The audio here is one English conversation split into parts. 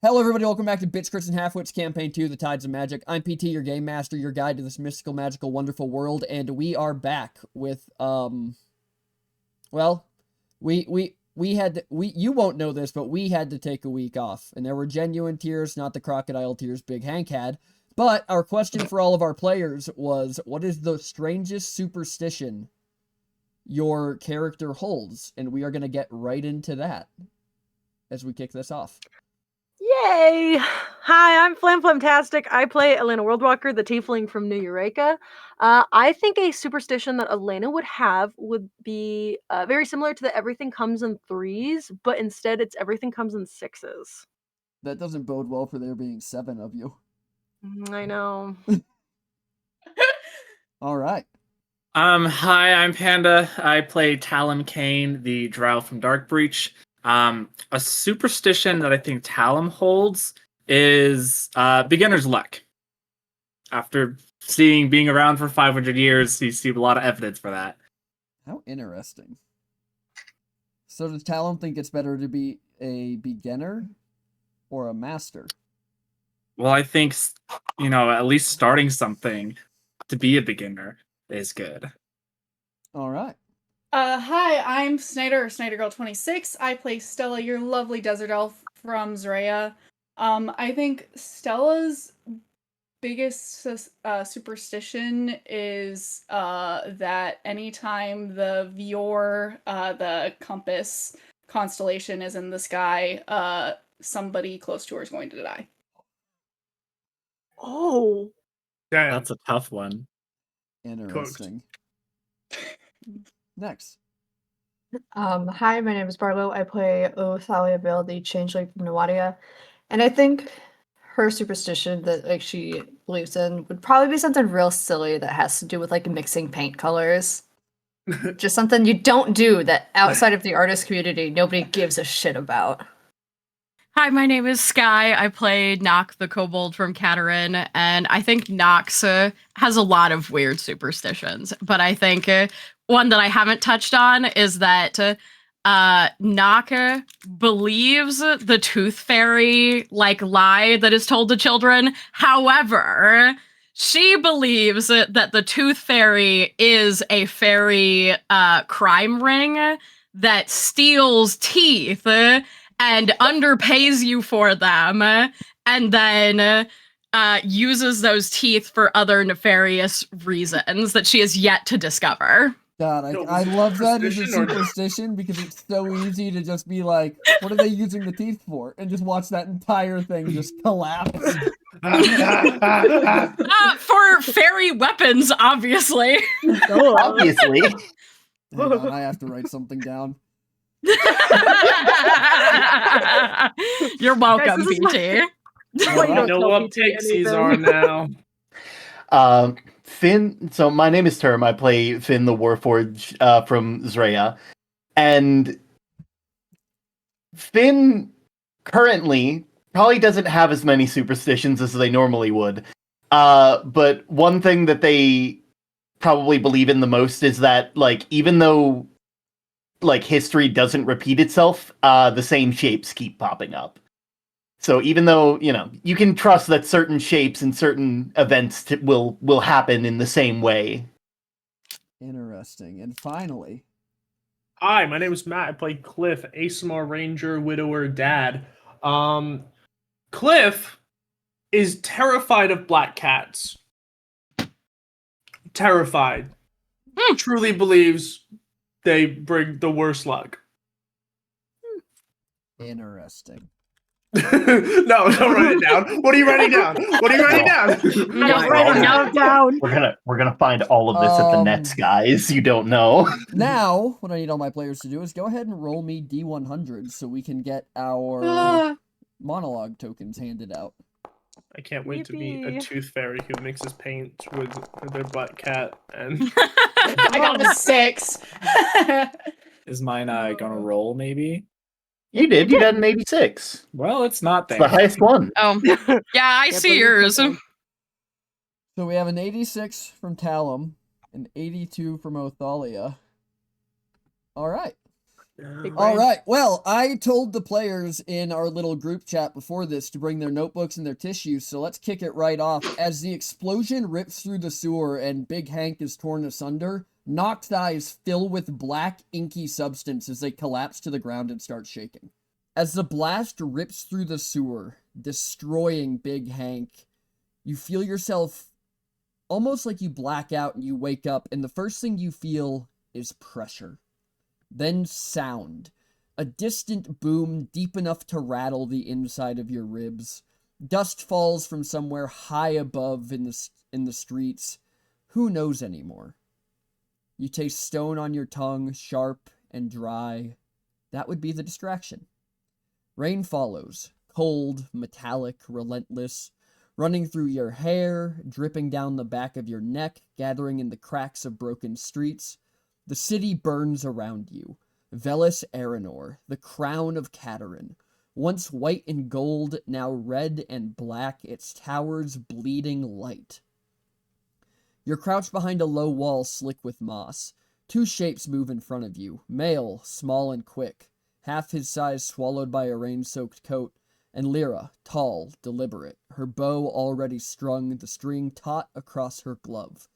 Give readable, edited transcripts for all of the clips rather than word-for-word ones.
Hello, everybody. Welcome back to Bits, Crits, and Halfwits Campaign 2, The Tides of Magic. I'm PT, your game master, your guide to this mystical, magical, wonderful world, and we are back with, well, you won't know this, but we had to take a week off, and there were genuine tears, not the crocodile tears Big Hank had, but our question for all of our players was, what is the strangest superstition your character holds? And we are going to get right into that as we kick this off. Yay! Hi, I'm Flamtastic. I play Elena Worldwalker, the tiefling from New Eureka. I think a superstition that Elena would have would be very similar to the everything comes in threes, but instead it's everything comes in sixes. That doesn't bode well for there being 7 of you. I know. All right. Hi, I'm Panda. I play Talon Kane, the drow from Darkbreach. A superstition that I think Talon holds is beginner's luck. After being around for 500 years, you see a lot of evidence for that. How interesting. So does Talon think it's better to be a beginner or a master? Well, I think, at least starting something to be a beginner is good. All right. Hi, I'm Snyder Girl 26. I play Stella, your lovely desert elf from Zraya. I think Stella's biggest superstition is that anytime the Vior, the compass constellation is in the sky, somebody close to her is going to die. Oh. Damn. That's a tough one. Interesting. Next. Hi, my name is Barlow. I play Othalia Bale, the changeling from Nawadia. And I think her superstition that she believes in would probably be something real silly that has to do with mixing paint colors. Just something you don't do that outside of the artist community nobody gives a shit about. Hi, my name is Sky. I play Nox the Kobold from Katarin, and I think Nox has a lot of weird superstitions, but I think one that I haven't touched on is that Nox believes the tooth fairy lie that is told to children. However, she believes that the tooth fairy is a fairy crime ring that steals teeth and underpays you for them, and then uses those teeth for other nefarious reasons that she has yet to discover. God, I love that as a superstition because it's so easy to just be like, what are they using the teeth for? And just watch that entire thing just collapse. For fairy weapons, obviously. Oh, obviously. Hang on, I have to write something down. You're welcome, PT. I know what pixies are now. Finn, so my name is Term. I play Finn the Warforged from Zraya. And Finn currently probably doesn't have as many superstitions as they normally would. But one thing that they probably believe in the most is that, even though history doesn't repeat itself, the same shapes keep popping up. So even though, you can trust that certain shapes and certain events will happen in the same way. Interesting. And finally. Hi, my name is Matt. I play Cliff, ASMR Ranger, Widower, Dad. Cliff is terrified of black cats. Terrified. Truly believes they bring the worst luck. Interesting. No, don't write it down. What are you writing down? What are you writing down? We're gonna find all of this at the nets, guys. You don't know. Now, what I need all my players to do is go ahead and roll me D100 so we can get our monologue tokens handed out. I can't wait to be a tooth fairy who mixes paint with their butt cat and I got a 6. Is mine gonna roll, maybe? You did. You got an 86. Well, it's not there. It's the highest one. Oh, yeah, I see yours. So we have an 86 from Talum, an 82 from Othalia. All right. Big All brain. right. Well, I told the players in our little group chat before this to bring their notebooks and their tissues, so let's kick it right off. As the explosion rips through the sewer and Big Hank is torn asunder, Knocked eyes fill with black, inky substance as they collapse to the ground and start shaking. As the blast rips through the sewer, destroying Big Hank, you feel yourself almost like you black out and you wake up, and the first thing you feel is pressure. Then sound. A distant boom deep enough to rattle the inside of your ribs. Dust falls from somewhere high above in the streets. Who knows anymore? You taste stone on your tongue, sharp and dry. That would be the distraction. Rain follows, cold, metallic, relentless, running through your hair, dripping down the back of your neck, gathering in the cracks of broken streets. The city burns around you. Velis Aranor, the crown of Caterin. Once white and gold, now red and black, its towers bleeding light. You're crouched behind a low wall slick with moss. Two shapes move in front of you. Male, small and quick, half his size swallowed by a rain-soaked coat, and Lyra, tall, deliberate, her bow already strung, the string taut across her glove.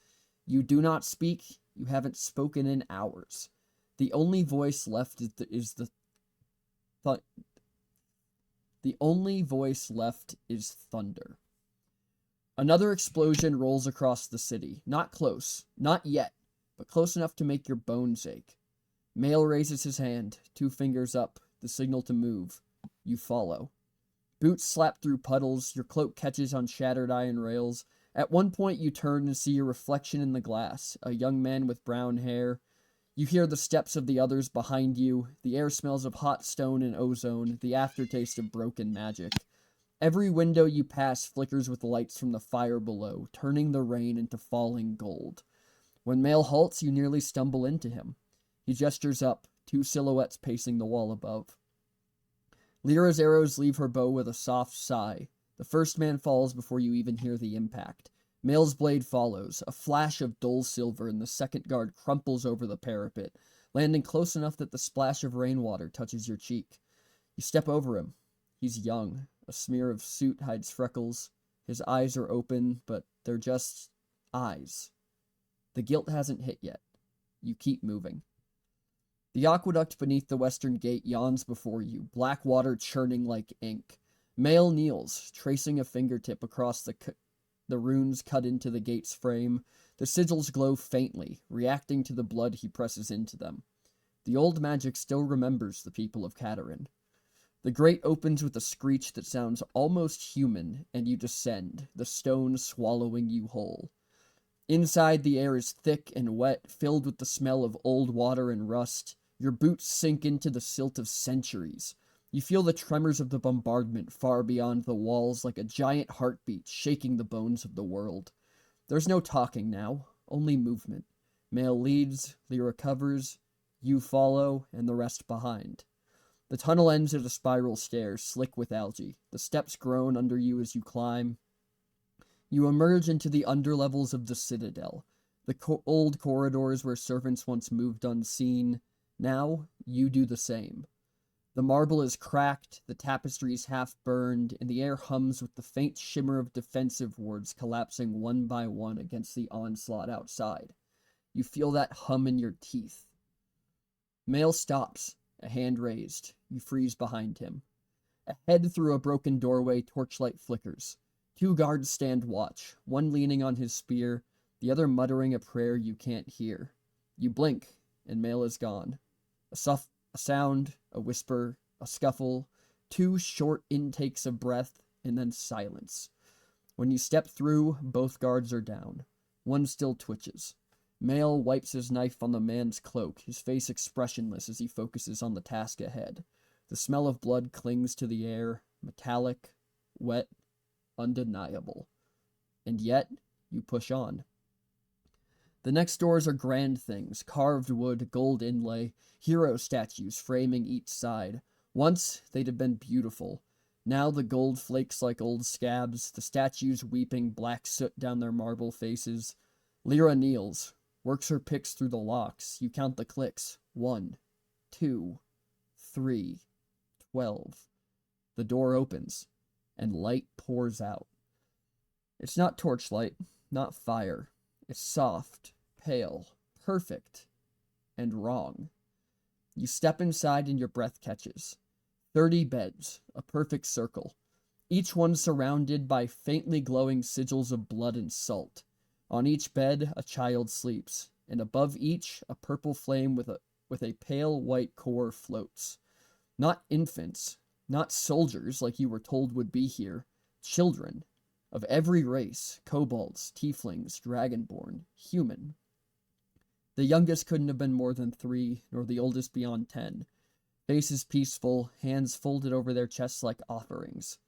You do not speak, you haven't spoken in hours. The only voice left is thunder. Another explosion rolls across the city. Not close, not yet, but close enough to make your bones ache. Male raises his hand, two fingers up, the signal to move. You follow. Boots slap through puddles, your cloak catches on shattered iron rails. At one point you turn and see your reflection in the glass, a young man with brown hair. You hear the steps of the others behind you. The air smells of hot stone and ozone, the aftertaste of broken magic. Every window you pass flickers with lights from the fire below, turning the rain into falling gold. When Male halts, you nearly stumble into him. He gestures up, two silhouettes pacing the wall above. Lyra's arrows leave her bow with a soft sigh. The first man falls before you even hear the impact. Male's blade follows, a flash of dull silver, and the second guard crumples over the parapet, landing close enough that the splash of rainwater touches your cheek. You step over him. He's young. A smear of soot hides freckles. His eyes are open, but they're just eyes. The guilt hasn't hit yet. You keep moving. The aqueduct beneath the western gate yawns before you, black water churning like ink. Male kneels, tracing a fingertip across the runes cut into the gate's frame. The sigils glow faintly, reacting to the blood he presses into them. The old magic still remembers the people of Caterin. The grate opens with a screech that sounds almost human, and you descend, the stone swallowing you whole. Inside, the air is thick and wet, filled with the smell of old water and rust. Your boots sink into the silt of centuries. You feel the tremors of the bombardment far beyond the walls like a giant heartbeat shaking the bones of the world. There's no talking now, only movement. Male leads, Lyra covers, you follow, and the rest behind. The tunnel ends at a spiral stair, slick with algae. The steps groan under you as you climb. You emerge into the underlevels of the citadel, the old corridors where servants once moved unseen. Now, you do the same. The marble is cracked, the tapestries half burned, and the air hums with the faint shimmer of defensive wards collapsing one by one against the onslaught outside. You feel that hum in your teeth. Male stops, a hand raised. You freeze behind him. Ahead through a broken doorway, torchlight flickers. Two guards stand watch, one leaning on his spear, the other muttering a prayer you can't hear. You blink, and Male is gone. A sound, a whisper, a scuffle, two short intakes of breath, and then silence. When you step through, both guards are down. One still twitches. Male wipes his knife on the man's cloak, his face expressionless as he focuses on the task ahead. The smell of blood clings to the air, metallic, wet, undeniable. And yet, you push on. The next doors are grand things, carved wood, gold inlay, hero statues framing each side. Once, they'd have been beautiful. Now the gold flakes like old scabs, the statues weeping black soot down their marble faces. Lyra kneels, works her picks through the locks. You count the clicks. 1, 2, 3, 12. The door opens, and light pours out. It's not torchlight, not fire. It's soft, pale, perfect, and wrong. You step inside and your breath catches. 30 beds, a perfect circle. Each one surrounded by faintly glowing sigils of blood and salt. On each bed, a child sleeps, and above each, a purple flame with a pale white core floats. Not infants, not soldiers like you were told would be here. Children of every race, kobolds, tieflings, dragonborn, human. The youngest couldn't have been more than 3, nor the oldest beyond 10. Faces peaceful, hands folded over their chests like offerings.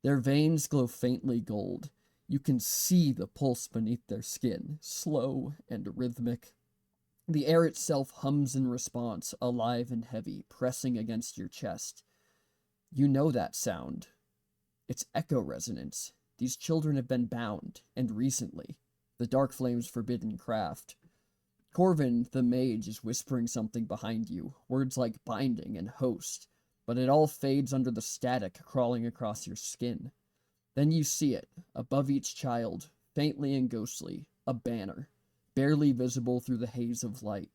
Their veins glow faintly gold. You can see the pulse beneath their skin, slow and rhythmic. The air itself hums in response, alive and heavy, pressing against your chest. You know that sound. It's echo resonance. These children have been bound, and recently. The dark flame's forbidden craft. Corvin, the mage, is whispering something behind you, words like binding and host, but it all fades under the static crawling across your skin. Then you see it, above each child, faintly and ghostly, a banner, barely visible through the haze of light.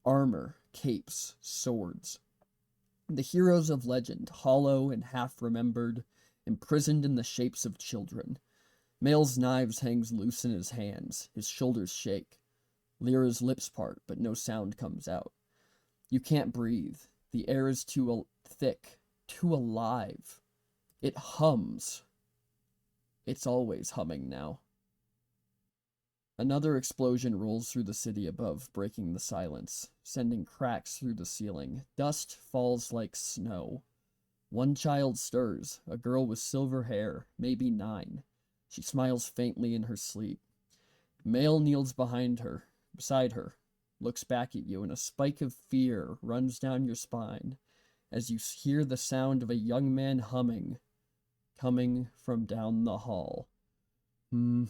Armor, capes, swords. The heroes of legend, hollow and half-remembered, imprisoned in the shapes of children. Male's knives hangs loose in his hands, his shoulders shake. Lyra's lips part, but no sound comes out. You can't breathe. The air is too thick, too alive. It hums. It's always humming now. Another explosion rolls through the city above, breaking the silence, sending cracks through the ceiling. Dust falls like snow. One child stirs, a girl with silver hair, maybe 9. She smiles faintly in her sleep. Male kneels beside her, looks back at you, and a spike of fear runs down your spine as you hear the sound of a young man humming, coming from down the hall. And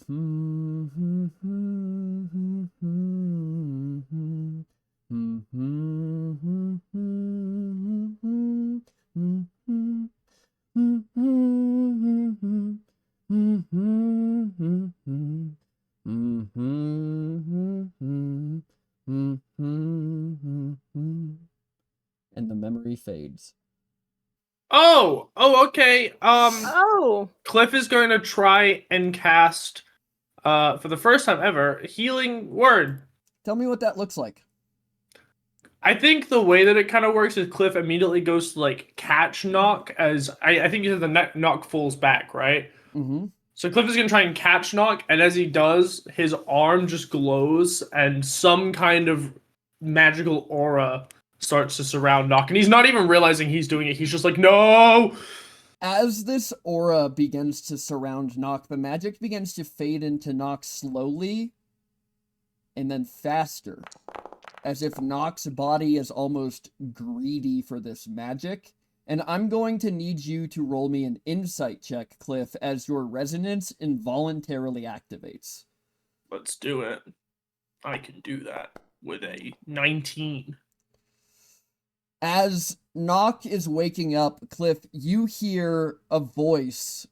the memory fades. Oh, okay. Oh. Cliff is going to try and cast, for the first time ever, Healing Word. Tell me what that looks like. I think the way that it kind of works is Cliff immediately goes to, like, catch Knock, as I think you said the Knock falls back, right? Mm-hmm. So Cliff is going to try and catch Knock, and as he does, his arm just glows, and some kind of magical aura starts to surround Knock, and he's not even realizing he's doing it. He's just like, no! As this aura begins to surround Nock, the magic begins to fade into Nock slowly, and then faster. As if Nock's body is almost greedy for this magic. And I'm going to need you to roll me an insight check, Cliff, as your resonance involuntarily activates. Let's do it. I can do that with a 19. As Nock is waking up, Cliff, you hear a voice,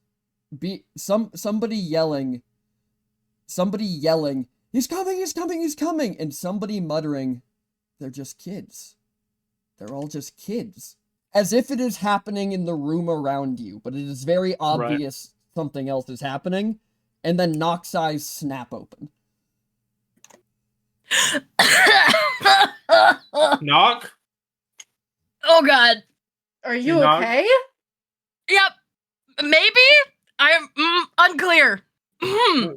somebody yelling, he's coming, he's coming, he's coming, and somebody muttering, they're just kids. They're all just kids. As if it is happening in the room around you, but it is very obvious something else is happening, and then Nock's eyes snap open. Knock? Oh god. Are you Knock? okay? Yep. Maybe? I'm unclear.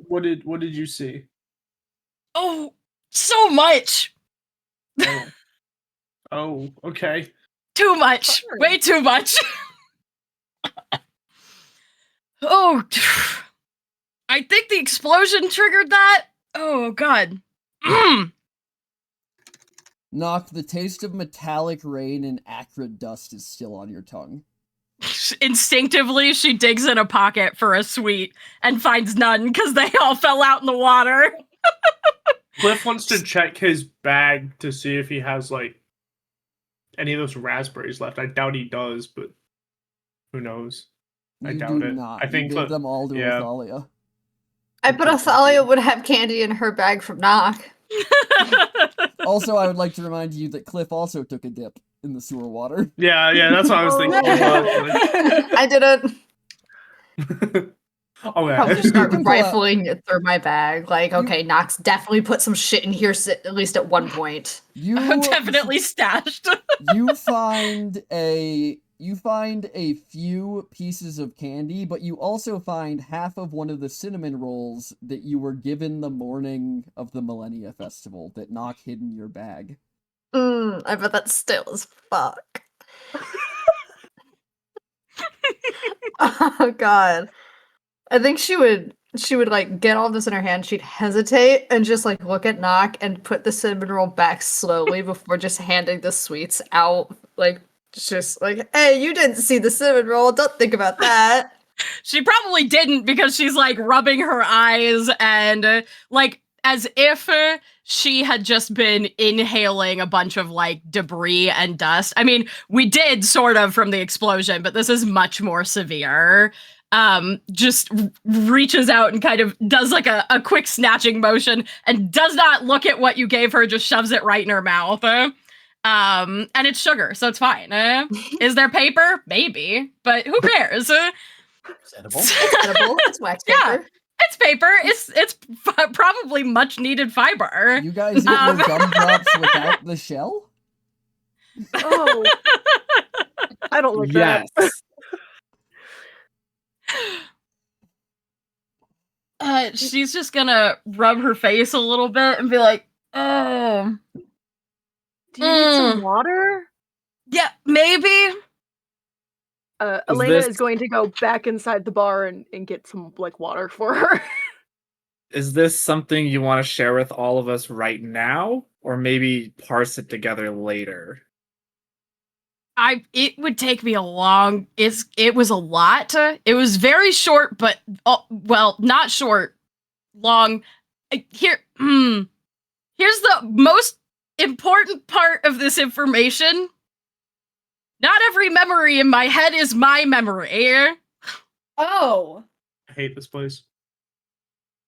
What did you see? Oh, so much. Oh, okay. Too much. Sorry. Way too much. Oh, I think the explosion triggered that. Oh, God. Nock, the taste of metallic rain and acrid dust is still on your tongue. Instinctively, she digs in a pocket for a sweet and finds none because they all fell out in the water. Cliff wants to check his bag to see if he has, like, any of those raspberries left. I doubt he does, but who knows? I You doubt do it. not. I think you gave them all to yeah. Athalia. I bet Athalia would have candy in her bag from Knock. Also, I would like to remind you that Cliff also took a dip in the sewer water. Yeah, that's what I was thinking. I didn't. Oh yeah. Probably just start You can pull out- rifling it through my bag. Like, okay, Knox definitely put some shit in here at least at one point. You Definitely stashed. you find a few pieces of candy, but you also find half of one of the cinnamon rolls that you were given the morning of the Millennia Festival that Nock hid in your bag. I bet that's stale as fuck. Oh god. I think she would like get all this in her hand, she'd hesitate and just like look at Knock and put the cinnamon roll back slowly before just handing the sweets out. Like just like, hey, you didn't see the cinnamon roll, don't think about that. She probably didn't because she's like rubbing her eyes and like as if she had just been inhaling a bunch of like debris and dust. I mean, we did sort of from the explosion, but this is much more severe. Just reaches out and kind of does like a quick snatching motion and does not look at what you gave her, just shoves it right in her mouth. And it's sugar, so it's fine. Is there paper? Maybe, but who cares? It's edible. It's edible, it's wax paper. Yeah. It's paper. It's probably much needed fiber. You guys eat your gumdrops without the shell? Oh, I don't like that. She's just gonna rub her face a little bit and be like, "Oh, Do you need some water? yeah, maybe." Elena this- is going to go back inside the bar and get some like water for her. Is this something you want to share with all of us right now, or maybe parse it together later? It would take me a long. It was a lot. It was very short, but well, not short, long. Here's the most important part of this information. Not every memory in my head is my memory. Oh. I hate this place.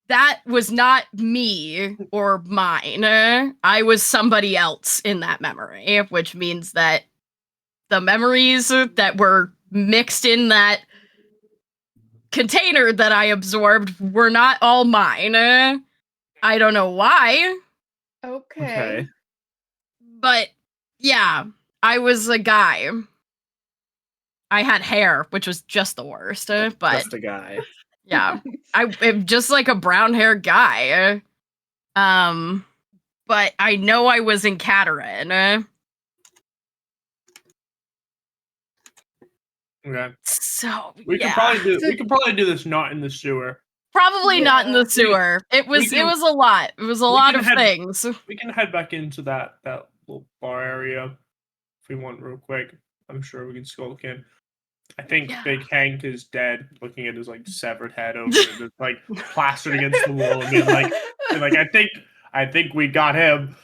That was not me or mine. I was somebody else in that memory, which means that the memories that were mixed in that container that I absorbed were not all mine. I don't know why, Okay. but yeah, I was a guy. I had hair, which was just the worst, but Just a guy. yeah, I'm just like a brown haired guy. But I know I was in Caterin. Okay. So We yeah. could probably do this not in the sewer. Probably not in Yeah. the sewer. It was can- a lot. It was a lot can of head- things. We can head back into that little bar area if we want real quick. I'm sure we can skulk in. I think Yeah. Big Hank is dead, looking at his like severed head over it, just, like plastered against the wall and being like I think we got him.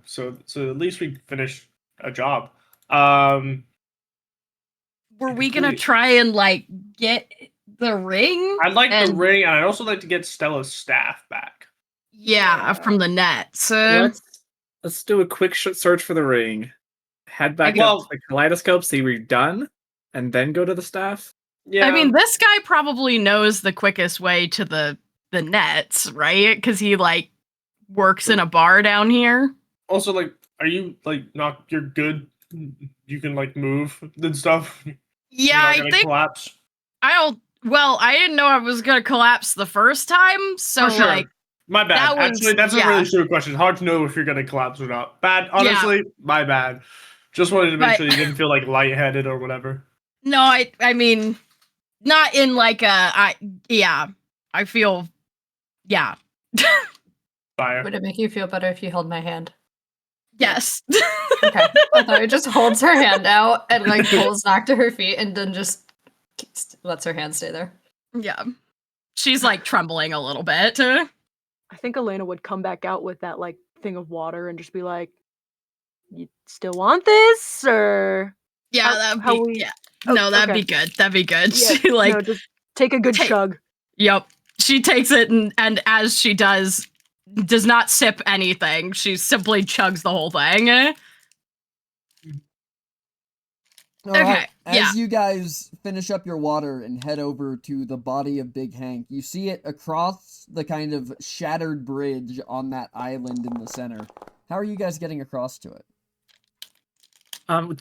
So at least we finished a job. Were we gonna Completely. try and like get the ring? I'd like the And- ring, and I'd also like to get Stella's staff back. Yeah, from the nets. Let's do a quick search for the ring. Head back Well- up to the kaleidoscope, see we're done, and then go to the staff. Yeah, I mean, this guy probably knows the quickest way to the nets, right? Because he like works in a bar down here. also like, are you like not? You're good. You can like move and stuff. Yeah, You're not I gonna think collapse. Well, I didn't know I was gonna collapse the first time, so For sure. like My bad. that was- Actually, that's yeah. a really stupid question. It's hard to know if you're gonna collapse or not. Bad. Honestly, my bad. Just wanted to make But- sure you didn't feel like lightheaded or whatever. no, I mean, not in like I feel, yeah, Fire. Would it make you feel better if you held my hand? yes. Okay. Athalia just holds her hand out and like pulls Knock to her feet and then just lets her hand stay there. Yeah. She's like trembling a little bit. I think Elena would come back out with that like thing of water and just be like, you still want this, or Yeah, How- that'd how be we- yeah. Oh, No, that'd okay. be good. That'd be good. Yeah, She like no, just take a good take- chug. Yep. She takes it and as she does not sip anything. She simply chugs the whole thing. All right. Okay, yeah. As you guys finish up your water and head over to the body of Big Hank, you see it across the kind of shattered bridge on that island in the center. How are you guys getting across to it?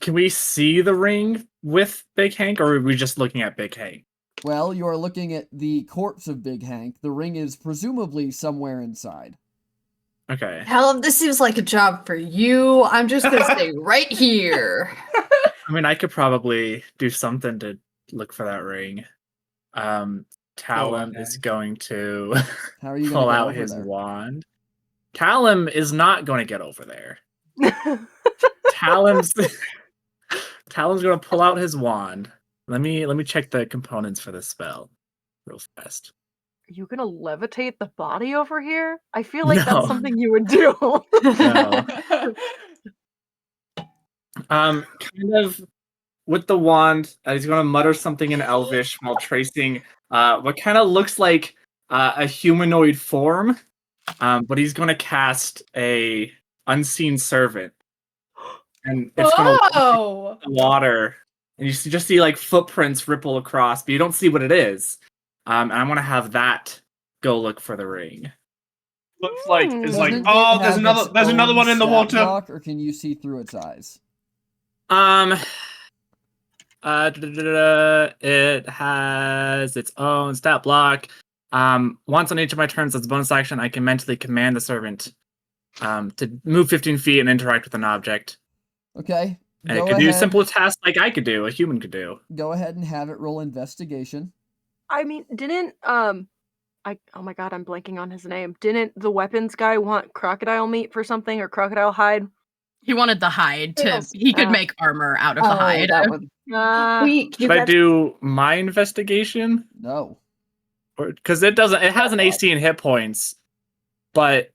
Can we see the ring with Big Hank, or are we just looking at Big Hank? Well, you are looking at the corpse of Big Hank. The ring is presumably somewhere inside. Okay. Hell, this seems like a job for you. I'm just gonna stay right here. I mean, I could probably do something to look for that ring. Talon is going to How are you pull going to get out over his there? wand. Talon is not going to get over there. Talon's Talon's going to pull out his wand. Let me check the components for this spell real fast. Are you gonna levitate the body over here? I feel like No. that's something you would do. No. Kind of with the wand, he's going to mutter something in Elvish while tracing what kind of looks like a humanoid form, but he's going to cast a unseen servant, and it's going to Oh! water, and you just see like footprints ripple across, but you don't see what it is. And I want to have that go look for the ring. Looks like it's like, Doesn't oh, it there's have another its there's another own one in the stat water. block, or can you see through its eyes? It has its own stat block. Once on each of my turns as a bonus action, I can mentally command the servant to move 15 feet and interact with an object. Okay. And it could do simple tasks like I could do, a human could do. Go ahead and have it roll investigation. I mean, didn't oh my god, I'm blanking on his name. Didn't the weapons guy want crocodile meat for something, or crocodile hide? He wanted the hide to Yes. he could Ah. make armor out of the Oh, hide. that one. Wait, you Should I guys- do my investigation? No. Because it has an AC and hit points, but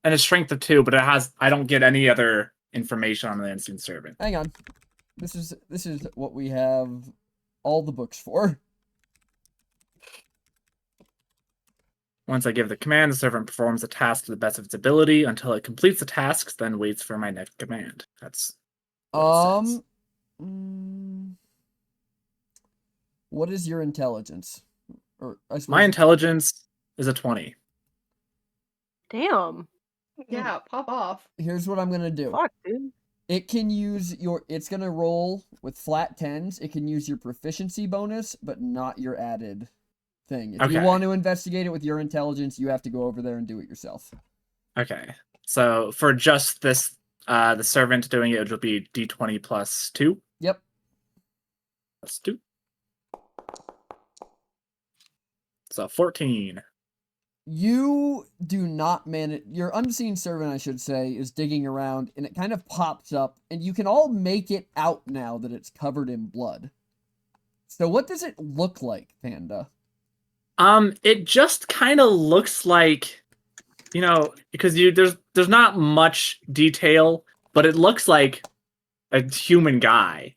and a strength of 2, but I don't get any other information on the instant servant. Hang on. This is what we have all the books for. Once I give the command, the servant performs the task to the best of its ability until it completes the tasks, then waits for my next command. That's what it says. What is your intelligence? Or I suppose My intelligence is a 20. Damn. Yeah, pop off. here's what I'm gonna do. Fuck, dude. It can use it's gonna roll with flat 10s. It can use your proficiency bonus, but not your added thing. If you Okay. want to investigate it with your intelligence, you have to go over there and do it yourself. Okay. So for just this, the servant doing it, it'll be D20 plus 2. Yep. Plus 2. So 14. You do not manage. Your unseen servant, I should say, is digging around, and it kind of pops up, and you can all make it out now that it's covered in blood. So what does it look like, Panda? It just kind of looks like, because there's not much detail, but it looks like a human guy,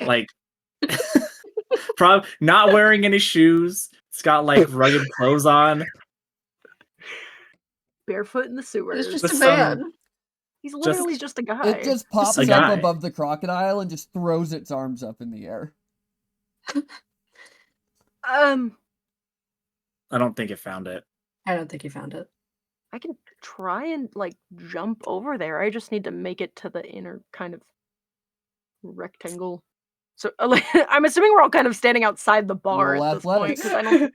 like probably not wearing any shoes. It's got like rugged clothes on. Barefoot in the sewers. It's just With a some- man. He's literally just a guy. It just pops a up guy. above the crocodile and just throws its arms up in the air. I don't think it found it. I don't think he found it. I can try and jump over there. I just need to make it to the inner kind of rectangle. So I'm assuming we're all kind of standing outside the bar Roll at this point. athletics. 'Cause I don't.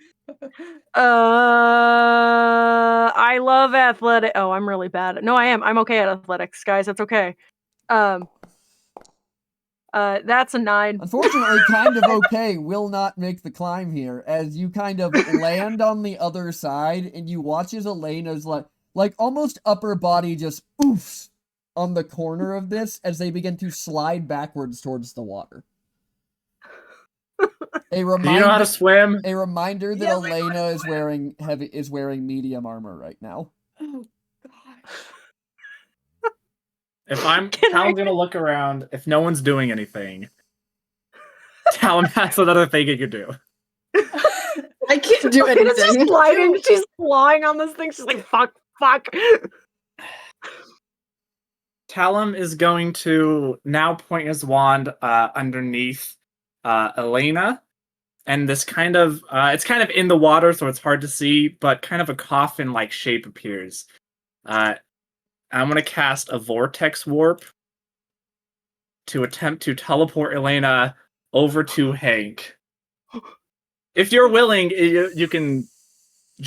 I love athletic. Oh, I'm really bad. No, I am. I'm okay at athletics, guys. That's okay. That's a 9. Unfortunately, kind of okay will not make the climb here, as you kind of land on the other side, and you watch as Elena's like almost upper body just oofs on the corner of this as they begin to slide backwards towards the water. Do you know how to swim? A reminder that Yes, I know how Elena to is wearing medium armor right now. Oh gosh. If I'm Can I- Talon's gonna look around, if no one's doing anything, Talon has another thing he could do. I can't do Elena's just anything. sliding. She's flying on this thing. She's like, fuck. Talon is going to now point his wand underneath Elena, and this kind of it's kind of in the water, so it's hard to see, but kind of a coffin-like shape appears. I'm going to cast a vortex warp to attempt to teleport Elena over to Hank. If you're willing, you can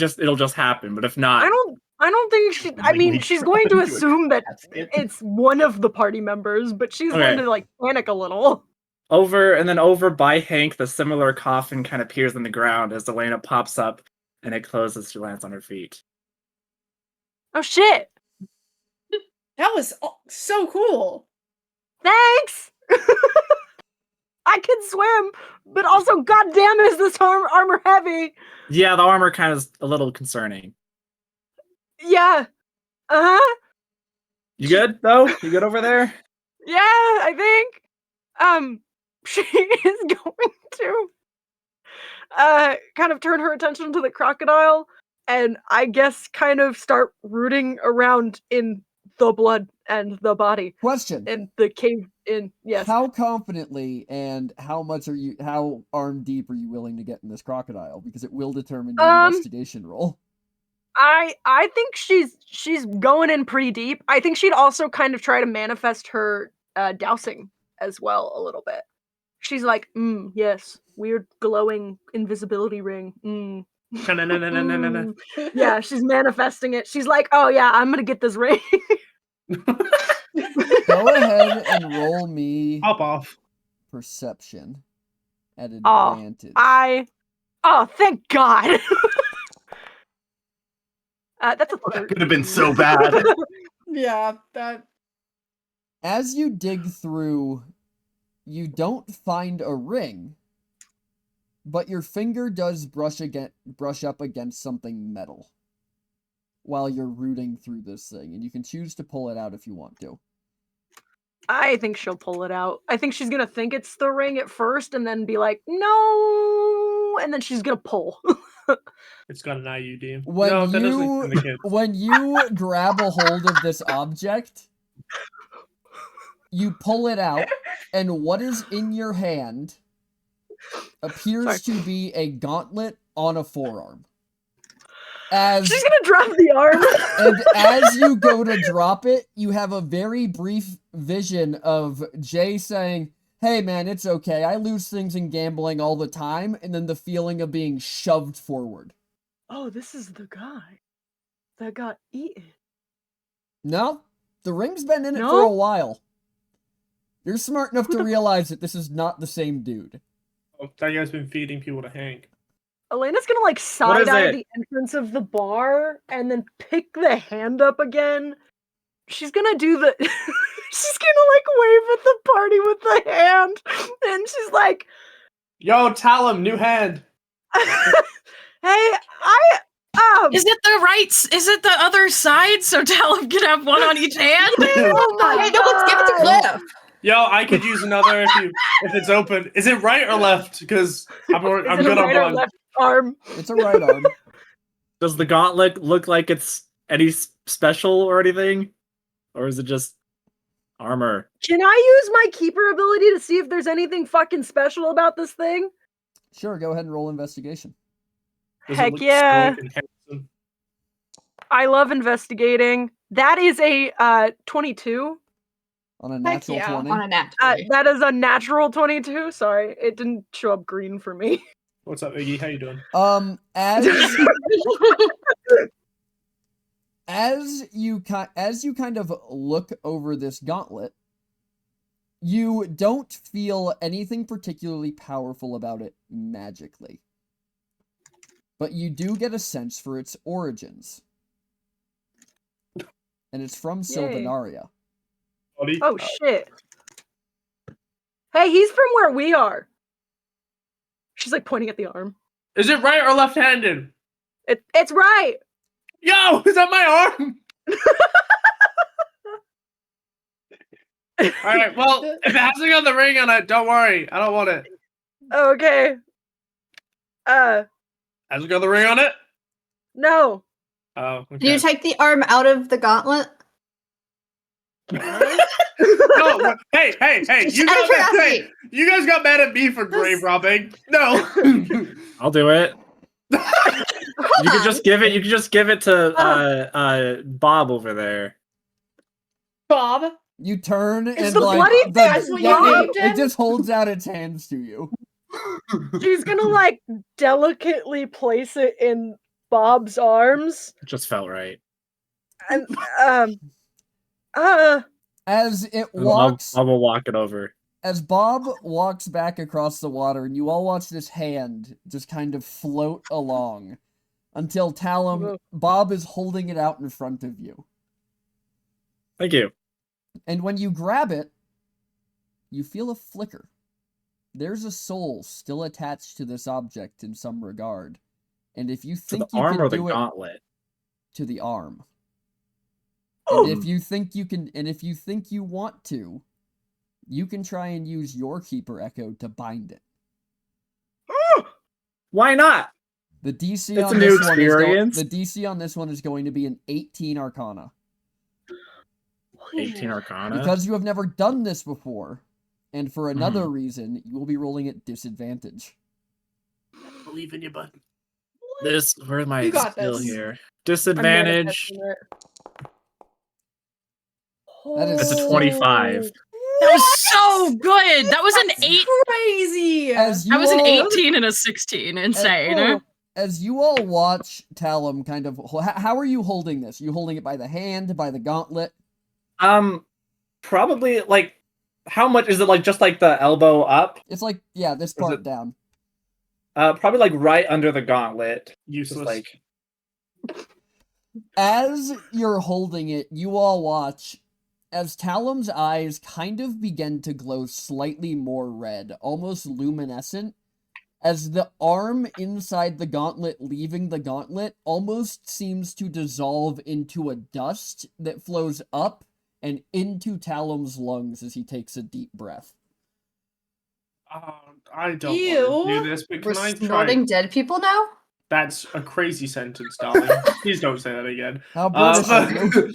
it'll just happen, but if not, I don't think she. I mean, she's going to assume that it's one of the party members, but she's going Okay. to like panic a little. over by Hank, the similar coffin kind of appears in the ground as Elena pops up and it closes. She lands on her feet. Oh shit! That was so cool. Thanks. I can swim, but also, goddamn, is this armor heavy? Yeah, the armor kind of is a little concerning. Yeah. You good though? You good over there? Yeah, I think. She is going to kind of turn her attention to the crocodile and I guess kind of start rooting around in the blood and the body Question. in the cave yes. How confidently and how arm deep are you willing to get in this crocodile? Because it will determine your investigation roll. I think she's going in pretty deep. I think she'd also kind of try to manifest her dousing as well a little bit. She's like, yes, weird glowing invisibility ring. Yeah, she's manifesting it. She's like, oh yeah, I'm gonna get this ring. Go ahead and roll me Hop off. perception at Oh, advantage. Thank God. That's a That could have been so bad. Yeah, that. As you dig through, you don't find a ring, but your finger does brush up against something metal while you're rooting through this thing, and you can choose to pull it out if you want to. I think she'll pull it out. I think she's gonna think it's the ring at first and then be like, no, and then she's gonna pull. It's got an IUD. When No, that doesn't you indicate. when you grab a hold of this object, you pull it out, and what is in your hand appears to be a gauntlet on a forearm. As She's gonna drop the arm. and as you go to drop it, you have a very brief vision of Jay saying, "Hey man, it's okay. I lose things in gambling all the time," and then the feeling of being shoved forward. Oh, this is the guy that got eaten. No, the ring's been in it No? for a while. You're smart enough Who to the- realize that this is not the same dude. Oh, that guy's been feeding people to Hank. Elena's gonna like What is side eye it? the entrance of the bar and then pick the hand up again. She's gonna do the. She's gonna like wave at the party with the hand, and she's like, Yo, Talon, new hand. "Hey, Is it the right? Is it the other side? So Talon can have one on each hand. oh my Hey, no, let's give it to God. Cliff. Yo, I could use another if it's open. Is it right or left? Because I'm Is it good a on right or one. left arm? It's a right arm. Does the gauntlet look like it's any special or anything? Or is it just armor? Can I use my keeper ability to see if there's anything fucking special about this thing? Sure, go ahead and roll investigation. Does it Heck look yeah. sleek and handsome? I love investigating. That is a 22. On a natural yeah. 20. On a nat. That is a natural 22. Sorry, it didn't show up green for me. What's up, Iggy? How you doing? As you kind of look over this gauntlet, you don't feel anything particularly powerful about it magically. But you do get a sense for its origins. And it's from Sylvanaria. Buddy? Oh shit. Hey, he's from where we are. She's like pointing at the arm. Is it right or left-handed? It's right. Yo, is that my arm? All right. Well, if it hasn't got the ring on it, don't worry. I don't want it. Okay. Hasn't got the ring on it? No. Oh, Can you okay. take the arm out of the gauntlet? No, hey! Just You out of got curiosity. hey, you guys got mad at me for grave robbing. No. I'll do it. You could just give it. You could just give it to Bob over there. Bob. You turn Is and the like bloody That's what you named it him? just holds out its hands to you. She's gonna like delicately place it in Bob's arms It just felt right. and As it I walks, will walk it over. as Bob walks back across the water, and you all watch this hand just kind of float along until Bob is holding it out in front of you. Thank you. And when you grab it, you feel a flicker. There's a soul still attached to this object in some regard. And if you To think the you arm can or the do it gauntlet? to the arm. And if you think you can, and if you think you want to, you can try and use your Keeper Echo to bind it. Why not? The DC It's on a new this experience. the DC on this one is going to be an 18 Arcana. 18 Arcana. Because you have never done this before, and for another Mhm. reason, you will be rolling at disadvantage. I believe in you, bud. Where's my You got skill this. here? I'm Disadvantage. manifesting it. That is- It's a 25. That was so good. That was an That's 8. crazy. As you That was an all, 18 and a 16. Insane. Oh. as you all watch Talum kind of, how are you holding this? You holding it by the hand, by the gauntlet? Probably like, how much is it? Like just like the elbow up? It's like, yeah, this Or is part it- down. Probably like right under the gauntlet. Just Useless. like As you're holding it, you all watch as Talum's eyes kind of begin to glow slightly more red, almost luminescent, as the arm inside the gauntlet leaving the gauntlet almost seems to dissolve into a dust that flows up and into Talum's lungs as he takes a deep breath. I don't want to Ew. do this, but We're can I try? snorting dead people now? That's a crazy sentence, darling. Please don't say that again. How British of you.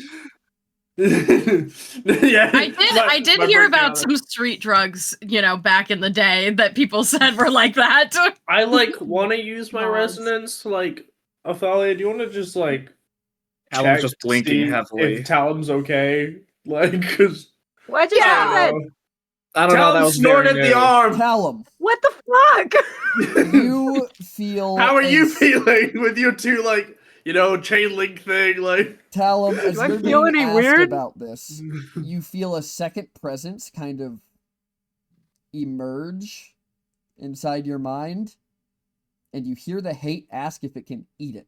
Yeah, I did my hear breakdown. about some street drugs, back in the day that people said were like that. I want to use my Nods. resonance. Athalia, do you want to just Talum's check just to blinking see heavily. if Talum's okay? Because Why'd you say that? I don't know. That Talum was snorted very the new. arm. Talum, What the fuck? you feel How are you as- feeling with your two chain link thing? Talum, as Do I you're feel being any asked weird? about this, you feel a second presence kind of emerge inside your mind, and you hear the hate ask if it can eat it.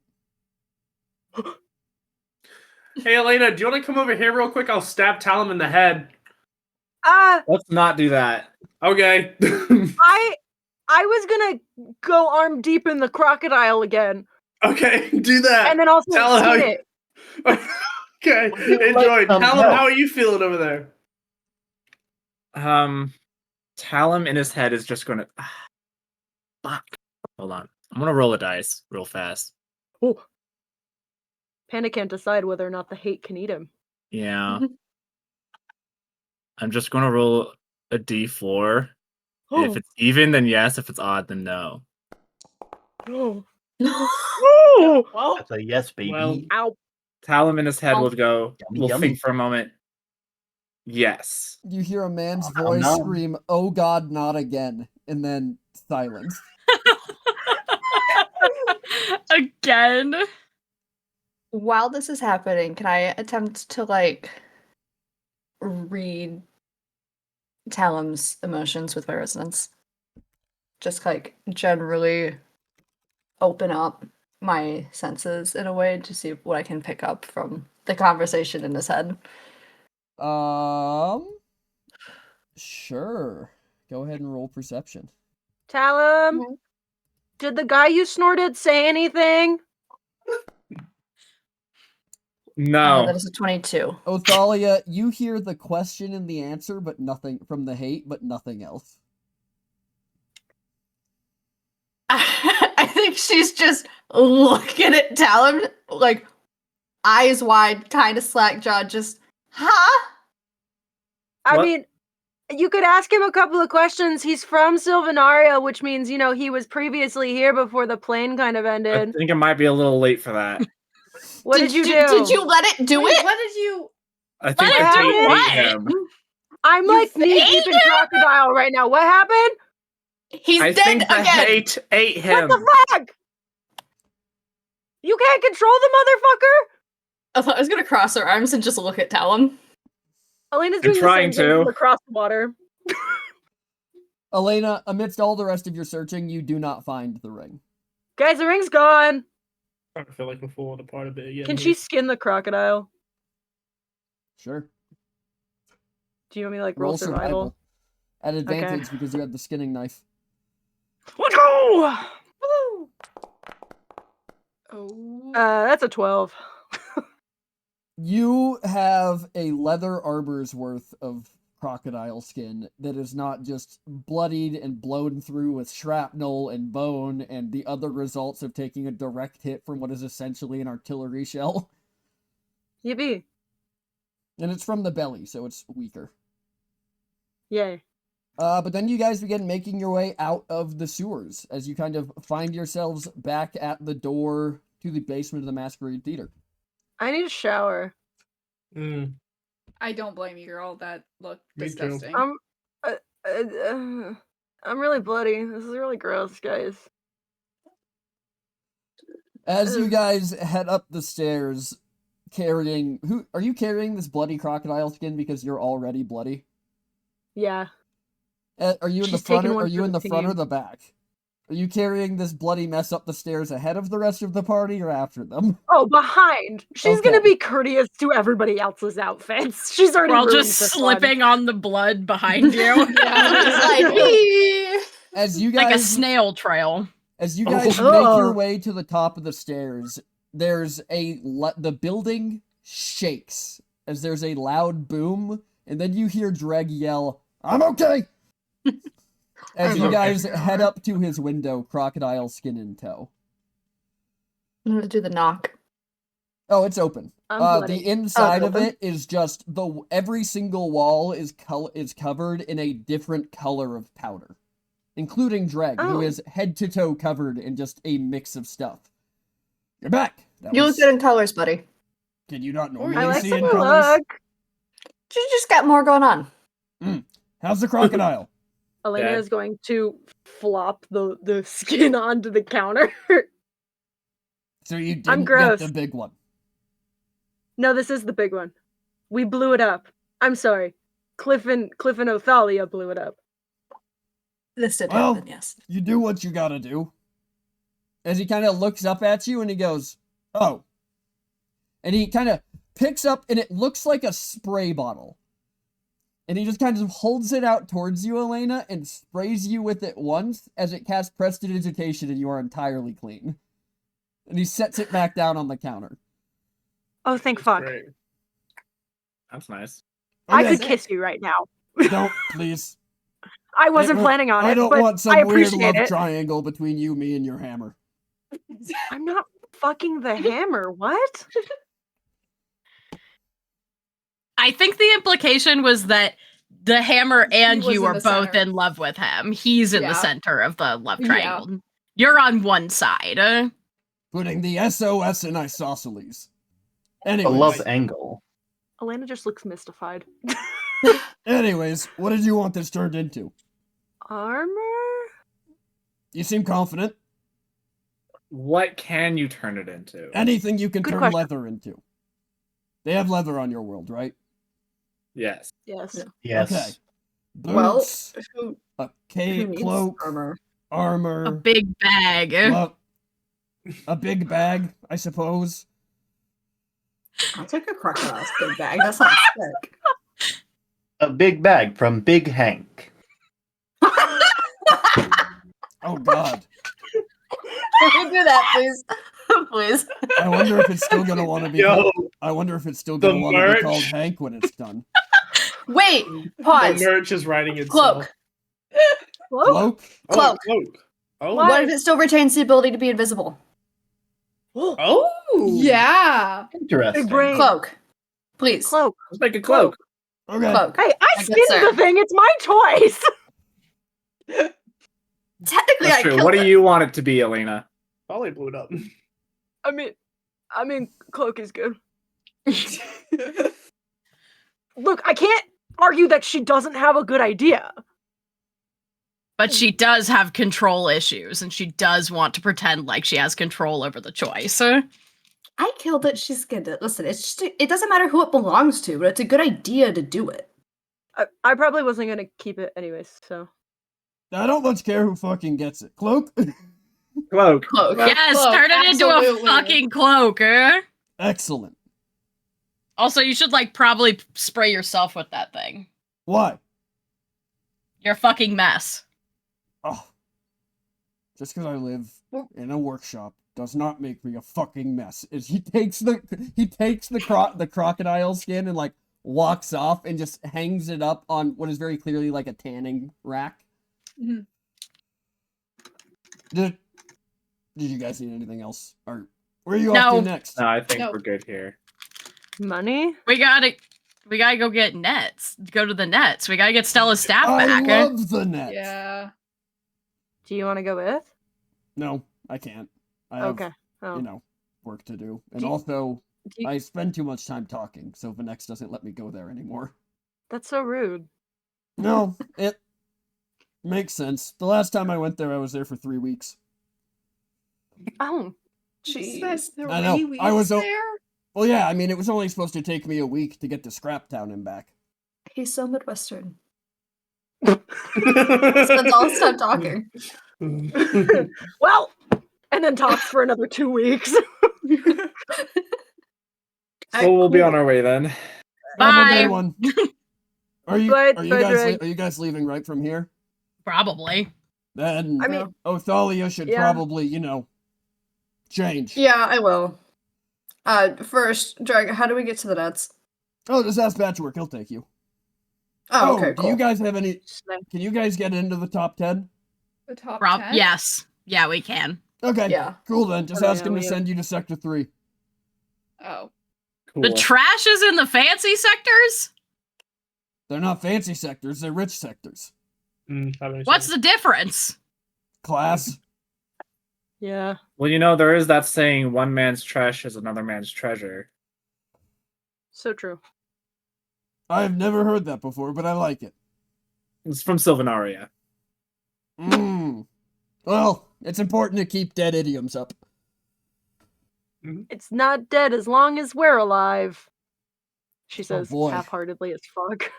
Hey Elena, do you want to come over here real quick? I'll stab Talum in the head. Let's not do that. Okay. I was gonna go arm deep in the crocodile again, Okay, do that. and then also Tell her how skin you- it. Okay, you enjoy. like, Talum, no. how are you feeling over there? Talum in his head is just gonna. Fuck. Hold on. I'm gonna roll a dice real fast. Oh. Panda can't decide whether or not the hate can eat him. Yeah. I'm just gonna roll a d4. If it's even, then yes. If it's odd, then no. Oh. Well, That's a yes, baby. Well, Ow. Talum in his head will go. Yummy, Will yummy. think for a moment. Yes. You hear a man's Nom, voice nom. scream, "Oh God, not again!" and then silence. Again. While this is happening, can I attempt to read Talum's emotions with my resonance? Just generally open up my senses in a way to see what I can pick up from the conversation in his head. Sure. Go ahead and roll perception. Talum, Mhm. did the guy you snorted say anything? No. That is a 22. Othalia, you hear the question and the answer, but nothing from the hate, but nothing else. I think she's just looking at Talon, like, eyes wide, kind of slack jawed, just, huh? I What? mean, you could ask him a couple of questions. He's from Sylvanaria, which means, he was previously here before the plane kind of I ended. think it might be a little late for that. What did you do? Did you let it do Wait, it? what did you? I think Let the him do hate what? ate him. I'm You like knee deep in crocodile right now. What happened? He's I dead think the again. hate ate him. What the fuck? You can't control the motherfucker? I thought I was gonna cross her arms and just look at Talon. Elena's I'm doing the trying same thing from to. across the water. Elena, amidst all the rest of your searching, you do not find the ring. Guys, the ring's gone. I feel like we're falling apart a bit again. Can here. she skin the crocodile? Sure. Do you want me to roll survival? At advantage because you had the skinning knife. Let's go! Woo! Oh. That's a 12. You have a leather arbor's worth of crocodile skin that is not just bloodied and blown through with shrapnel and bone and the other results of taking a direct hit from what is essentially an artillery shell. Yippee. And it's from the belly, so it's weaker. Yay. But then you guys begin making your way out of the sewers as you kind of find yourselves back at the door to the basement of the Masquerade Theater. I need a shower. Mm. I don't blame you, girl. That looked Me too. disgusting. I'm really bloody. This is really gross, guys. As you guys head up the stairs, carrying... Are you carrying this bloody crocodile skin because you're already bloody? Yeah. Are you in the She's front? taking one Are you for in the the front or team. the back? Are you carrying this bloody mess up the stairs ahead of the rest of the party or after them? Oh, behind. She's gonna Okay. be courteous to everybody else's outfits. She's already We're all ruined just this slipping on the blood behind you. It's like, "Wee." As you Like a guys, snail trail. as you guys Oh. make your way to the top of the stairs, there's the building shakes as there's a loud boom, and then you hear Dreg yell, "I'm okay!" As you guys head up to his window, crocodile skin in tow. I'm gonna do the knock. Oh, it's open. I'm The bloody. inside of open? it is just every single wall is covered in a different color of powder, including Dreg, who Oh. is head to toe covered in just a mix of stuff. You're back. That You was- look good in colors, buddy. Can you not I normally I like see the in new colors? look. You just got more going on. How's the crocodile? Elena Yeah. is going to flop the skin onto the counter. So you I'm didn't get gross. the big one. No, this is the big one. We blew it up. I'm sorry. Cliff and Othalia blew it up. This did Well- happen, yes. You do what you gotta do. As he kind of looks up at you and he goes, "Oh." And he kind of picks up and it looks like a spray bottle. And he just kind of holds it out towards you, Elena, and sprays you with it once as it casts prestidigitation and you are entirely clean. And he sets it back down on the counter. Oh, thank fuck. Great. That's nice. I Okay, could kiss you right now. Don't, please. I wasn't I- planning on it. I don't but want some I weird appreciate love it. triangle between you, me, and your hammer. I'm not fucking the hammer. What? I think the implication was that the hammer and was you in are the both center. in love with him. He's in the Yeah. center of the love Yeah. triangle. You're on one side. Putting the SOS in isosceles. A Anyways, love angle. Elena just looks mystified. anyways, what did you want this turned into? Armor? You seem confident. What can you turn it into? Anything you can Good turn question. leather into. They have leather on your world, right? Yes. Yes. Yeah. Yes. Okay. Well, Boots, who a cape, needs cloak, armor? armor, A big bag. a big bag, I suppose. I'll take a crocodile skin bag. That sounds sick. A big bag from Big Hank. Oh God, Can we do that, please? Please. I wonder if it's still gonna want to be. Yo, I wonder if it's still The going to want to be merch. called Hank when it's done. Wait, The pause. merch is writing itself. Cloak. Cloak? Oh, Cloak. cloak. Oh. Why? What if it still retains the ability to be invisible? Oh. Yeah. Interesting. Big brain. Cloak. Please. Cloak. Let's make a cloak. Okay. Cloak. Hey, I Like, skinned good sir. the thing. It's my choice. Technically, That's I true. killed What do it. you want it to be, Elena? Probably blew it up. I mean, cloak is good. Look, I can't argue that she doesn't have a good idea. But she does have control issues, and she does want to pretend like she has control over the choice. I killed it. She skinned it. Listen, it's just it doesn't matter who it belongs to, but it's a good idea to do it. I probably wasn't gonna keep it anyways, so. I don't much care who fucking gets it. Cloak? Cloak. Cloak. Yes, Cloak, turn it into a absolutely. fucking cloak. Excellent. Also, you should like probably spray yourself with that thing. Why? You're a fucking mess. Oh. Just because I live in a workshop does not make me a fucking mess. He takes the crocodile skin and like walks off and just hangs it up on what is very clearly like a tanning rack. Mhm. Did you guys need anything else? Or where are you off No. to next? No, I think Nope. we're good here. Money? We gotta go get nets. Go to the nets. We gotta get Stella's staff I back. love the net. Yeah. Do you want to go with? No, I can't. I have, Okay. Oh. work to do. And Do- also, Do you- I spend too much time talking, so Venex doesn't let me go there anymore. That's so rude. No, it makes sense. The last time I went there, I was there for 3 weeks. Oh. Jeez. I know, Three I was weeks o- there? Well, yeah, I mean, it was only supposed to take me a week to get to Skraptown and back. He's so Midwestern. Spends all his time talking. Well, and then talks for another 2 weeks. Well, we'll be on our way then. Have a Bye. good one. Are you Bye, guys Drake. leaving right from here? Probably. Then I mean, Othalia should yeah. probably, change. Yeah, I will. First, Drag, how do we get to the nets? Oh, just ask Patchwork, he'll take you. Oh, okay, do cool. you guys have any can you guys get into the top 10? The top 10? Yes. Yeah, we can. Okay. Yeah. Cool then. Just Oh, ask yeah, him to we send you to sector 3. Oh. Cool. The trash is in the fancy sectors? They're not fancy sectors, they're rich sectors. That makes What's sense. the difference? Class. Yeah. Well, there is that saying, one man's trash is another man's treasure. So true. I've never heard that before, but I like it. It's from Sylvanaria. Well, it's important to keep dead idioms up. It's not dead as long as we're alive. She says boy. half-heartedly as fuck.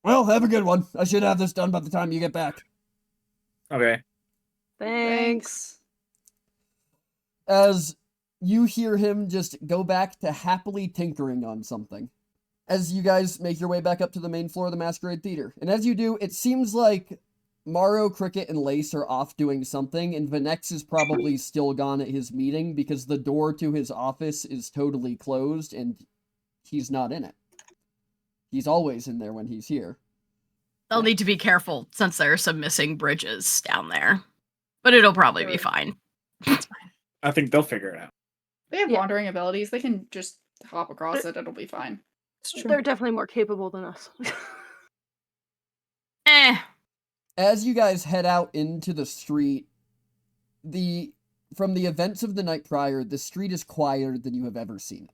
Well, have a good one. I should have this done by the time you get back. Okay. Thanks. As you hear him just go back to happily tinkering on something. As you guys make your way back up to the main floor of the Masquerade Theater. And as you do, it seems like Morrow, Cricket, and Lace are off doing something, and Venex is probably still gone at his meeting because the door to his office is totally closed and he's not in it. He's always in there when he's here. They'll need to be careful since there are some missing bridges down there. But it'll probably be fine. I think they'll figure it out. They have Yeah. wandering abilities. They can just hop across it. It'll be fine. It's true. They're definitely more capable than us. As you guys head out into the street, from the events of the night prior, the street is quieter than you have ever seen it.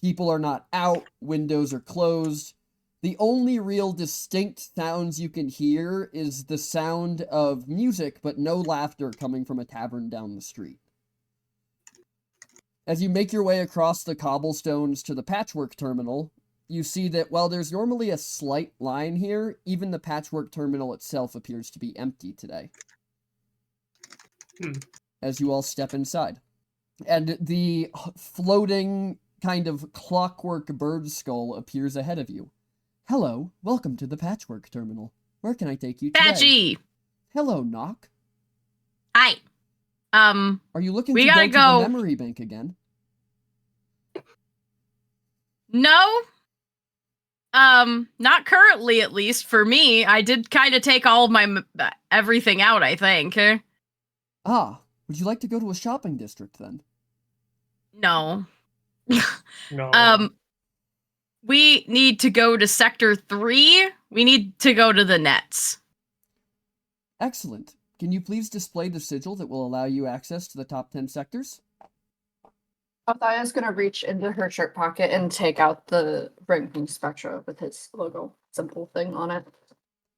People are not out, windows are closed. The only real distinct sounds you can hear is the sound of music, but no laughter coming from a tavern down the street. As you make your way across the cobblestones to the Patchwork Terminal, you see that while there's normally a slight line here, even the Patchwork Terminal itself appears to be empty today. As you all step inside. And the floating kind of clockwork bird skull appears ahead of you. Hello, welcome to the Patchwork Terminal. Where can I take you today? Patchy! Hello, Knock. Hi. Are you looking We to gotta go to go. the memory bank again? No. Not currently, at least. For me, I did kind of take all of my everything out, I think. Ah, would you like to go to a shopping district then? No. No. We need to go to Sector 3. We need to go to the nets. Excellent. Can you please display the sigil that will allow you access to the top 10 sectors? Althaya's gonna reach into her shirt pocket and take out the ring from Spectra with his logo symbol thing on it.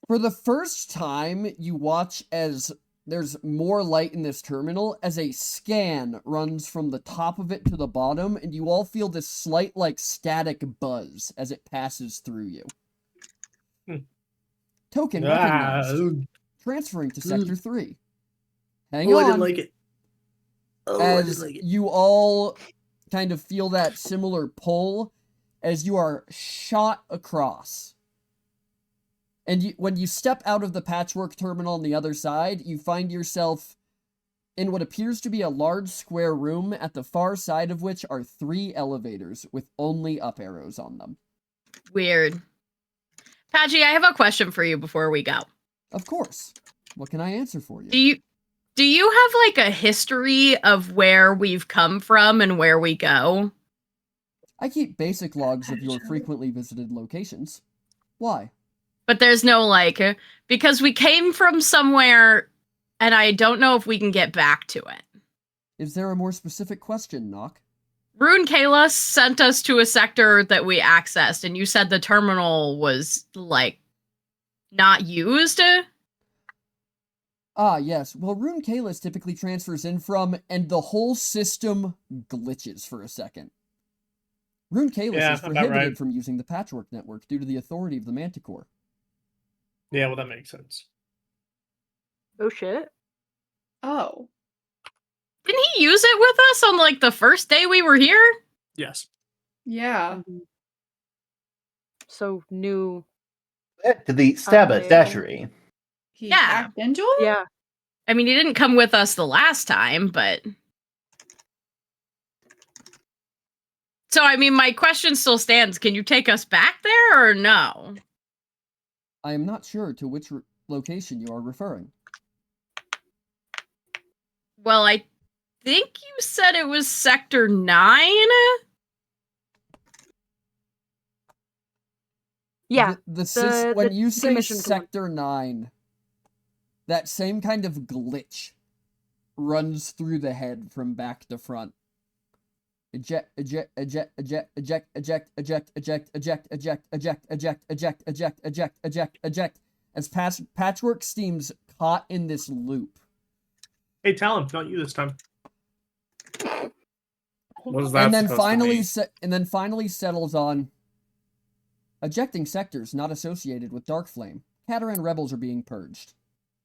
For the first time, you watch as there's more light in this terminal as a scan runs from the top of it to the bottom, and you all feel this slight, static buzz as it passes through you. Token recognized. Transferring to Sector 3. Hang on. I didn't like it. As you all kind of feel that similar pull as you are shot across. And when you step out of the patchwork terminal on the other side, you find yourself in what appears to be a large square room, at the far side of which are 3 elevators with only up arrows on them. Weird. Patchy, I have a question for you before we go. Of course. What can I answer for you? Do you have a history of where we've come from and where we go? I keep basic logs of your frequently visited locations. Why? But there's no because we came from somewhere and I don't know if we can get back to it. Is there a more specific question, Nock? Rune Kalis sent us to a sector that we accessed, and you said the terminal was not used. Ah, yes. Well, Rune Kalis typically transfers in from, and the whole system glitches for a second. Rune Kalis is prohibited from using the patchwork network due to the authority of the Manticore. Yeah, well, that makes sense. Oh shit. Oh. Didn't he use it with us on the first day we were here? Yes. Yeah. So new. Back to the Stabba Dashery. He Yeah. hacked into it? Yeah. I mean, he didn't come with us the last time, but... So, I mean, my question still stands. Can you take us back there, or no? I am not sure to which location you are referring. Well, I think you said it was Sector 9? Yeah. When you say decommissioned one. Sector 9, that same kind of glitch runs through the head from back to front. Eject, eject, eject, eject, eject, eject, eject, eject, eject, eject, eject, eject, eject, eject, eject, eject, eject, as patchwork seems caught in this loop. Hey, Talon, not you this time. What is that? And then finally settles on ejecting sectors not associated with Darkflame. Cataran rebels are being purged.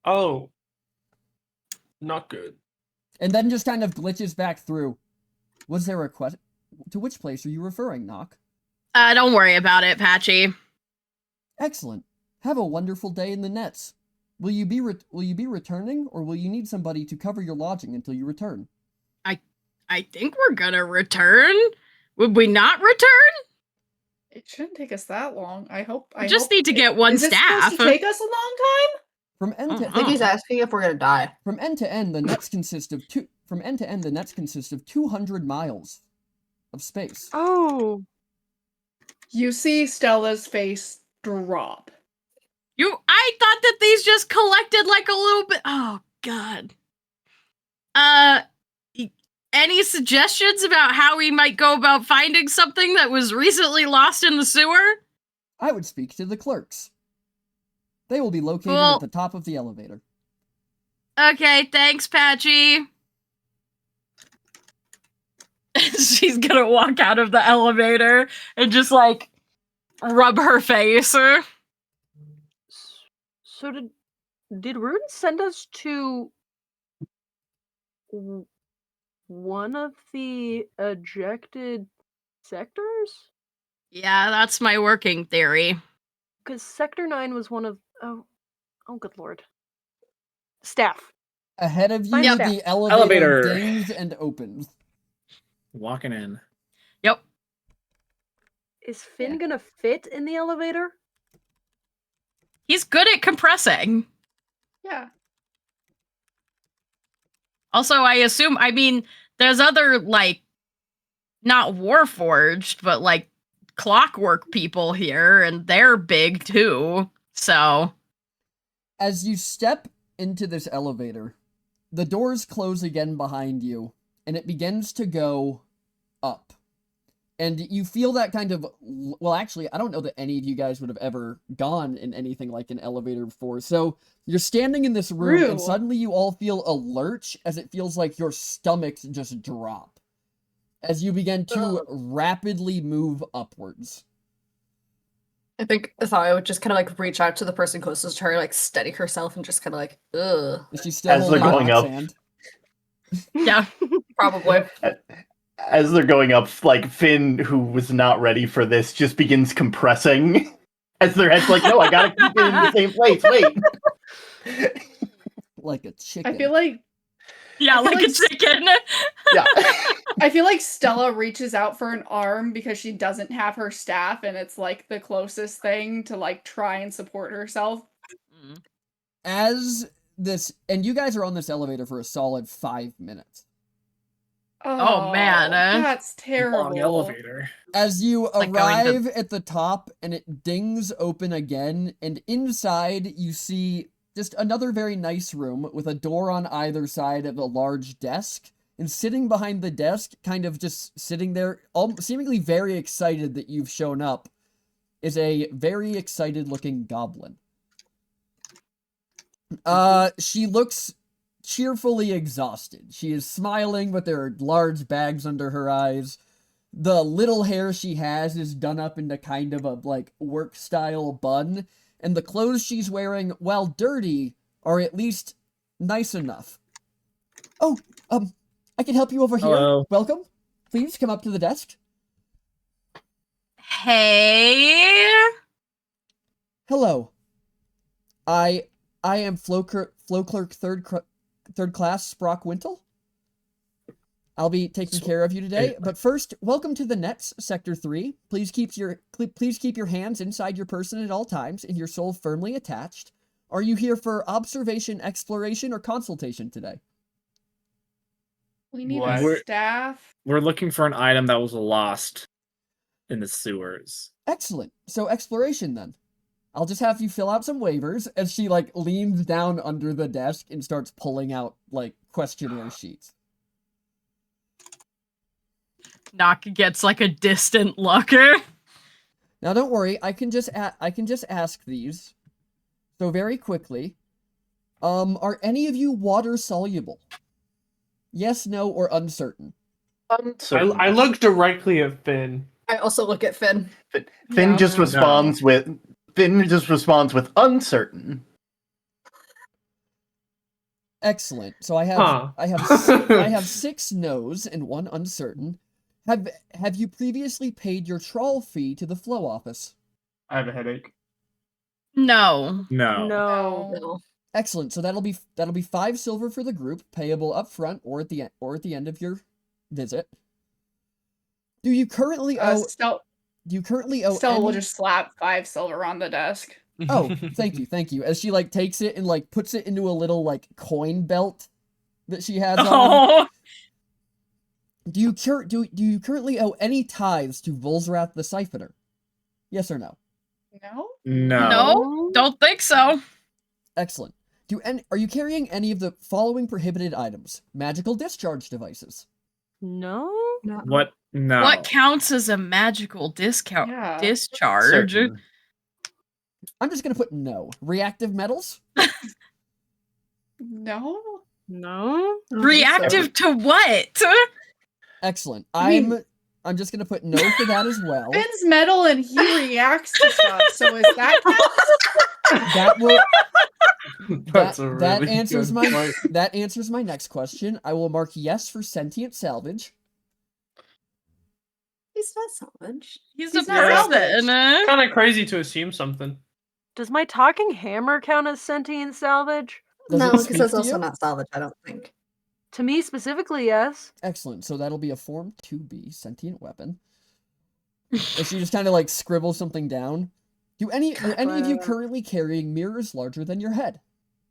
Oh. Not good. And then just kind of glitches back through. Was there a question? To which place are you referring, Nock? Don't worry about it, Patchy. Excellent. Have a wonderful day in the nets. Will you be returning, or will you need somebody to cover your lodging until you return? I think we're gonna return. Would we not return? It shouldn't take us that long. I hope. We just need to get one Is it staff. supposed to take us a long time? From end to I think he's asking if we're gonna die. From end to end, the nets consist of 200 miles of space. Oh. You see Stella's face drop. I thought that these just collected a little bit. Oh God. Any suggestions about how we might go about finding something that was recently lost in the sewer? I would speak to the clerks. They will be located at the top of the elevator. Okay, thanks, Patchy. She's gonna walk out of the elevator and just rub her face. So did Rune send us to one of the ejected sectors? Yeah, that's my working theory. Because Sector 9 was one of... Oh, good lord. Staff. Ahead of you, Yep. the elevator dings and opens. Walking in. Yep. Is Finn gonna fit in the elevator? He's good at compressing. Yeah. Also, I mean, there's other, like, not Warforged, but, like, clockwork people here, and they're big, too. So... As you step into this elevator, the doors close again behind you, and it begins to go up. And you feel that kind of... Well, actually, I don't know that any of you guys would have ever gone in anything like an elevator before. So you're standing in this room, and True. suddenly you all feel a lurch as it feels like your stomachs just drop. As you begin to rapidly move upwards. I think Athalia would just kind of like reach out to the person closest to her, like steady herself, and just kind of like, ugh. Is she still As they're holding going Rock's up. hand? Yeah. Probably. As they're going up, like Finn, who was not ready for this, just begins compressing. As their head's like, no, I gotta keep it in the same place. Wait. Like a chicken. I feel like Yeah, I feel like a like- chicken. Yeah. I feel like Stella reaches out for an arm because she doesn't have her staff, and it's like the closest thing to like try and support herself. As this, and you guys are on this elevator for a solid 5 minutes. Oh, man, That's terrible. Long elevator. As you Like going to- arrive at the top and it dings open again, and inside you see just another very nice room with a door on either side of a large desk. And sitting behind the desk, kind of just sitting there, seemingly very excited that you've shown up, is a very excited looking goblin. She looks cheerfully exhausted. She is smiling, but there are large bags under her eyes. The little hair she has is done up into kind of a, like, work-style bun. And the clothes she's wearing, while dirty, are at least nice enough. Oh, I can help you over here. Hello. Welcome. Please come up to the desk. Hey. Hello. I am Flow Clerk third class Sprock Wintle. I'll be taking care of you today. But first, welcome to the Nets, Sector 3. Please keep your hands inside your person at all times and your soul firmly attached. Are you here for observation, exploration, or consultation today? We need What? a staff. We're looking for an item that was lost in the sewers. Excellent. So exploration then. I'll just have you fill out some waivers as she like leans down under the desk and starts pulling out like questionnaire sheets. Nock gets like a distant look. Now don't worry, I can just ask these. So very quickly, are any of you water soluble? Yes, no, or uncertain? I look directly at Finn. I also look at Finn. Finn Yeah. just responds with uncertain. Excellent. So I have Huh. I have 6 no's and 1 uncertain. Have you previously paid your trawl fee to the flow office? I have a headache. No. No. No. No. Excellent. So that'll be 5 silver for the group, payable up front or at the end of your visit. Do you currently owe Stella any... will just slap 5 silver on the desk. Oh, thank you. As she like takes it and like puts it into a little like coin belt that she has on. Oh. Do you currently owe any tithes to Volzrath the Siphoner? Yes or no? No? No. No, don't think so. Excellent. Are you carrying any of the following prohibited items? Magical discharge devices. No. No. What? No. What counts as a magical Yeah. discharge? Certain. I'm just gonna put no. Reactive metals? No? No. Reactive to what? Excellent. I mean- I'm just gonna put no for that as well. Finn's metal and he reacts to stuff, so is that count? That will That's a that really answers good my point. that answers my next question. I will mark yes for sentient salvage. He's not salvage. He's He's a not person. Kind of crazy to assume something. Does my talking hammer count as sentient salvage? Does No, it because speak that's to also you? not salvage, I don't think. To me specifically, yes. Excellent. So that'll be a Form 2B sentient weapon. And she just kind of like scribbles something down. Are any of you Wow. currently carrying mirrors larger than your head?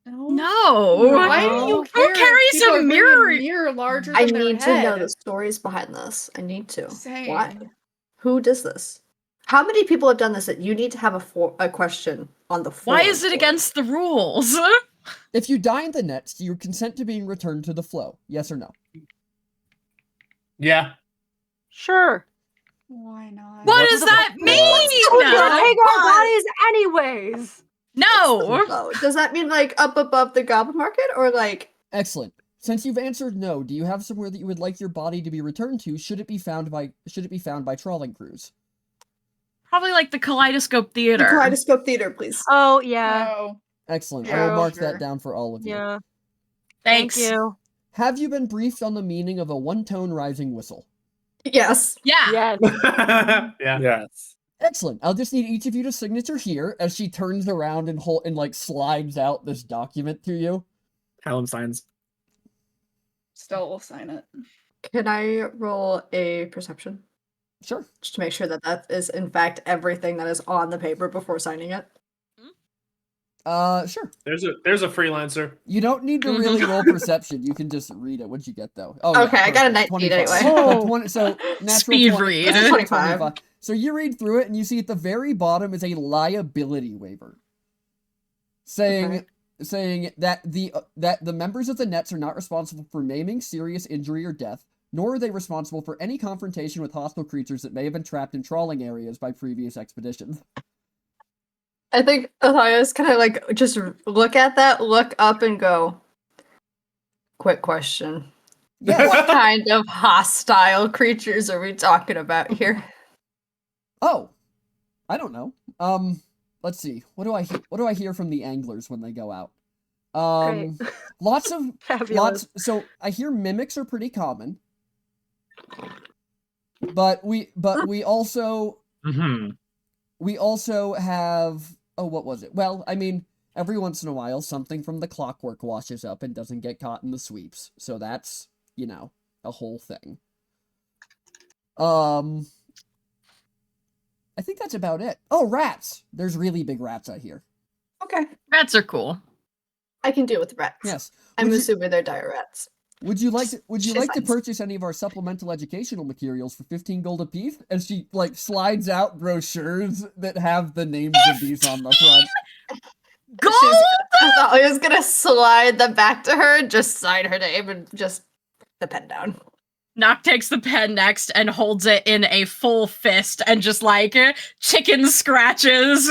No. Why do you Who care? if carries people a are bringing mirror? mirror larger I than their need to know head? the stories behind this. I need to. Same. Why? Who does this? How many people have done this that you need to have a question on the floor? Why is it for? against the rules? If you die in the nets, do you consent to being returned to the flow? Yes or no? Yeah. Sure. Why not? What What does the that fuck? Who's gonna mean? take our bodies anyways? No. Oh, does that mean like up above the Goblin Market or like? Excellent. Since you've answered no, do you have somewhere that you would like your body to be returned to? Should it be found by trawling crews? Probably like the Kaleidoscope The Theater. Kaleidoscope Theater, please. Oh yeah. Oh, Excellent. I Yeah, will mark sure. that down for all of you. Yeah. Thanks. Thank you. Have you been briefed on the meaning of a one-tone rising whistle? Yes. Yeah. Yes. Yeah. Yes. Excellent. I'll just need each of you to signature here as she turns around and like slides out this document to you. Callum signs. Stella will sign it. Can I roll a perception Sure. just to make sure that that is in fact everything that is on the paper before signing it? Sure. There's a freelancer. You don't need to really roll perception. You can just read it. What'd you get though? Oh, Okay, I got a 19 anyway. So natural Speed 20 read. natural 25. So you read through it and you see at the very bottom is a liability waiver, saying that the members of the Nets are not responsible for maiming, serious injury, or death, nor are they responsible for any confrontation with hostile creatures that may have been trapped in trawling areas by previous expeditions. I think Athia's kind of like just look at that, look up, and go. Quick question: Yes. what kind of hostile creatures are we talking about here? Oh, I don't know. Let's see. What do I hear from the anglers when they go out? Great. Lots of Fabulous. So I hear mimics are pretty common, but we also have, oh, what was it? Well, I mean, every once in a while something from the clockwork washes up and doesn't get caught in the sweeps, so that's, a whole thing. I think that's about it. Oh, rats! There's really big rats I hear. Okay, Rats are cool. I can deal with the rats. Yes. I'm Would you- assuming they're dire rats. Would you like to She's fine. purchase any of our supplemental educational materials for 15 gold apiece? And she like slides out brochures that have the names of these on the front. Gold! I thought I was gonna slide them back to her and just sign her name and just put the pen down. Nock takes the pen next and holds it in a full fist and just like chicken scratches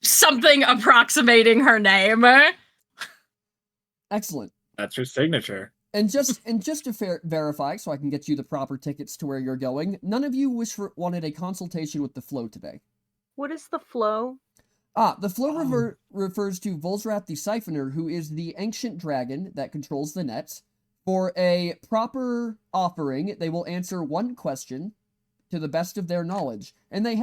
something approximating her name. Excellent. That's your signature. And just to verify, so I can get you the proper tickets to where you're going, none of you wanted a consultation with the flow today. What is the flow? The flow refers to Volsrath the Siphoner, who is the ancient dragon that controls the nets. For a proper offering, they will answer one question to the best of their knowledge, and they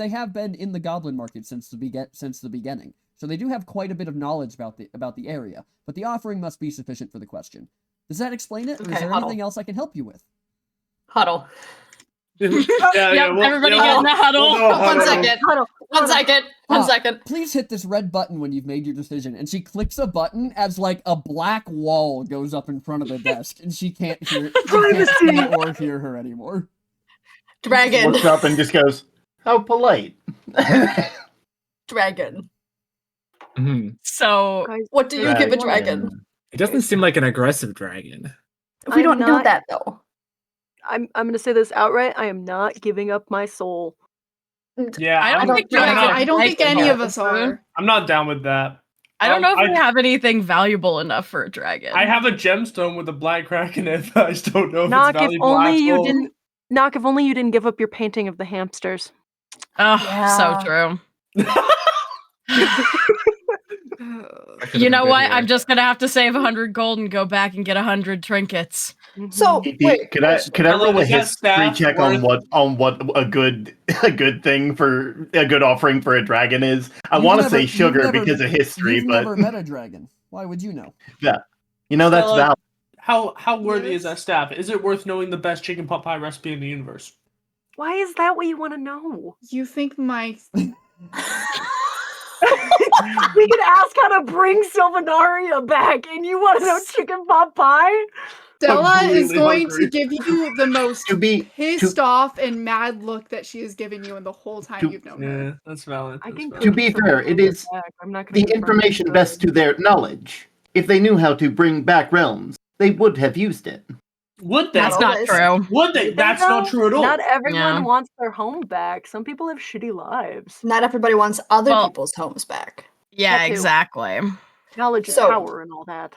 have been in the Goblin Market since the beginning. So they do have quite a bit of knowledge about the area, but the offering must be sufficient for the question. Does that explain it, or is Okay, there huddle. anything else I can help you with? Huddle. Everybody get in the huddle. we'll go One huddle. second. One second. Please hit this red button when you've made your decision. And she clicks a button as like a black wall goes up in front of the desk, and she can't hear see or hear her anymore. Dragon. Looks up and just goes, "How polite." Dragon. So Guys, What do you give a Dragon. dragon? It doesn't seem like an aggressive dragon. We don't I'm know not- that though. I'm gonna say this outright. I am not giving up my soul. Yeah, I don't think I don't think any Yeah. of us are. I'm not down with that. I don't know if I- we have anything valuable enough for a dragon. I have a gemstone with a black crack in it. I just don't know if Knock it's if valuable only at you all. didn't. Knock if only you didn't give up your painting of the hamsters. Oh, Yeah. so true. That could've You been know good what? here. I'm just gonna have to save 100 gold and go back and get 100 trinkets. So wait, Could I roll a Is that history staff check worth- on what a good thing for a good offering for a dragon is? I You've want to never- say you've sugar never- because of history, You've but never met a dragon. Why would you know? that's Stella, valid. How worthy Yes. is that staff? Is it worth knowing the best chicken pot pie recipe in the universe? Why is that what you want to know? You think my We could ask how to bring Sylvanaria back, and you want to know chicken pot pie? Stella is really going hungry. to give you the most To be pissed off and mad look that she has given you in the whole time To- you've known her. Yeah, that's valid. I that's can valid. To be fair, it is I'm not gonna the information best to their knowledge. If they knew how to bring back realms, they would have used it. Would they? That's not always. true. Would they? That's not true at all. Not everyone Yeah. wants their home back. Some people have shitty lives. Not everybody wants other Well- people's homes back. Yeah, That too. exactly. Knowledge is So- power and all that.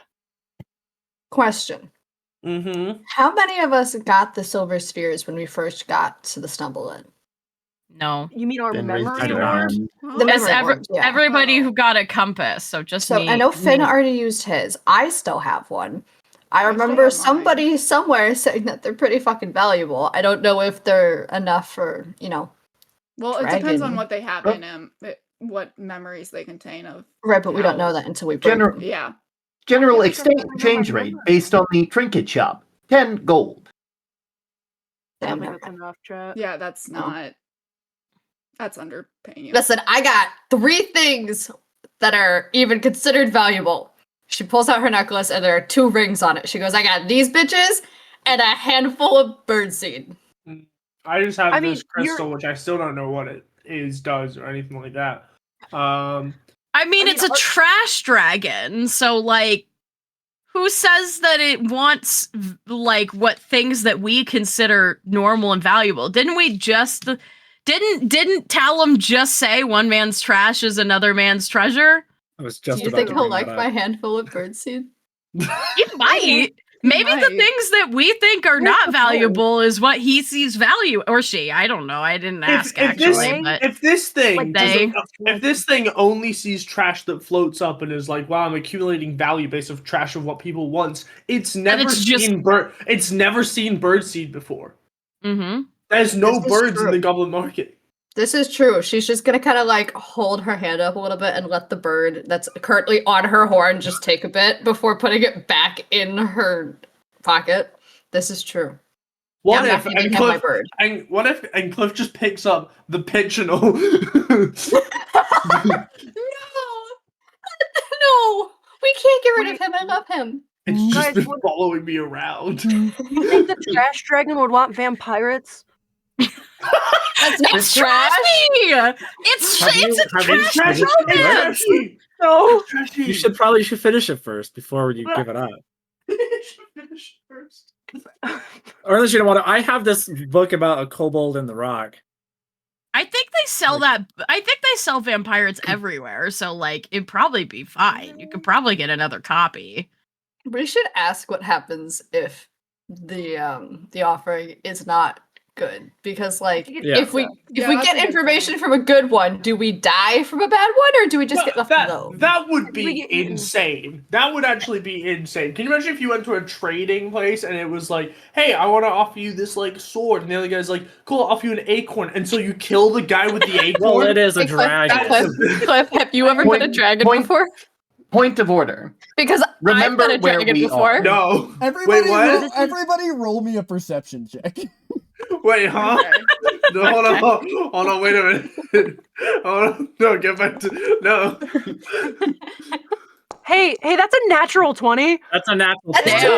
Question. Mm-hmm. How many of us got the silver spheres when we first got to the Stumble Inn? No. You mean our Then raise memory your orb? hand. The It's memory orbs, yeah. everybody who got a compass, so just So me. I know Finn me. already used his. I still have one. I still remember have mine. somebody somewhere saying that they're pretty fucking valuable. I don't know if they're enough for, Well, it depends on Dragon. what they have Oh. in them, what memories they contain of. right, but we don't know Cows. that until we break General them. Yeah. general I feel like exchange I change remember. rate based on the trinket shop. 10 gold. I don't Damn, think never that's enough, chat. Yeah, that's No. not. That's underpaying you. Listen, I got 3 things that are even considered valuable. She pulls out her necklace and there are 2 rings on it. She goes, I got these bitches and a handful of birdseed. I just have I mean, this crystal, which I still don't know what it does, or anything like that. I mean, I mean, it's a trash dragon, so like, who says that it wants like what things that we consider normal and valuable? Didn't we just didn't Talum just say one man's trash is another man's treasure? I was Do just you about think to he'll bring like that my up. handful of birdseed? He might. Maybe the might. things that we think are Where's not the valuable is what he sees value, or she. I don't know. I didn't ask actually, but if this thing Like doesn't- they. if this thing only sees trash that floats up and is like, wow, I'm accumulating value based of trash of what people want, it's never it's just- seen it's never seen birdseed before. Mm-hmm. There's no This is birds in true. the Goblin Market. This is true. She's just gonna kind of like hold her hand up a little bit and let the bird that's currently on her horn just take a bit before putting it back in her pocket. This is true. What Yeah, if I'm not and gonna have my Cliff bird. and Cliff just picks up the pigeonal? No, we can't get rid of him. I love him. It's just Guys, been what- following me around. You think the trash dragon would want vampirates? That's not It's trash. trashy. It's Have you- a have you trash finished it? romance. Trashy. No. Trashy. You should probably finish it first before you But- give it up. finish first. Or unless you don't want to. I have this book about a kobold in the rock. I think they sell that. I think they sell vampirates everywhere, so like it'd probably be fine. You could probably get another copy. We should ask what happens if the offering is not good, because like Yeah. if we Yeah, we that's get a good information point. from a good one, do we die from a bad one or do we just get left alone? That would We be get eaten. insane. That would actually be insane. Can you imagine if you went to a trading place and it was like, hey, I want to offer you this like sword, and the other guy's like, cool, I'll offer you an acorn, and so you kill the guy with the acorn? Well, it is a Hey, Cliff, dragon. Cliff, have you ever been a dragon Point- before? Point of order. Because Remember I've been a where dragon we before. are. No. Everybody, Wait, what? roll, everybody, roll me a perception check. Wait, huh? Okay. No, hold on, wait a minute. Hold on, no, get back to no. Hey, that's a natural 20. That's a natural. That's Damn. 2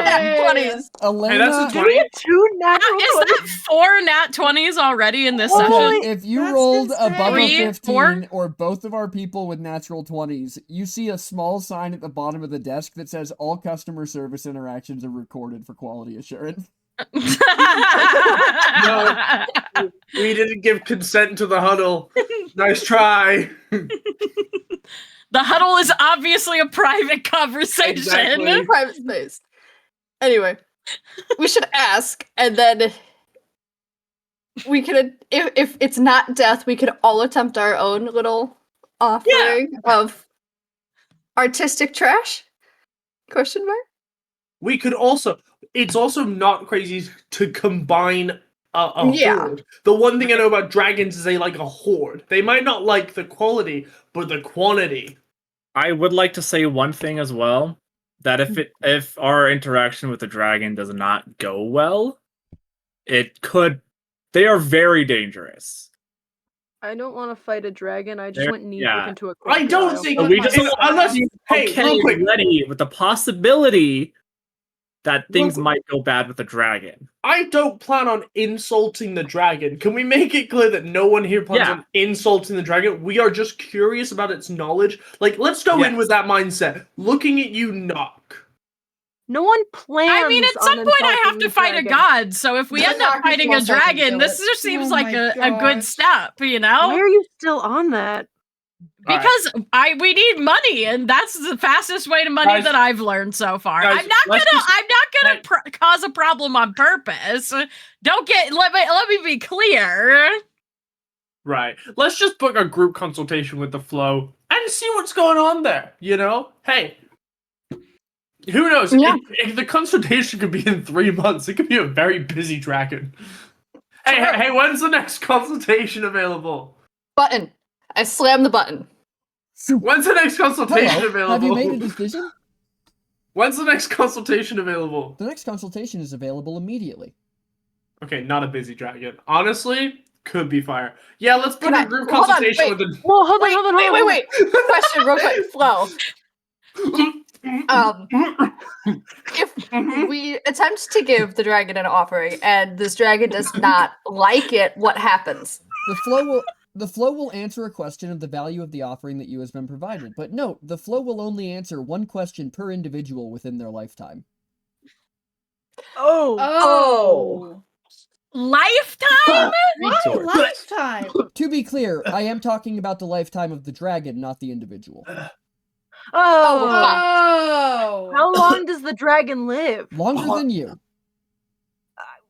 20. nat 20s. Elena, Hey, that's a Did we 20. get 2 natural Is 20s? that 4 nat 20s already in this okay, session? if you That's rolled insane. above a 3, 15 4? or both of our people with natural 20s, you see a small sign at the bottom of the desk that says all customer service interactions are recorded for quality assurance. We didn't give consent to the huddle. Nice try. The huddle is obviously a private conversation. Exactly. Private space. Anyway, we should ask, and then we could, if it's not death, we could all attempt our own little offering of artistic trash? Question mark? We could also. It's also not crazy to combine a Yeah. horde. The one thing I know about dragons is they like a horde. They might not like the quality, but the quantity. I would like to say one thing as well, that if our interaction with the dragon does not go well, it could They are very dangerous. I don't want to fight a dragon. I just There- went knee deep yeah. into a I don't crocodile. think So we my just God. unless hey, okay, real quick, ready with the possibility that things Real- might go bad with the dragon. I don't plan on insulting the dragon. Can we make it clear that no one here plans Yeah. on insulting the dragon? We are just curious about its knowledge. Like, let's go in Yes. with that mindset. Looking at you, Knock. No one plans. I mean, at some on point I have insulting to the fight a dragon. god, so if we The end up Knock is fighting a most likely to dragon, do this it. just seems Oh like my a good gosh. step, you know? Why are you still on that? Alright. Because we need money, and that's the fastest way to money Guys- that I've learned so far. guys, I'm not let's gonna just- cause a problem on purpose. Let me be clear. Right. Let's just book a group consultation with the flow and see what's going on there. You know? Hey. Who knows? Yeah. If the consultation could be in 3 months, it could be a very busy dragon. Hey, when's the next consultation available? Button. I slammed the button. When's the next consultation Hello, available? have you made a decision? When's the next consultation available? The next consultation is available immediately. Okay, not a busy dragon. Honestly, could be fire. Yeah, let's book Can a I- group hold on, consultation wait. with the. Well, hold on, hold on, hold on. Wait. Question real quick, Flo. If we attempt to give the dragon an offering and this dragon does not like it, what happens? The flow will answer a question of the value of the offering that you has been provided. But note, the flow will only answer one question per individual within their lifetime. Oh. Lifetime? Why lifetime? To be clear, I am talking about the lifetime of the dragon, not the individual. Oh, Oh. how long does the dragon live? Longer than you.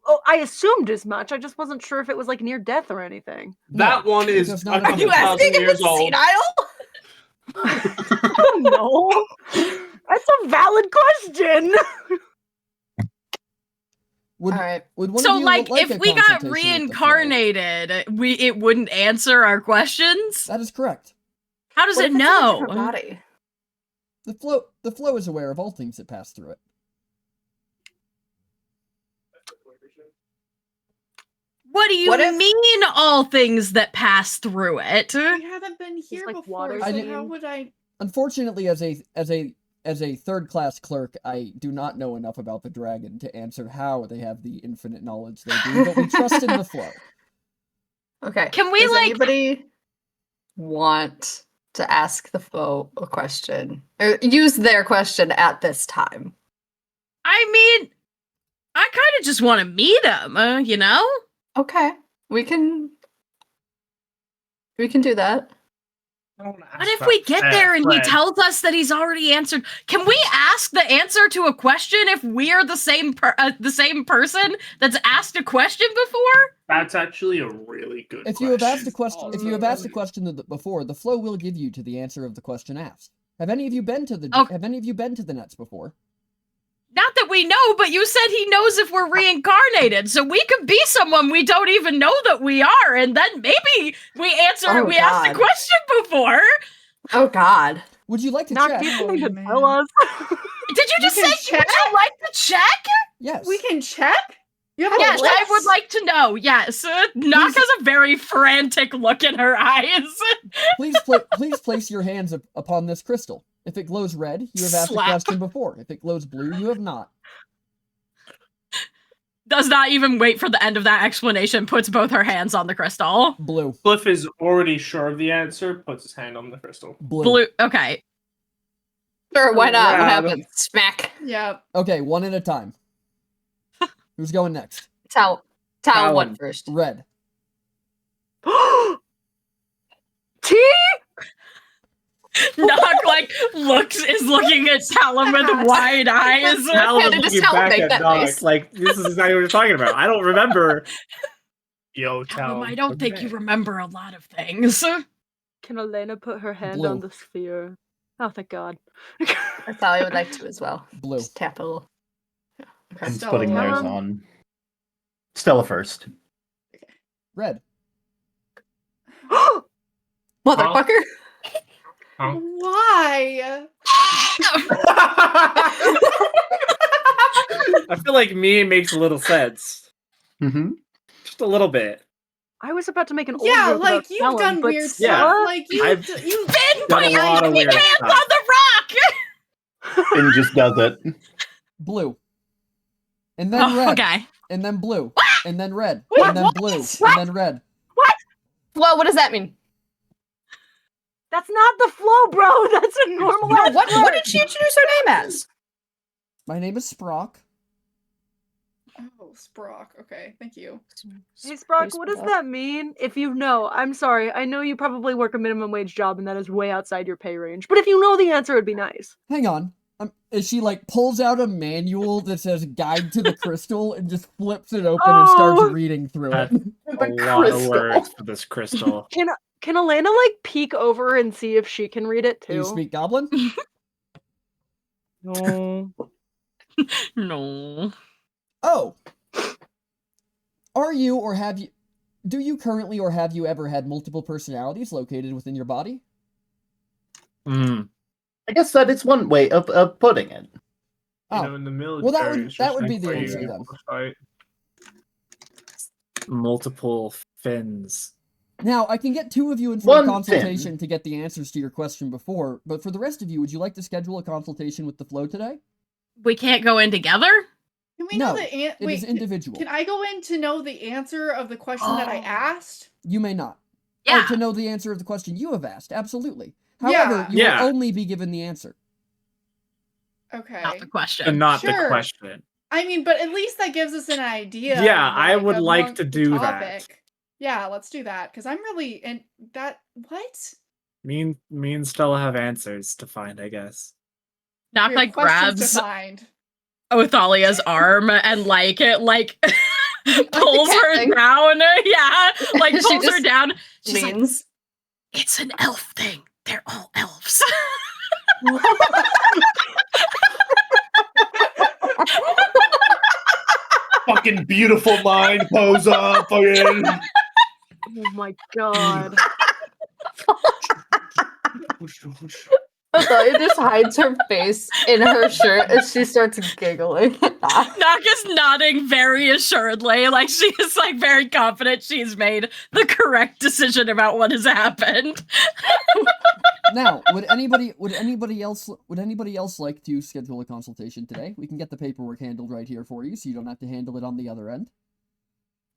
Oh, I assumed as much. I just wasn't sure if it was like near death or anything. That one is because a not couple Are you thousand years old. I don't know. That's a valid question. Would, All right. would one So, of you like, like if a we got consultation with the flow? reincarnated, it wouldn't answer our questions? That is correct. How does What it if it's in a different know? body? The flow is aware of all things that pass through it. What do you What if- mean, all things that pass through it? We haven't been here like before, water so I how didn't- would I? Unfortunately, as a third-class clerk, I do not know enough about the dragon to answer how they have the infinite knowledge they do, but we trust in the flow. Okay. Can we, Does like- anybody want to ask the foe a question or use their question at this time? I mean, I kind of just want to meet him, you know? Okay, we can do that. But if we get there and he tells us that he's already answered, can we ask the answer to a question if we're the same person that's asked a question before? That's actually a really good If question. you have asked a question, before, the flow will give you to the answer of the question asked. Have any of you been to the Okay. Have any of you been to the nets before? Not that we know, but you said he knows if we're reincarnated, so we could be someone we don't even know that we are, and then maybe we answer. Oh, we asked the God. question before. Oh God. Would you like to Not check? people Oh, to man. tell us. Did you just say can would check? you like to check? Yes. We can check. You have a Yes, I list? would like to know. Yes, Knock has a very frantic look in her eyes. Please place your hands upon this crystal. If it glows red, you have asked Slap. a question before. If it glows blue, you have not. Does not even wait for the end of that explanation. Puts both her hands on the crystal. Blue. Cliff is already sure of the answer, puts his hand on the crystal. Blue. Blue. Okay. Sure, why not? What Yeah. happens? Smack. Yeah. Okay, one at a time. Who's going next? Talon Talon. went first. Red. T? Knock is looking at Talon with wide eyes. Talon Kinda is just looking Talon back make at that Knock, face. like, this is exactly what you're talking about. I don't remember. Yo, Talon, Talon. I don't think you remember a lot of things. Can Elena put her hand Blue. on the sphere? Oh, thank God. I thought I would like to as well. Blue. Just tap a little. I'm Stella. putting theirs on. Stella first. Red. Motherfucker. Huh? Why? I feel like me makes a little sense. Mm-hmm. Just a little bit. I was about to make an old Yeah, joke like about you've Talon, done but weird Yeah. stuff. Like I've you Finn, done put a your lot of weird hands stuff. on the rock! And just does it. Blue. And then Oh, red. okay. And then blue. And then red. Wait, and then what? blue. What? And then red. Well, what does that mean? that's not the flow, bro. That's a normal. No, ass what word. did she introduce her name as? My name is Sprock. Oh, Sprock. Okay, thank you. Hey, Sprock, what does that mean? If you know, I'm sorry. I know you probably work a minimum wage job and that is way outside your pay range. But if you know the answer, it'd be nice. Hang on. She like pulls out a manual that says "Guide to the Crystal" and just flips it open and starts Oh. reading through it. A lot of words for this crystal. Can Elena like peek over and see if she can read it Do you too? speak Goblin? No. No. Oh. Are you or have you? Do you currently or have you ever had multiple personalities located within your body? Hmm. I guess that is one way of putting it. Oh. You know, in the military, Well, that would- it's that just would be like the for answer you then. to fight. Multiple fins. Now, I can get two of you in for One a fin. consultation to get the answers to your question before, but for the rest of you, would you like to schedule a consultation with the flow today? We can't go in together? Can we No, know the It is wait? individual. Can I go in to know the answer of the question that I Oh. asked? You may not. Yeah. Or to know the answer of the question you have asked, absolutely. Yeah. However, you Yeah. will only be given the answer. Okay. Not the question. And not the Sure. question. I mean, but at least that gives us an idea. Yeah, of, I would a like monk- to the do that. topic. Yeah, let's do that because I'm really and that what? Me and Stella have answers to find, I guess. Knock We have like questions grabs to find. Othalia's arm and like pulls cat her thing. down. Yeah. Like She pulls her just down. She's like, Leans. it's an elf thing. They're all elves. Fucking beautiful mind pose up. Fucking. Oh my god. Athalia just hides her face in her shirt as she starts giggling. Knock is nodding very assuredly, like she is like very confident she's made the correct decision about what has happened. Now, would anybody else like to schedule a consultation today? We can get the paperwork handled right here for you, so you don't have to handle it on the other end.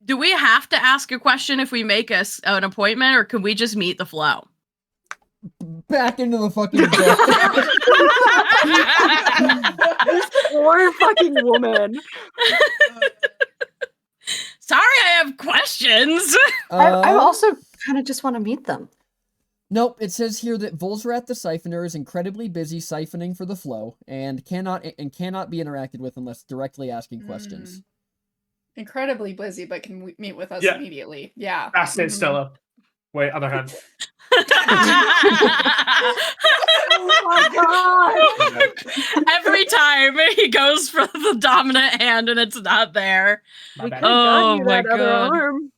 Do we have to ask a question if we make an appointment, or can we just meet the flow? Back into the fucking deck. This poor fucking woman. Sorry, I have questions. I also kind of just want to meet them. Nope, it says here that Volzrat the Siphoner is incredibly busy siphoning for the flow and cannot be interacted with unless directly asking questions. Incredibly busy, but can meet with us Yeah. immediately. Yeah. That's it, Mhm. Stella. Wait, other hand. Oh my god. Every time he goes for the dominant hand and it's not there. My We bad. could have gotten Oh you my that other God. arm.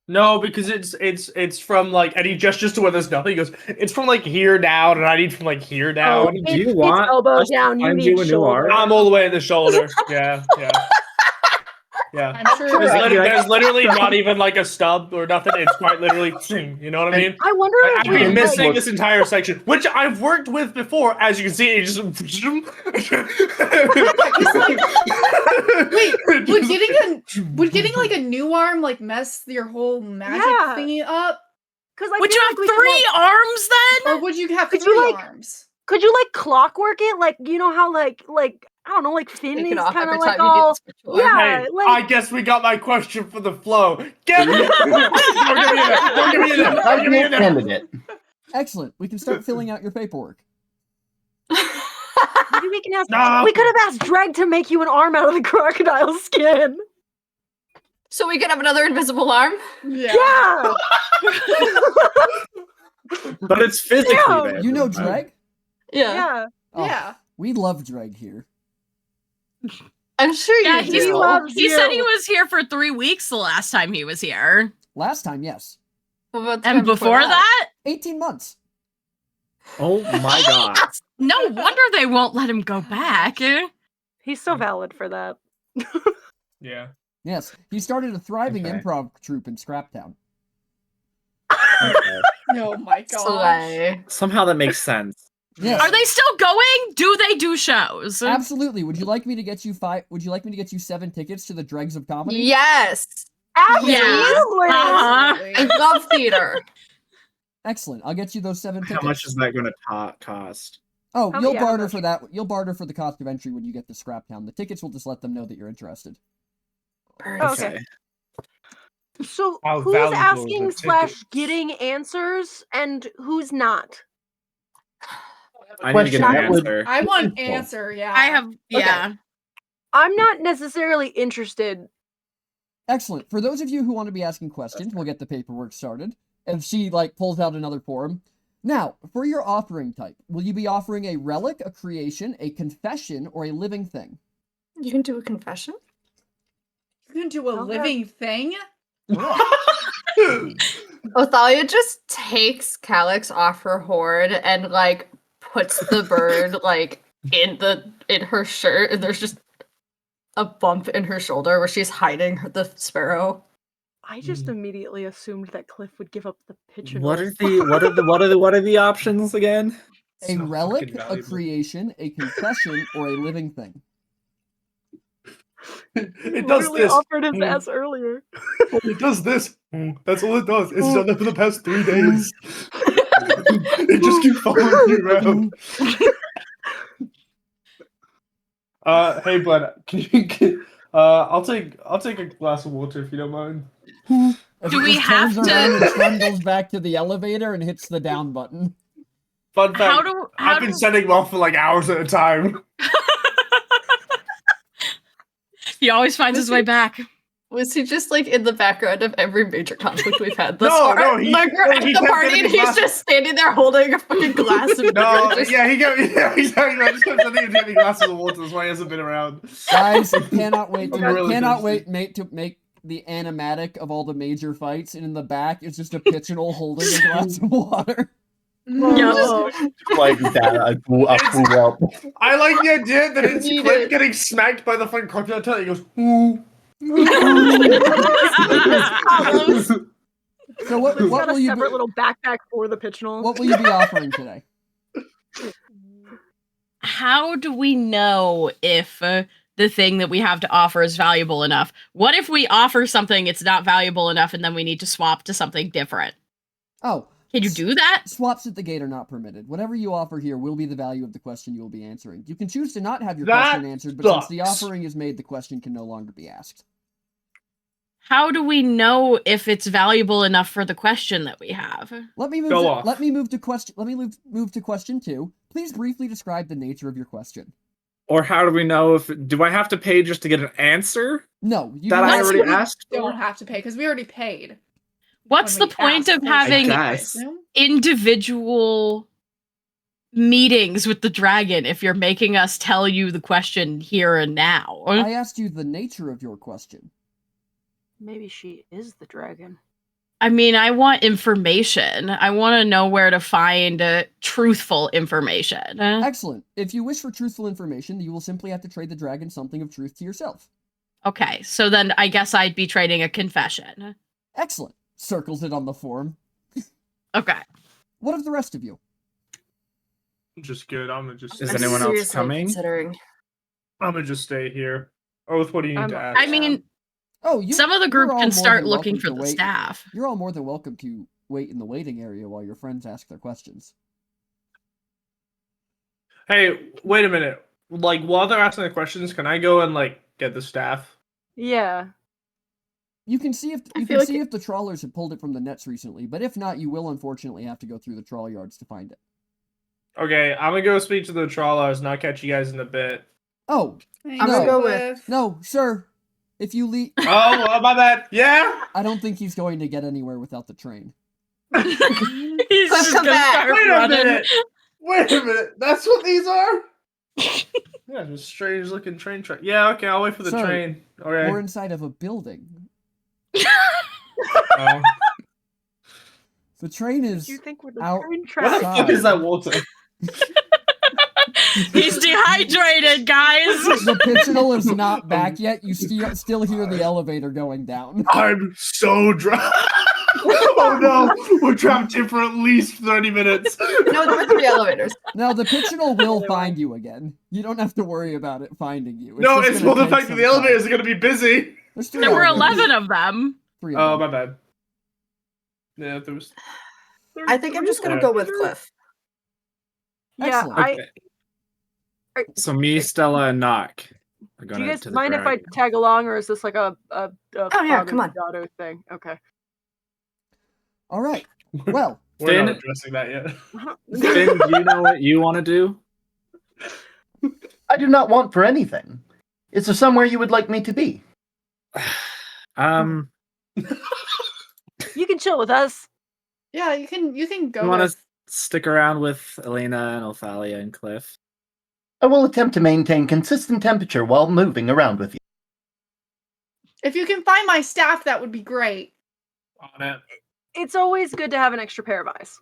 No, because it's from like, and he gestures to where there's nothing. He goes, it's from like here down, and I need from like here down. Oh, do it's, you it's want elbow us to down. You find need you a new shoulder. arm? I'm all the way at the shoulder. Yeah. I'm sure. There's literally not even like a stub or nothing. It's quite literally, you know what I mean? I wonder if I've we been like, missing this entire section, which I've worked with before. As you can see, it just. Wait, would getting like a new arm like mess your whole magic Yeah. thingy up, because I Would feel you like have we could, 3 like, arms then? or would you have Could 3 you, like- arms? Could you like clockwork it? Like you know how like I don't know, like Finn Take is it off kind every of like time you all get spiritual. yeah, Hey, like I guess we got my question for the flow. Get me! Don't give me that! Don't give me that! Candidate. Excellent. We can start filling out your paperwork. maybe we can ask. No. We could have asked Dreg to make you an arm out of the crocodile skin. So we could have another invisible arm? Yeah. But it's physically Yeah. there. You know Dreg? Yeah. Oh, Yeah. we love Dreg here. I'm sure Yeah, you he do. loves He said he you. was here for 3 weeks the last time he was here. Last time, yes. What about the And time before that? 18 months. Oh my god. No wonder they won't let him go back. He's so valid for that. Yeah. Yes, he started a thriving Okay. improv troupe in Skraptown. Okay. Oh my gosh. Slay. Somehow that makes sense. Yes. Are they still going? Do they do shows? Absolutely. Would you like me to get you 7 tickets to the Dregs of Comedy? Yes. Absolutely. Absolutely. I love theater. Excellent. I'll get you those 7 tickets. How much is that going to cost? Oh, Oh, you'll yeah, barter that's for that. You'll barter for the cost of entry when you get to Skraptown. The tickets will just let them know that you're interested. Oh, okay. So How who's valuable are asking the / tickets? getting answers and who's not? I need to get an Question, would- answer. I want answer, yeah. I have, yeah. I'm not necessarily interested. Excellent. For those of you who want to be asking questions, we'll get the paperwork started. And she pulls out another form. Now, for your offering type, will you be offering a relic, a creation, a confession, or a living thing? You can do a confession? You can do a Okay. living thing? Othalia just takes Calyx off her hoard and puts the bird in her shirt, and there's just a bump in her shoulder where she's hiding the sparrow. I just immediately assumed that Cliff would give up the pigeon. What are the options again? A So relic, fucking a valuable. creation, a confession, or a living thing? It does this. offered his Mm. ass earlier. It does this. That's all it does. It's done that for the past 3 days. It just keeps following you around. Hey, Bled, can you? I'll take a glass of water if you don't mind. As Do it we just have turns to- around and trundles back to the elevator and hits the down button. Fun fact: How I've been do sending them off for like hours at a time. he always finds his way back? Was he just in the background of every major conflict we've had thus No, far? no, he- We're no, at he the kept party getting and he's glass- just standing there holding a fucking glass of No, beer. yeah, exactly. I just kept sending him getting glasses of water. That's why he hasn't been around. Guys, cannot wait to I'm really make the animatic of all the major fights, and in the back is just a pigeonhole holding a glass of water. No. Like that, I blew up. I like the idea that it's Need Cliff it. getting smacked by the fucking crocodile tail. He goes, ooh. So what Cliff's got will a you separate be, little backpack for the pigeonhole. what will you be offering today? How do we know if the thing that we have to offer is valuable enough? What if we offer something it's not valuable enough and then we need to swap to something different? Oh, Can you do that? swaps at the gate are not permitted. Whatever you offer here will be the value of the question you will be answering. You can choose to not have your That question answered, but since the sucks. offering is made, the question can no longer be asked. How do we know if it's valuable enough for the question that we have? Let me move. Go off. Let me move to question. Let me move to question 2. Please briefly describe the nature of your question. Or how do we know if do I have to pay just to get an answer No, you that do I not- already asked? Don't have to pay because we already paid. What's when the we point asked of for having something, I guess. assume. individual meetings with the dragon if you're making us tell you the question here and now? I asked you the nature of your question. Maybe she is the dragon. I mean, I want information. I want to know where to find truthful information. Excellent. If you wish for truthful information, you will simply have to trade the dragon something of truth to yourself. Okay, so then I guess I'd be trading a confession. Excellent. Circles it on the form. Okay. What of the rest of you? Just good. I'm gonna just. Is I'm anyone else seriously coming? Considering. I'm gonna just stay here. Oath, what do you need to I'm- ask? I mean, Oh, you. some of the you're group all can more start than looking welcome for to the wait. staff. You're all more than welcome to wait in the waiting area while your friends ask their questions. Hey, wait a minute. Like, while they're asking the questions, can I go and get the staff? Yeah. You can see if I you feel can like see it- if the trawlers have pulled it from the nets recently, but if not, you will unfortunately have to go through the trawl yards to find it. Okay, I'm gonna go speak to the trawlers and I'll catch you guys in a bit. Oh, Thanks, I'm gonna go with- Cliff. no, sir. If you leave, Oh, well, my bad. Yeah? I don't think he's going to get anywhere without the train. He's Let's just come gonna back. start Wait a running. minute. Wait a minute. That's what these are? Yeah, just strange looking train track. Yeah, okay, I'll wait for the Sir, train. Okay. We're inside of a building. Oh. The train is You think we're the out- train What the track? fuck is that water? He's dehydrated, guys. The Pichinal is not back yet. You still hear the elevator going down. I'm so dry. Oh no, we're trapped here for at least 30 minutes. No, there were 3 elevators. Now, the Pichinal will find you again. You don't have to worry about it finding you. No, just it's gonna more the take fact that some the time. elevators are going to be busy. There's 3 There were elevators. 11 of them. 3 of Oh, them. my bad. Yeah, there was. I think I'm just gonna there. go with Cliff. Yeah, Excellent. Okay. So me, Stella, and Knock are Do going you guys to the mind if I dragon. tag along, or is this like a Oh, yeah, come on. father-daughter thing? Okay. All right. Well, We're not Finn- addressing that yet. Finn, do you know what you want to do? I do not want for anything. Is there somewhere you would like me to be? You can chill with us. Yeah, you can go You want with. to stick around with Elena and Othalia and Cliff? I will attempt to maintain consistent temperature while moving around with you. If you can find my staff, that would be great. On it. It's always good to have an extra pair of eyes.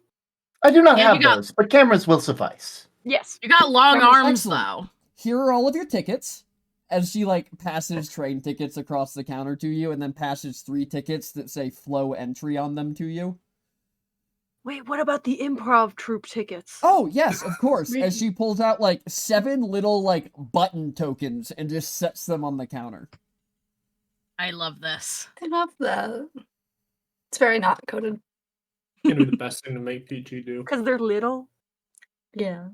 I do not Yeah, have you got- those, but cameras will suffice. Yes. You got long That was arms, excellent. though. here are all of your tickets. As she passes train tickets across the counter to you, and then passes 3 tickets that say flow entry on them to you. Wait, what about the improv troupe tickets? Oh yes, of course. Me- As she pulls out 7 little button tokens and just sets them on the counter. I love this. I love that. It's very not coded. It's gonna be the best thing to make PG do. Because they're little. Yeah.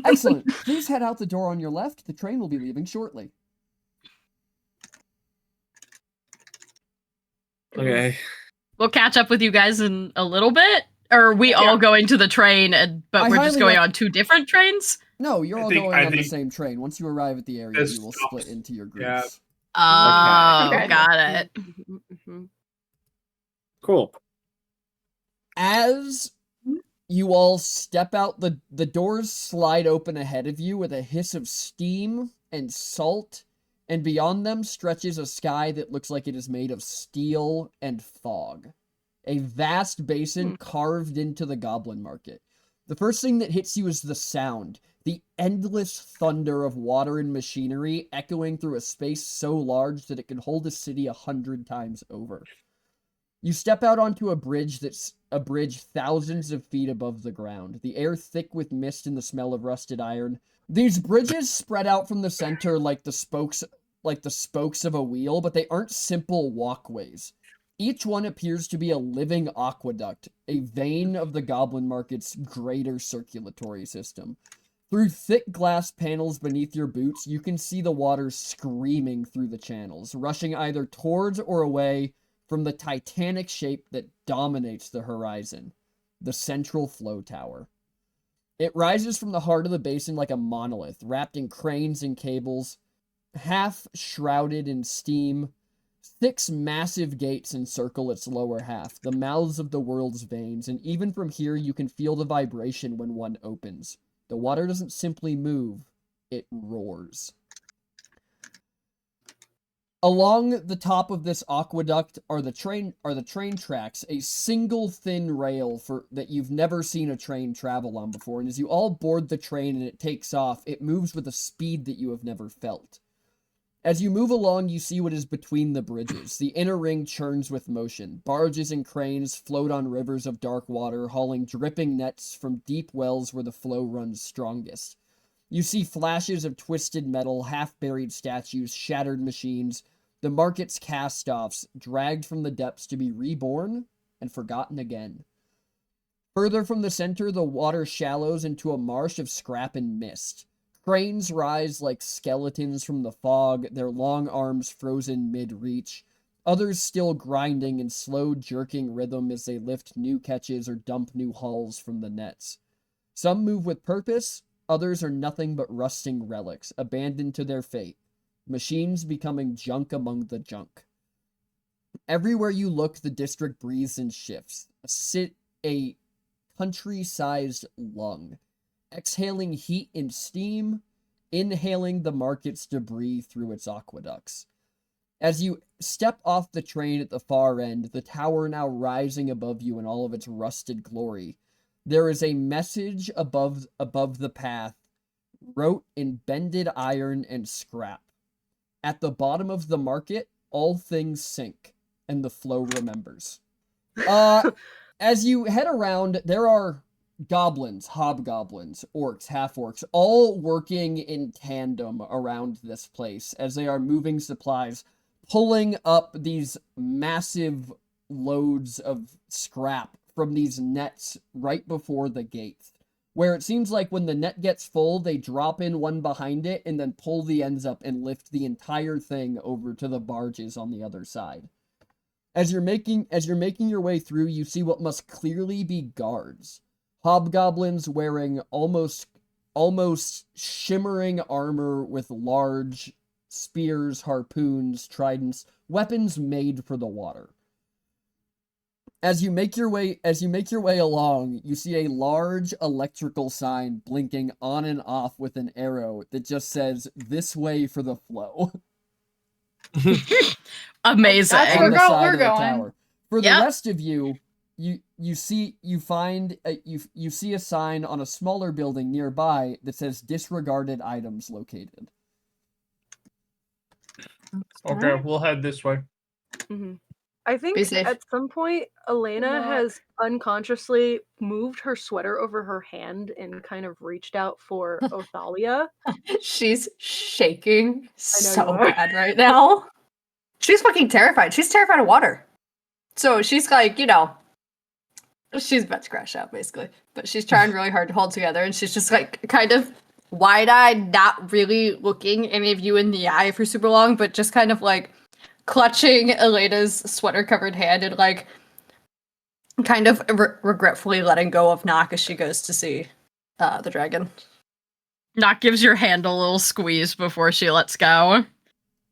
Excellent. Please head out the door on your left. The train will be leaving shortly. Okay. We'll catch up with you guys in a little bit. Or are we all going to the train, but I we're just highly going rec- on 2 different trains? No, you're I all think- going I on the think same train. Once you arrive at the area, this you will stops. split into your Yeah. groups. Oh, Okay. got it. Cool. As you all step out, the doors slide open ahead of you with a hiss of steam and salt, and beyond them stretches a sky that looks like it is made of steel and fog. A vast basin carved into the Goblin Market. The first thing that hits you is the sound, the endless thunder of water and machinery echoing through a space so large that it can hold a city 100 times over. You step out onto a bridge that's a bridge thousands of feet above the ground, the air thick with mist and the smell of rusted iron. These bridges spread out from the center like the spokes of a wheel, but they aren't simple walkways. Each one appears to be a living aqueduct, a vein of the Goblin Market's greater circulatory system. Through thick glass panels beneath your boots, you can see the water screaming through the channels, rushing either towards or away from the titanic shape that dominates the horizon, the central flow tower. It rises from the heart of the basin like a monolith, wrapped in cranes and cables, half shrouded in steam. 6 massive gates encircle its lower half, the mouths of the world's veins, and even from here you can feel the vibration when one opens. The water doesn't simply move, it roars. Along the top of this aqueduct are the train tracks, a single thin rail that you've never seen a train travel on before. And as you all board the train and it takes off, it moves with a speed that you have never felt. As you move along, you see what is between the bridges. The inner ring churns with motion. Barges and cranes float on rivers of dark water, hauling dripping nets from deep wells where the flow runs strongest. You see flashes of twisted metal, half-buried statues, shattered machines, the market's cast-offs, dragged from the depths to be reborn and forgotten again. Further from the center, the water shallows into a marsh of scrap and mist. Cranes rise like skeletons from the fog, their long arms frozen mid-reach, others still grinding in slow jerking rhythm as they lift new catches or dump new hauls from the nets. Some move with purpose, others are nothing but rusting relics, abandoned to their fate, machines becoming junk among the junk. Everywhere you look, the district breathes and shifts, a country-sized lung, exhaling heat and steam, inhaling the market's debris through its aqueducts. As you step off the train at the far end, the tower now rising above you in all of its rusted glory, there is a message above the path wrote in bended iron and scrap. At the bottom of the market, all things sink, and the flow remembers. As you head around, there are goblins, hobgoblins, orcs, half-orcs, all working in tandem around this place as they are moving supplies, pulling up these massive loads of scrap from these nets right before the gate, where it seems like when the net gets full, they drop in one behind it and then pull the ends up and lift the entire thing over to the barges on the other side. As you're making your way through, you see what must clearly be guards. Hobgoblins wearing almost shimmering armor with large spears, harpoons, tridents, weapons made for the water. As you make your way along, you see a large electrical sign blinking on and off with an arrow that just says, "This way for the flow." Amazing. That's On where the we're side of the going. tower. For the Yep. rest of you, you see a sign on a smaller building nearby that says "Disregarded items located." Okay, we'll head this way. I think Be safe. at some point, Elena Good luck. has unconsciously moved her sweater over her hand and kind of reached out for Othalia. She's shaking you so are. bad right now. She's fucking terrified. She's terrified of water. So she's like, she's about to crash out basically. But she's trying really hard to hold together, and she's just like kind of wide-eyed, not really looking any of you in the eye for super long, but just kind of like clutching Elena's sweater-covered hand and like kind of regretfully letting go of Nock as she goes to see the dragon. Nock gives your hand a little squeeze before she lets go.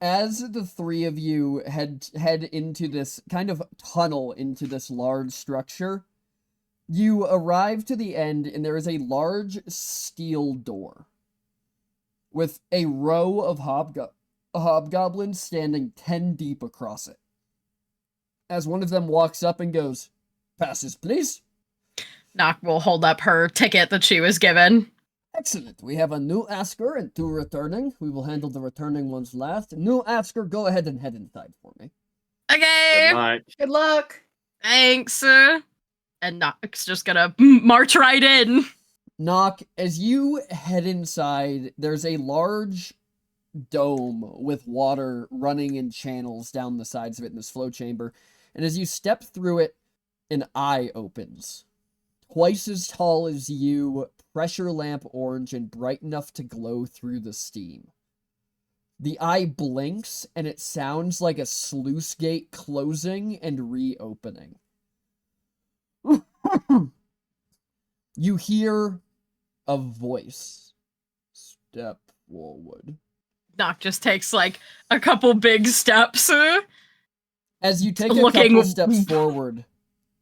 As the three of you head into this kind of tunnel into this large structure, you arrive to the end, and there is a large steel door with a row of hobgoblins standing 10 deep across it. As one of them walks up and goes, "Passes, please." Nock will hold up her ticket that she was given. Excellent. We have a new asker and 2 returning. We will handle the returning ones last. New asker, go ahead and head inside for me. Okay, Good luck. Good luck. thanks. And Nock's just gonna march right in. Nock, as you head inside, there's a large dome with water running in channels down the sides of it in this flow chamber. And as you step through it, an eye opens. Twice as tall as you, pressure lamp orange and bright enough to glow through the steam. The eye blinks, and it sounds like a sluice gate closing and reopening. You hear a voice. Step forward. Nock just takes like a couple big steps. As you take a Looking- couple steps forward,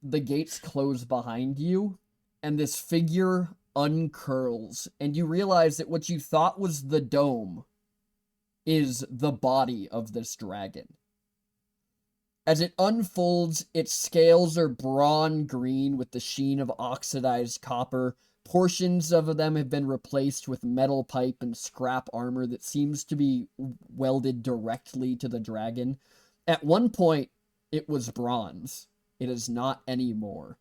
the gates close behind you, and this figure uncurls, and you realize that what you thought was the dome is the body of this dragon. As it unfolds, its scales are brawn green with the sheen of oxidized copper. Portions of them have been replaced with metal pipe and scrap armor that seems to be welded directly to the dragon. At one point, it was bronze. It is not anymore.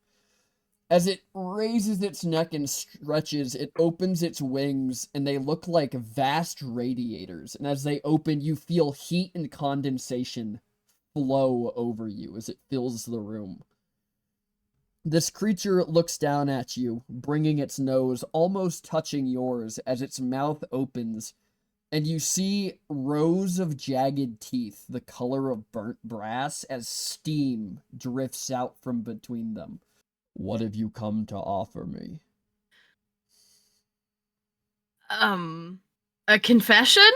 As it raises its neck and stretches, it opens its wings, and they look like vast radiators. And as they open, you feel heat and condensation flow over you as it fills the room. This creature looks down at you, bringing its nose almost touching yours as its mouth opens, and you see rows of jagged teeth, the color of burnt brass, as steam drifts out from between them. What have you come to offer me? A confession?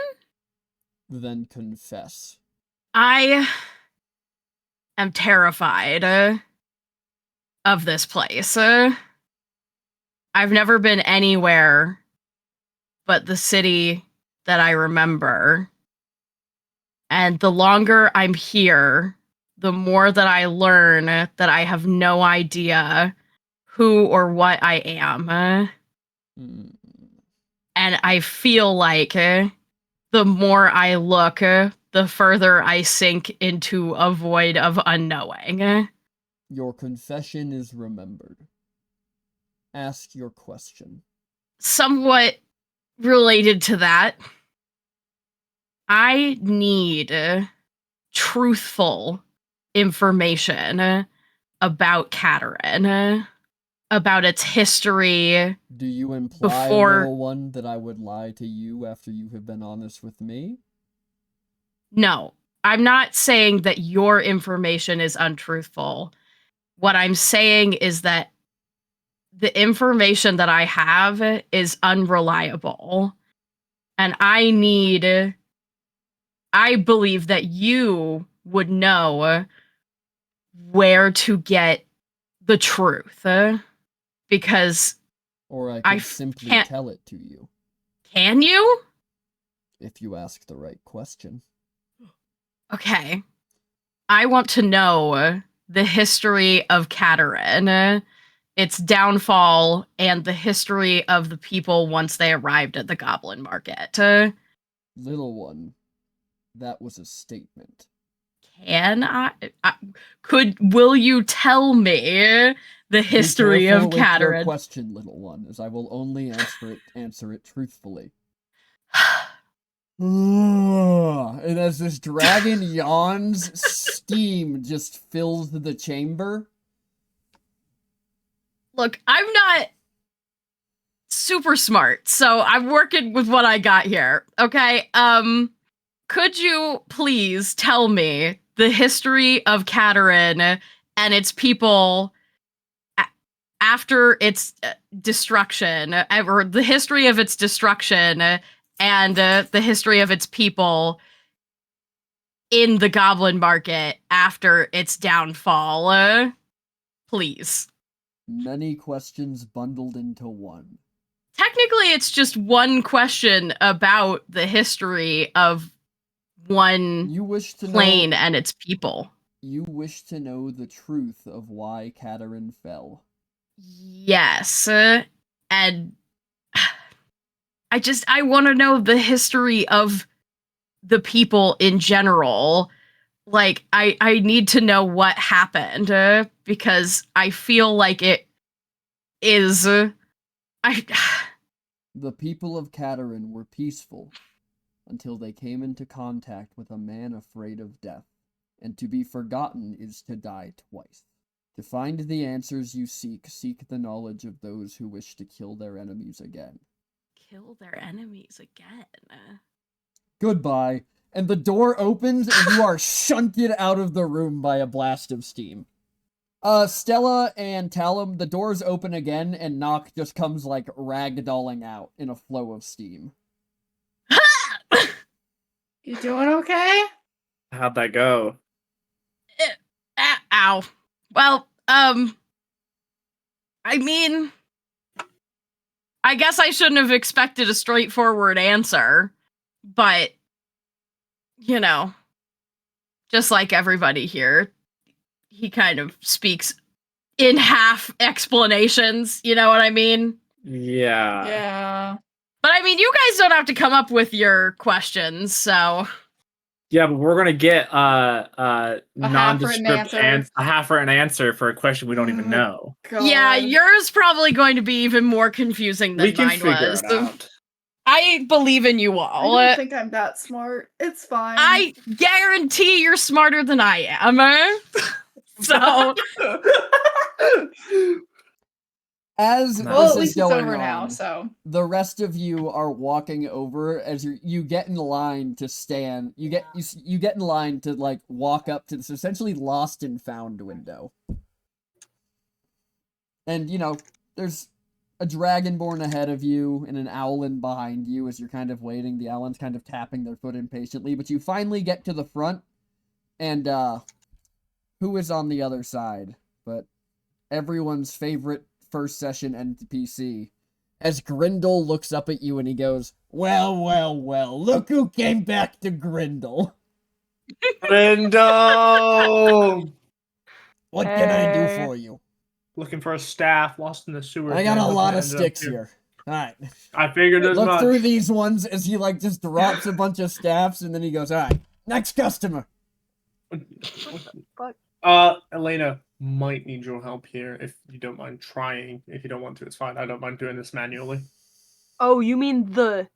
Then confess. I am terrified of this place. I've never been anywhere but the city that I remember. And the longer I'm here, the more that I learn that I have no idea who or what I am. And And I feel like the more I look, the further I sink into a void of unknowing. Your confession is remembered. Ask your question. Somewhat related to that, I need truthful information about Katarin, about its history. Do you imply, Before- little one, that I would lie to you after you have been honest with me? No, I'm not saying that your information is untruthful. What I'm saying is that the information that I have is unreliable. And I believe that you would know where to get the truth. Because Or I I could simply can't- tell it to you, can you? if you ask the right question. Okay. I want to know the history of Katarin, its downfall, and the history of the people once they arrived at the Goblin Market. Little one, that was a statement. Can will you tell me the history Be of careful with your Katarin? question, little one, as I will only answer it truthfully. And as this dragon yawns, steam just fills the chamber. Look, I'm not super smart, so I'm working with what I got here. Okay, could you please tell me the history of Katarin and its people after its destruction, or the history of its destruction and the history of its people in the Goblin Market after its downfall? Please. Many questions bundled into one. Technically, it's just one question about the history of one You wish to plane know. and its people. You wish to know the truth of why Katarin fell. Yes. And I want to know the history of the people in general. Like, I need to know what happened because I feel like it is. The people of Katarin were peaceful until they came into contact with a man afraid of death, and to be forgotten is to die twice. To find the answers you seek the knowledge of those who wish to kill their enemies again. Kill their enemies again. Goodbye. And the door opens and you are shunted out of the room by a blast of steam. Stella and Talum, the doors open again and Nock just comes like ragdolling out in a flow of steam. You doing okay? How'd that go? Ow. Well, I mean, I guess I shouldn't have expected a straightforward answer, but, you know, just like everybody here, he kind of speaks in half explanations, you know what I mean? Yeah. Yeah. But I mean, you guys don't have to come up with your questions, so. Yeah, but we're gonna get half-written nondescript answer. a half-written answer for a question we don't even know. God. Yeah, yours probably going to be even more confusing than We can mine figure was. it out. I believe in you I all. don't think I'm that smart. It's fine. I guarantee you're smarter than I am. So, As No. well, this at is least it's going over on, now, so. the rest of you are walking over as you get in line to stand. You get in line to like walk up to this essentially lost and found window. And you know, there's a dragonborn ahead of you and an owlin behind you as you're kind of waiting. The owlin's kind of tapping their foot impatiently, but you finally get to the front, and who is on the other side but everyone's favorite first session NPC, as Grindel looks up at you and he goes, well, look who came back to Grindel. Brendo! What can I do Hey. for you? Looking for a staff lost in the sewer. I got a lot of sticks here. Alright. I figured as Look much. through these ones as he like just drops a bunch of staffs and then he goes, alright, next customer. Fuck. Elena might need your help here if you don't mind trying. If you don't want to, it's fine. I don't mind doing this manually. Oh, you mean the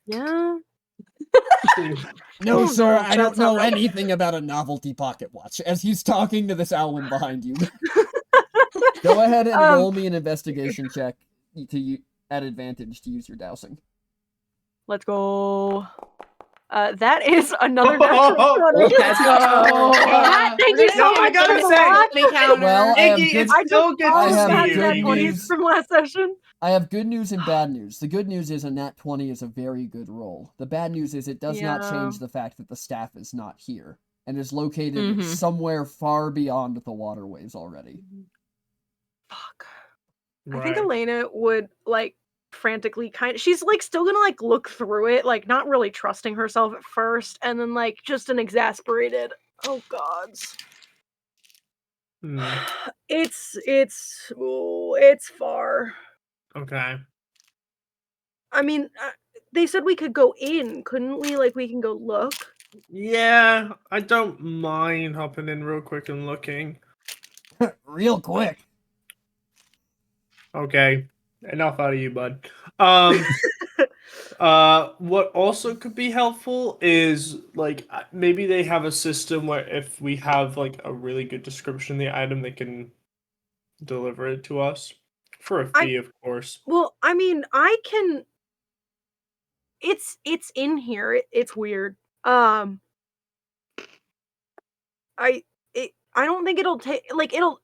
yeah. No, Oh, sir, no, I don't that's not know right. anything about a novelty pocket watch. As he's talking to this owlin behind you. Go ahead and roll me an investigation check at advantage to use your dowsing. Let's go. That is another natural 20. Let's go. Thank you so I much gotta for say, that. counter. Well, I have Iggy, good, it's I just so good I to have all see you. good nat 20s news. from last session. I have good news and bad news. The good news is a nat 20 is a very good roll. The bad news is it does not Yeah. change the fact that the staff is not here and is located somewhere far beyond the waterways already. Fuck. Right. I think Elena would like frantically she's like still gonna like look through it, like not really trusting herself at first, and then like just an exasperated, oh gods. Hmm. It's far. Okay. I mean, they said we could go in, couldn't we? Like we can go look. Yeah, I don't mind hopping in real quick and looking. Real quick. Okay, enough out of you, bud. What also could be helpful is like maybe they have a system where if we have like a really good description of the item, they can deliver it to us for a fee, of course. Well, I mean, I can. It's in here. It's weird. I don't think it'll take like it'll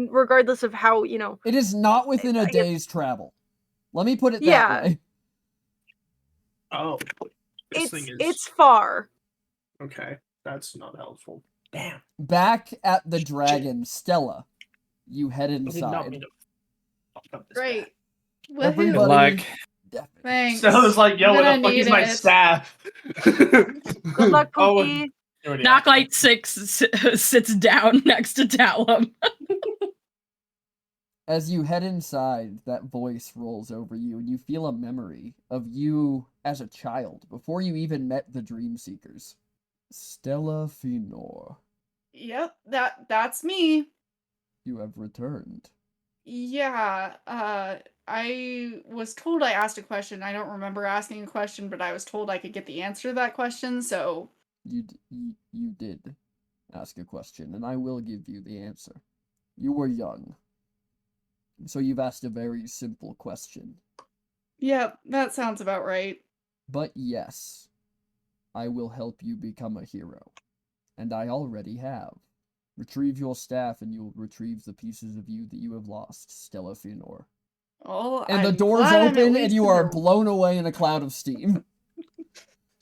regardless of how It is not within a day's travel. Let me put it that Yeah. way. Oh, this thing is it's far. okay. That's not helpful. Damn. Back at the dragon, Stella, you head I did not inside. mean to fuck up this Great. Everybody- Good luck. Thanks. Stella's like, yo, I'm what gonna the fuck is need my it. staff? Good luck, Oh, Pookie. Knocklight 6 sits down next to Talum. As you head inside, that voice rolls over you, and you feel a memory of you as a child, before you even met the Dream Seekers. Stella Finor, Yep, that's me. you have returned. Yeah, I was told I asked a question. I don't remember asking a question, but I was told I could get the answer to that question, so... You did ask a question, and I will give you the answer. You were young, so you've asked a very simple question. Yep, that sounds about right. But yes, I will help you become a hero. And I already have. Retrieve your staff and you will retrieve the pieces of you that you have lost, Stella Finor. Oh, And the I'm doors glad I'm at open and least you are here. blown away in a cloud of steam.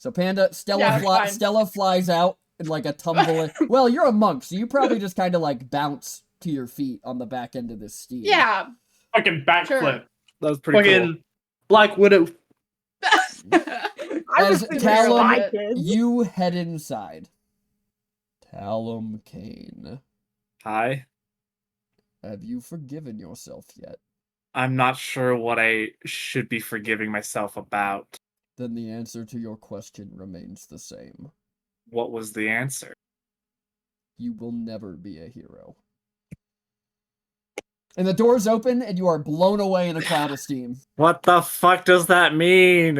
So Stella Yeah, fine. Stella flies out in like a tumble. Well, you're a monk, so you probably just kind of like bounce to your feet on the back end of this steam. Yeah. Fucking backflip. Sure. That was pretty cool. Fucking Black Widow. I As was thinking Spy Talum, Kids. you head inside. Talum Kane, Hi. have you forgiven yourself yet? I'm not sure what I should be forgiving myself about. Then the answer to your question remains the same. What was the answer? You will never be a hero. And the doors open and you are blown away in a cloud of steam. What the fuck does that mean?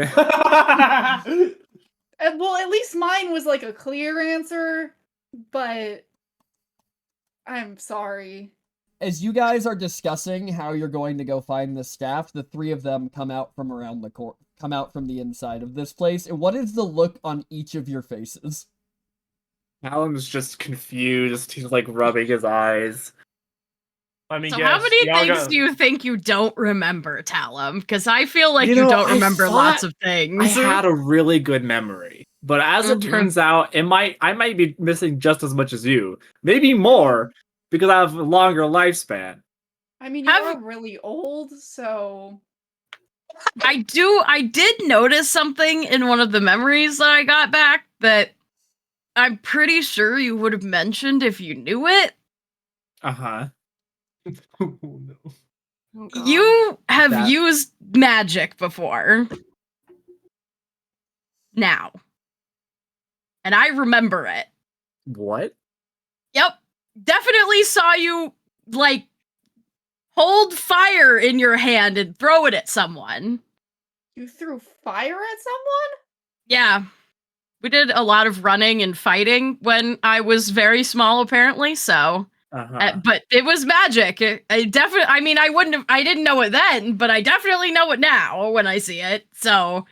Well, at least mine was like a clear answer, but I'm sorry. As you guys are discussing how you're going to go find the staff, the three of them come out from around the come out from the inside of this place. And what is the look on each of your faces? Alan's just confused. He's like rubbing his eyes. Let me So guess. how many Y'all things got- do you think you don't remember, Talum? Because I feel like You you, know, don't I remember lots thought of things. I had a really good memory, but as it Mhm. turns out, I might be missing just as much as you, maybe more, because I have a longer lifespan. I mean, you Have- are really old, so... I did notice something in one of the memories that I got back that I'm pretty sure you would have mentioned if you knew it. Uh huh. Oh, no. Oh, God. You have That- used magic before. Now. And I remember it. What? Yep. Definitely saw you, like, hold fire in your hand and throw it at someone. You threw fire at someone? Yeah. We did a lot of running and fighting when I was very small, apparently, so. Uh-huh. But it was magic. I definitely, I mean, I didn't know it then, but I definitely know it now when I see it, so.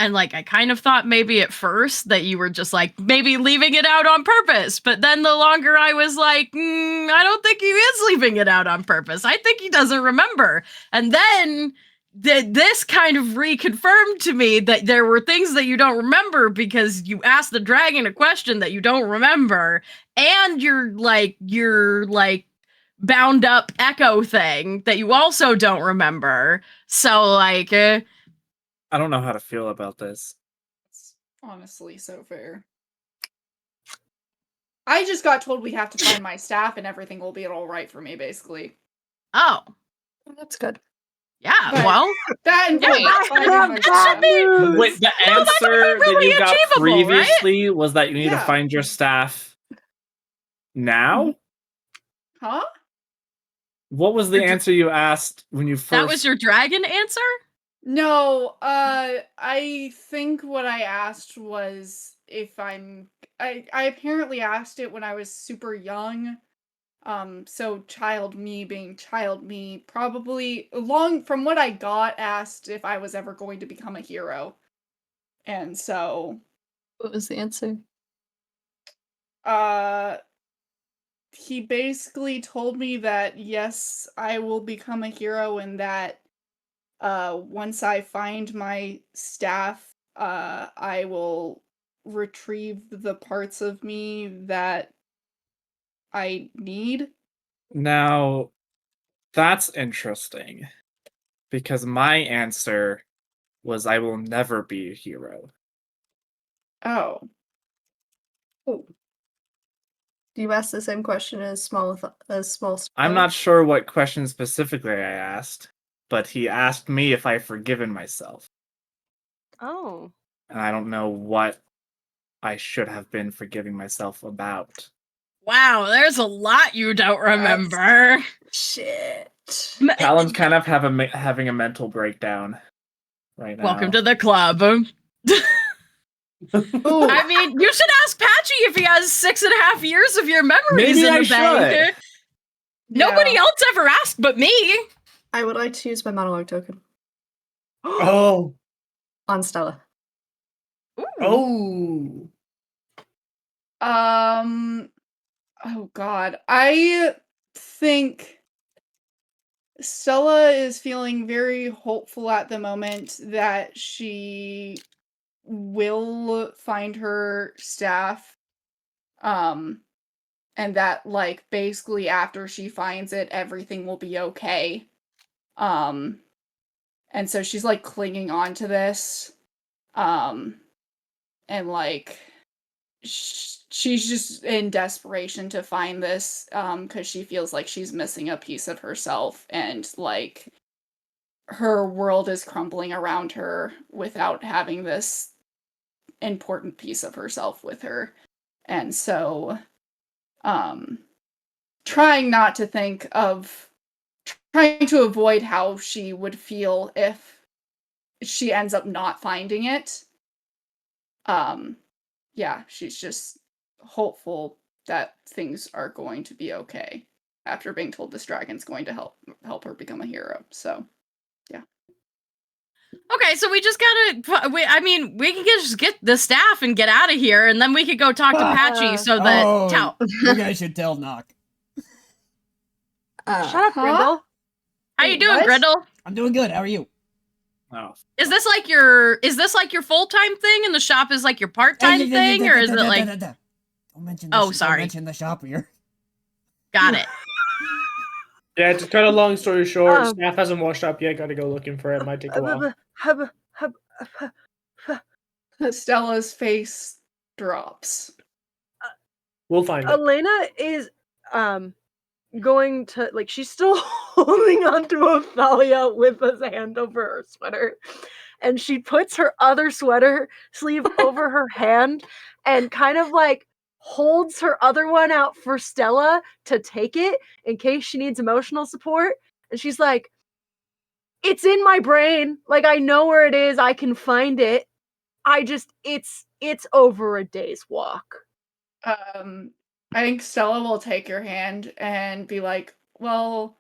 And, like, I kind of thought maybe at first that you were just, like, maybe leaving it out on purpose. But then the longer I was like, I don't think he is leaving it out on purpose. I think he doesn't remember. And then this kind of reconfirmed to me that there were things that you don't remember because you asked the dragon a question that you don't remember. And you're bound up echo thing that you also don't remember. So, like... I don't know how to feel about this. It's honestly so fair. I just got told we have to find my staff and everything will be alright for me, basically. Oh. That's good. Yeah, But- well, That and Yeah, finding my that staff. should be- Wait, the Well, that would be answer that really you got achievable, right? previously was that you need to Yeah. find your staff now? Huh? What was the answer you asked when you first... that was your dragon answer? No, I think what I asked was if I apparently asked it when I was super young. So child me being child me, probably from what I got, asked if I was ever going to become a hero. And so, What was the answer? he basically told me that yes, I will become a hero and that once I find my staff, I will retrieve the parts of me that I need. Now, that's interesting. Because my answer was I will never be a hero. Oh. Do you ask the same question as small? I'm not sure what question specifically I asked, but he asked me if I've forgiven myself. Oh. And I don't know what I should have been forgiving myself about. Wow, there's a lot you don't remember. Shit. Talon's kind of having a mental breakdown right now. Welcome to the club. Ooh. I mean, you should ask Patchy if he has 6.5 years of your memories Maybe in I the bank. Nobody Yeah. else ever asked but me. I would like to use my monologue token Oh. on Stella. Oh. Oh god. I think Stella is feeling very hopeful at the moment that she will find her staff. And that, like, basically after she finds it, everything will be okay. And so she's, like, clinging on to this. And, like, she's just in desperation to find this, because she feels like she's missing a piece of herself, and, like, her world is crumbling around her without having this important piece of herself with her. And so, trying to avoid how she would feel if she ends up not finding it. Yeah, she's just hopeful that things are going to be okay after being told this dragon's going to help her become a hero. So, yeah. Okay, so we just gotta. We can just get the staff and get out of here, and then we could go talk to Patchy so that. Oh, you guys should tell Knock. Shut up, Huh? Grindel. How you Wait, doing, what? Grindel? I'm doing good. How are you? Oh. Is this like your full-time thing, and the shop is like your part-time thing, or is it like? Don't mention the Oh, sorry. Don't mention the shop here. Got it. Yeah, to cut a long story short, Um, staff hasn't washed up yet. Gotta go looking for it. Might take a while. Stella's face drops. We'll find it. Elena is going to like she's still holding onto Othalia with his hand over her sweater, and she puts her other sweater sleeve over her hand and kind of like holds her other one out for Stella to take it in case she needs emotional support. And she's like, it's in my brain, like I know where it is, I can find it. It's over a day's walk. I think Stella will take your hand and be like, well,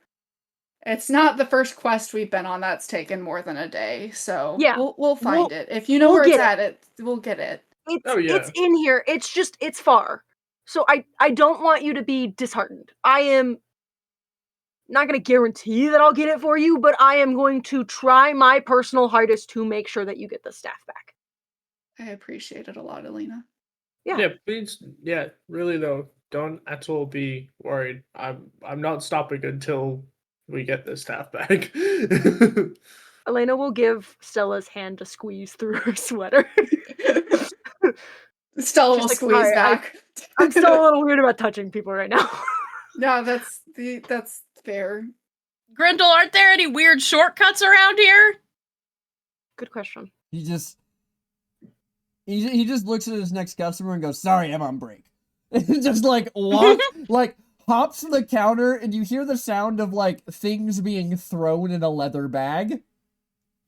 it's not the first quest we've been on that's taken more than a day, so Yeah, we'll find we'll- it. If you know we'll where it's get at, we'll get it. It's in here. It's far. So I don't want you to be disheartened. I am not going to guarantee that I'll get it for you, but I am going to try my personal hardest to make sure that you get the staff back. I appreciate it a lot, Alina. Yeah. Please, really though, don't at all be worried. I'm not stopping until we get this staff back. Elena will give Stella's hand a squeeze through her sweater. Stella She's will like, squeeze "Sorry, back. I'm still a little weird about touching people right now." No, that's fair. Grindel, aren't there any weird shortcuts around here? Good question. He just looks at his next customer and goes, "Sorry, I'm on break." Just like walks, like hops to the counter, and you hear the sound of like things being thrown in a leather bag.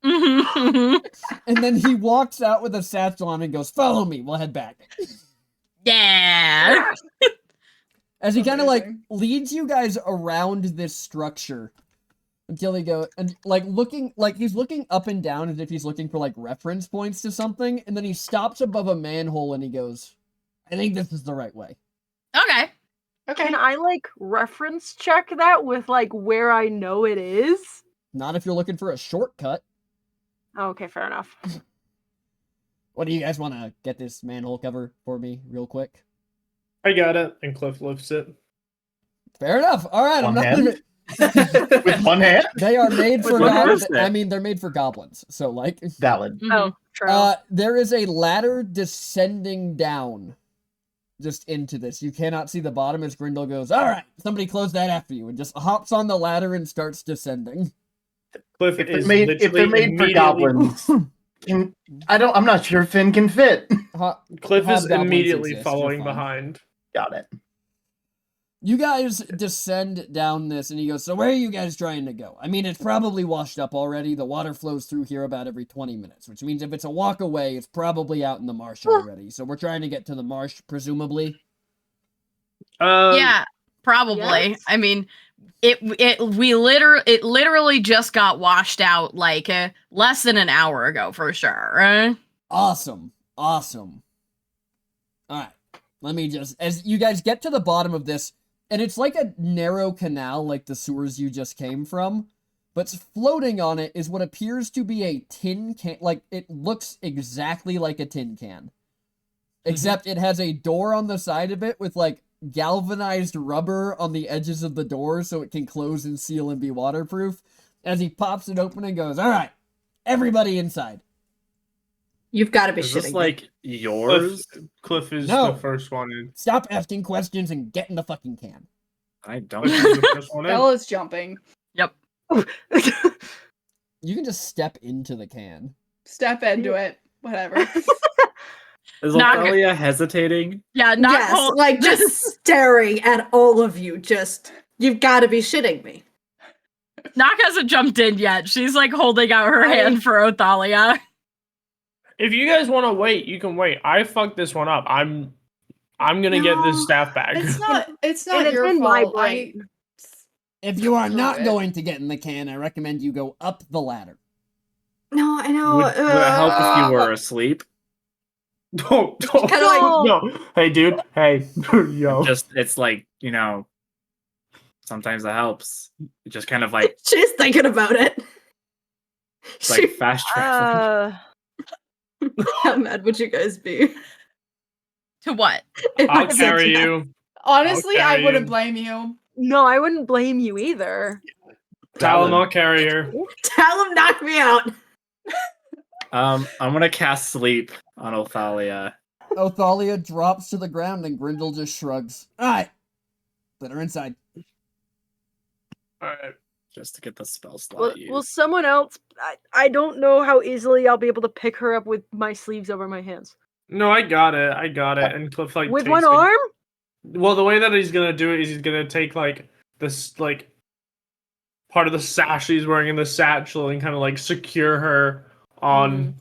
And then he walks out with a satchel on and goes, "Follow me, we'll head back." Yeah. As he kind of like Amazing. leads you guys around this structure until he go and like he's looking up and down as if he's looking for like reference points to something, and then he stops above a manhole and he goes, "I think this is the right way." Okay. Okay. Can I like reference check that with like where I know it is? Not if you're looking for a shortcut. Oh, okay, fair enough. What do you guys want to get this manhole cover for me real quick? I got it, and Cliff lifts it. Fair enough. All right, I'm One not. hand? With one hand? They are made for With one goblins. hand? I mean, they're made for goblins. So like, Valid. Oh, true. there is a ladder descending down, just into this. You cannot see the bottom as Grindel goes, "All right, somebody close that after you," and just hops on the ladder and starts descending. Cliff If is they're made for immediately- goblins, I'm not sure Finn can fit. Cliff is Hobgoblins immediately exist, you're following fine. behind. Got it. You guys descend down this, and he goes, "So where are you guys trying to go? I mean, it's probably washed up already. The water flows through here about every 20 minutes, which means if it's a walk away, it's probably out in the marsh already. So we're trying to get to the marsh, presumably." Yeah, probably. Yes. I mean, it literally just got washed out like less than an hour ago for sure. Awesome. Awesome. Alright. Let me just, as you guys get to the bottom of this, and it's like a narrow canal like the sewers you just came from, but floating on it is what appears to be a tin can, like it looks exactly like a tin can. Except it has a door on the side of it with like galvanized rubber on the edges of the door so it can close and seal and be waterproof. As he pops it open and goes, "All right, everybody inside." You've got to be Is shitting this me. like yours? Cliff is No. the first one in. Stop asking questions and get in the fucking can. I don't. Cliff is the first one in. Stella's jumping. Yep. You can just step into the can. Step into it. Whatever. Is Not good. Ophelia hesitating? Yeah, not yes, whole- like just staring at all of you. Just, you've got to be shitting me. Knock hasn't jumped in yet. She's like holding out her hand for Othalia. If you guys want to wait, you can wait. I fucked this one up. I'm gonna get this No, staff back. It's not And it's your in my fault. brain. If you are Screw not it. going to get in the can, I recommend you go up the ladder. No, I know. Would it help if you were asleep? Don't. Kinda like- No. Hey, dude. Hey, yo. It's like, sometimes it helps. It just kind of like, She's thinking about it. it's like fast traveling. How mad would you guys be? To what? if I'll I said carry that? you. Honestly, I carry wouldn't you. blame you. No, I wouldn't blame you either. Talon, I'll carry her. Tell him, knock me out. I'm gonna cast sleep on Othalia. Othalia drops to the ground and Grindel just shrugs. Alright. Put her inside. All right. Just to get the spell slot Will used. someone else? I don't know how easily I'll be able to pick her up with my sleeves over my hands. No, I got it. And Cliff like With takes one like- arm? Well, the way that he's gonna do it is he's gonna take like this like part of the sash he's wearing in the satchel and kind of like secure her on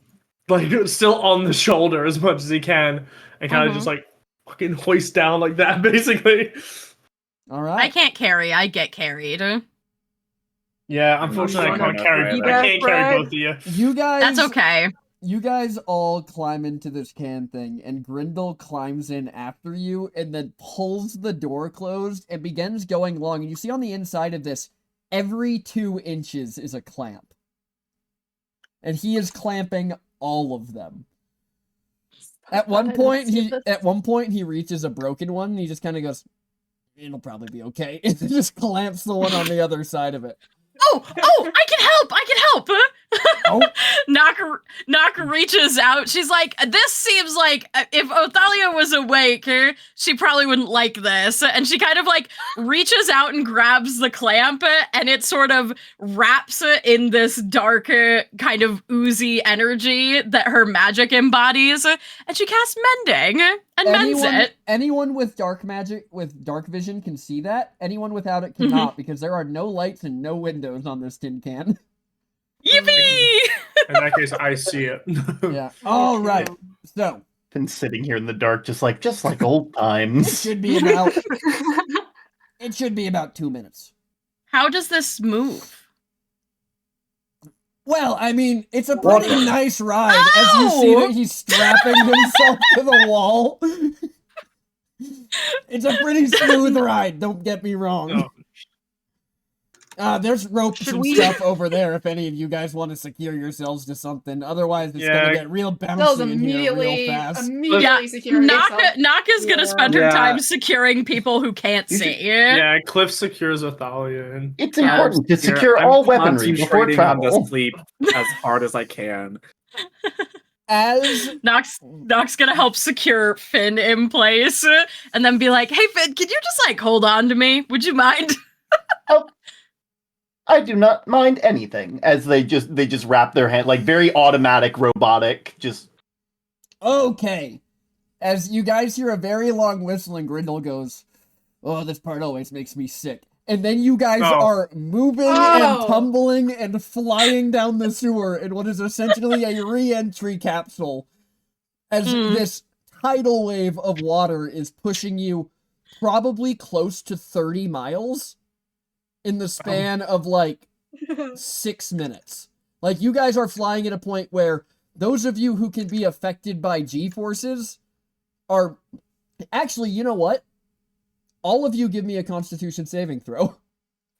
like still on the shoulder as much as he can and kind of just like fucking hoist down like that basically. All right. I can't carry. I get carried. Yeah, unfortunately I not can't carry. great I at can't carry both of you. You guys. That's okay. You guys all climb into this can thing, and Grindel climbs in after you and then pulls the door closed and begins going along. And you see on the inside of this, every 2 inches is a clamp. And he is clamping all of them. At one point, he reaches a broken one, and he just kind of goes, "It'll probably be okay," and then just clamps the one on the other side of it. Oh, I can help. I can help. Oh. Knock reaches out. She's like, this seems like if Othalia was awake, she probably wouldn't like this. And she kind of like reaches out and grabs the clamp, and it sort of wraps in this dark kind of oozy energy that her magic embodies. And she casts mending and mends it. Anyone with dark magic, with dark vision can see that. Anyone without it cannot, because there are no lights and no windows on this tin can. Yippee! In that case, I see it. Yeah. All right. So Been sitting here in the dark, just like old it times. should be about 2 minutes. How does this move? Well, I mean, it's a pretty nice ride, as you see that he's strapping himself to the wall. It's a pretty smooth ride, don't get me wrong. No. There's ropes and stuff over there if any of you guys want to secure yourselves to something. Otherwise, it's gonna get real Those bouncy in here real immediately fast. secure yourself. Knock is gonna spend her time securing people who can't see. Yeah, Cliff secures Athalia. And It's important to secure all weaponry before concentrating on travel. the sleep as hard as I can. As Knock's gonna help secure Finn in place, and then be like, "Hey Finn, can you just like hold on to me? Would you mind?" I do not mind anything. As they just wrap their hand, like very automatic, robotic. Just okay. As you guys hear a very long whistle, and Grindel goes, "Oh, this part always makes me sick." And then you guys are moving and tumbling and flying down the sewer in what is essentially a re-entry capsule. As this tidal wave of water is pushing you probably close to 30 miles in the span of like 6 minutes. Like, you guys are flying at a point where those of you who can be affected by G-forces are... Actually, you know what? All of you give me a Constitution saving throw.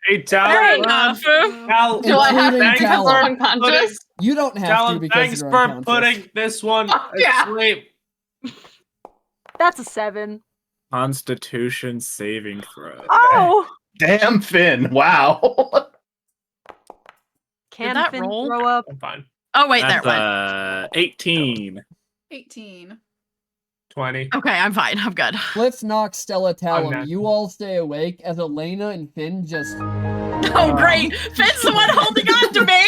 Hey, Fair Talon. enough. Cal, Do I have to Including because we're Talon. unconscious? You don't have to Talon, because thanks you're for unconscious. putting this one yeah. asleep. That's a 7. Constitution saving throw. Oh! damn Finn. Wow. Can that Finn roll? throw up? I'm fine. Oh wait, That's there went. 18. 18. 20. Okay, I'm fine. I'm good. Cliff, Nox, Stella, Talon, not- you all stay awake as Elena and Finn just... Oh great, Finn's the one holding on to me.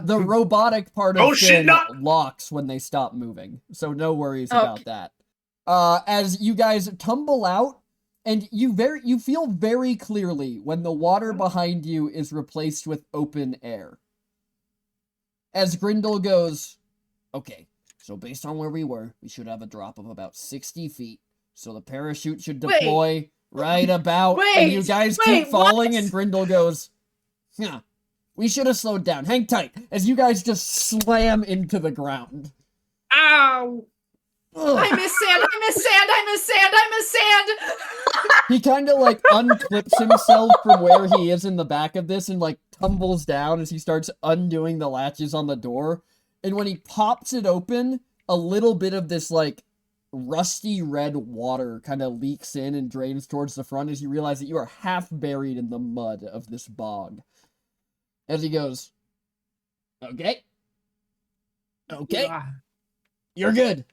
The robotic part of Oh, shit, Finn not- locks when they stop moving, so no worries about that. As you guys tumble out, and you feel very clearly when the water behind you is replaced with open air. As Grindel goes, okay, so based on where we were, we should have a drop of about 60 feet. So the parachute should deploy right about, and you guys keep falling, and Grindel goes, huh, we should have slowed down. Hang tight, as you guys just slam into the ground. Ow! Ugh. I miss sand, I miss sand, I miss sand, I miss sand! He kind of like unclips himself from where he is in the back of this and like tumbles down as he starts undoing the latches on the door. And when he pops it open, a little bit of this like rusty red water kind of leaks in and drains towards the front as you realize that you are half buried in the mud of this bog. As he goes, okay, Ah. you're good.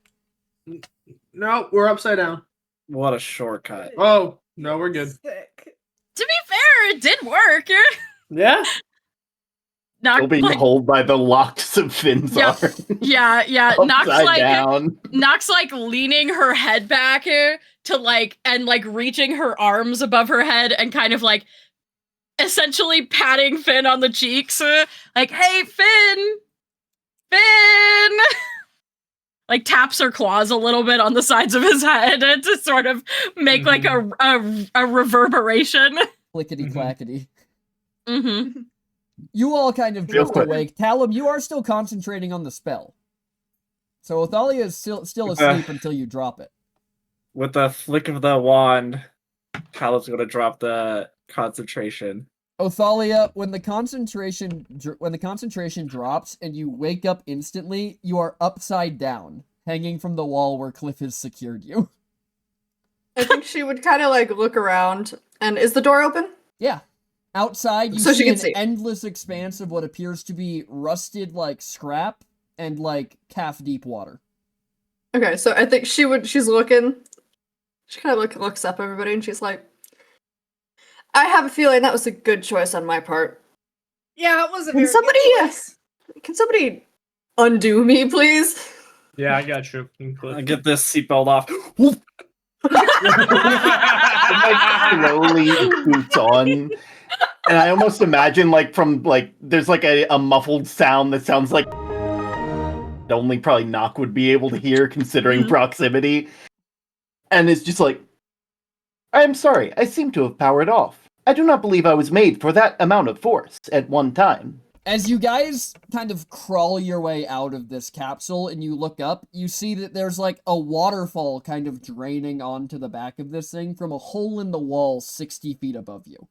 No, we're upside down. What a shortcut. Oh, no, we're good. Sick. To be it did work. Yeah. Knock, Still being like, held by the locks of Finn's Yep. arm. yeah. Knock's Upside like down. Knox like leaning her head back to like and like reaching her arms above her head and kind of like essentially patting Finn on the cheeks, like, "Hey, Finn, Finn!" Like taps her claws a little bit on the sides of his head to sort of make like a reverberation. Clickety clackety. Mm-hmm. You all kind of Real drift quick. awake. Talum, you are still concentrating on the spell. So Othalia is still asleep until you drop it. With a flick of the wand, Talum's gonna drop the concentration. Othalia, when the concentration drops and you wake up instantly, you are upside down, hanging from the wall where Cliff has secured you. I think she would kind of like look around. And is the door open? Yeah. Outside, you So she see can an see. endless expanse of what appears to be rusted like scrap and like calf-deep water. Okay, so I think she's looking. She kind of looks up at everybody and she's like, I have a feeling that was a good choice on my part. Yeah, it was a Can very somebody, good choice. Can somebody undo me, please? Yeah, I got you. I get this seatbelt off. Like slowly boots on. And I almost imagine like from like there's like a muffled sound that sounds like only probably Nock would be able to hear considering proximity. And it's just like, I am sorry, I seem to have powered off. I do not believe I was made for that amount of force at one time. As you guys kind of crawl your way out of this capsule and you look up, you see that there's like a waterfall kind of draining onto the back of this thing from a hole in the wall 60 feet above you.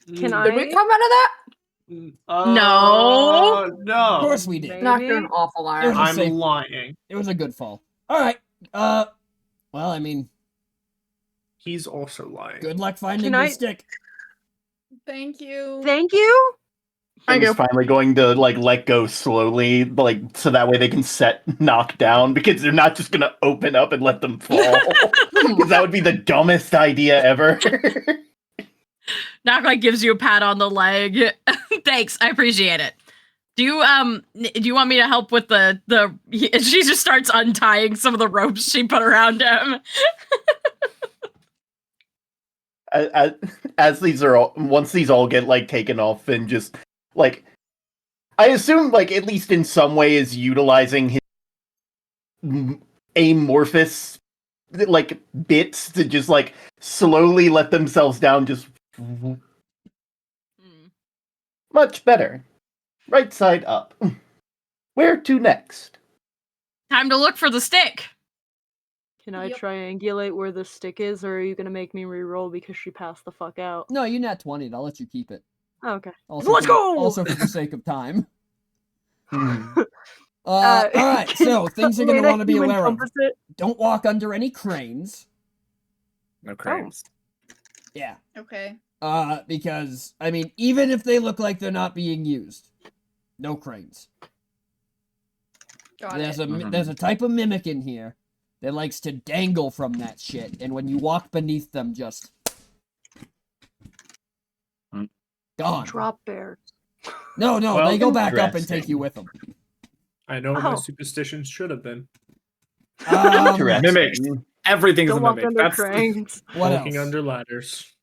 Can Did we I? come out of that? No. No. Of course we did. Knocked her an awful It was iron. a I'm safe- lying. It was a good fall. Alright, well, I mean, He's also lying. good luck finding Can your I- stick. Thank you. Thank you. Thank I'm you. finally going to like let go slowly, like so that way they can set Nock down because they're not just gonna open up and let them fall. Because that would be the dumbest idea ever. Knock like gives you a pat on the leg. Thanks, I appreciate it. Do you want me to help with the she just starts untying some of the ropes she put around him. As these are all, once these all get like taken off and just like, I assume like at least in some way is utilizing his amorphous like bits to just like slowly let themselves down. Just much better. Right side up. Where to next? Time to look for the stick. Can I Yep. triangulate where the stick is, or are you gonna make me re-roll because she passed the fuck out? No, you nat 20'd. I'll let you keep it. Oh, okay. Also Let's for, go! Also for the sake of time. Hmm. Alright, so things you're going to Elena, want to be human aware of. compass it. Don't walk under any cranes. No cranes. Yeah. Okay. Because, I mean, even if they look like they're not being used, no cranes. Got There's it. there's a type of mimic in here that likes to dangle from that shit, and when you walk beneath them, just gone. Drop bears. No, Well, they go back up and interesting. take you with them. I know what my Oh. superstitions should have been. Interesting. Mimics. Everything's Don't a walk mimic. under That's cranes. What Walking else? under ladders.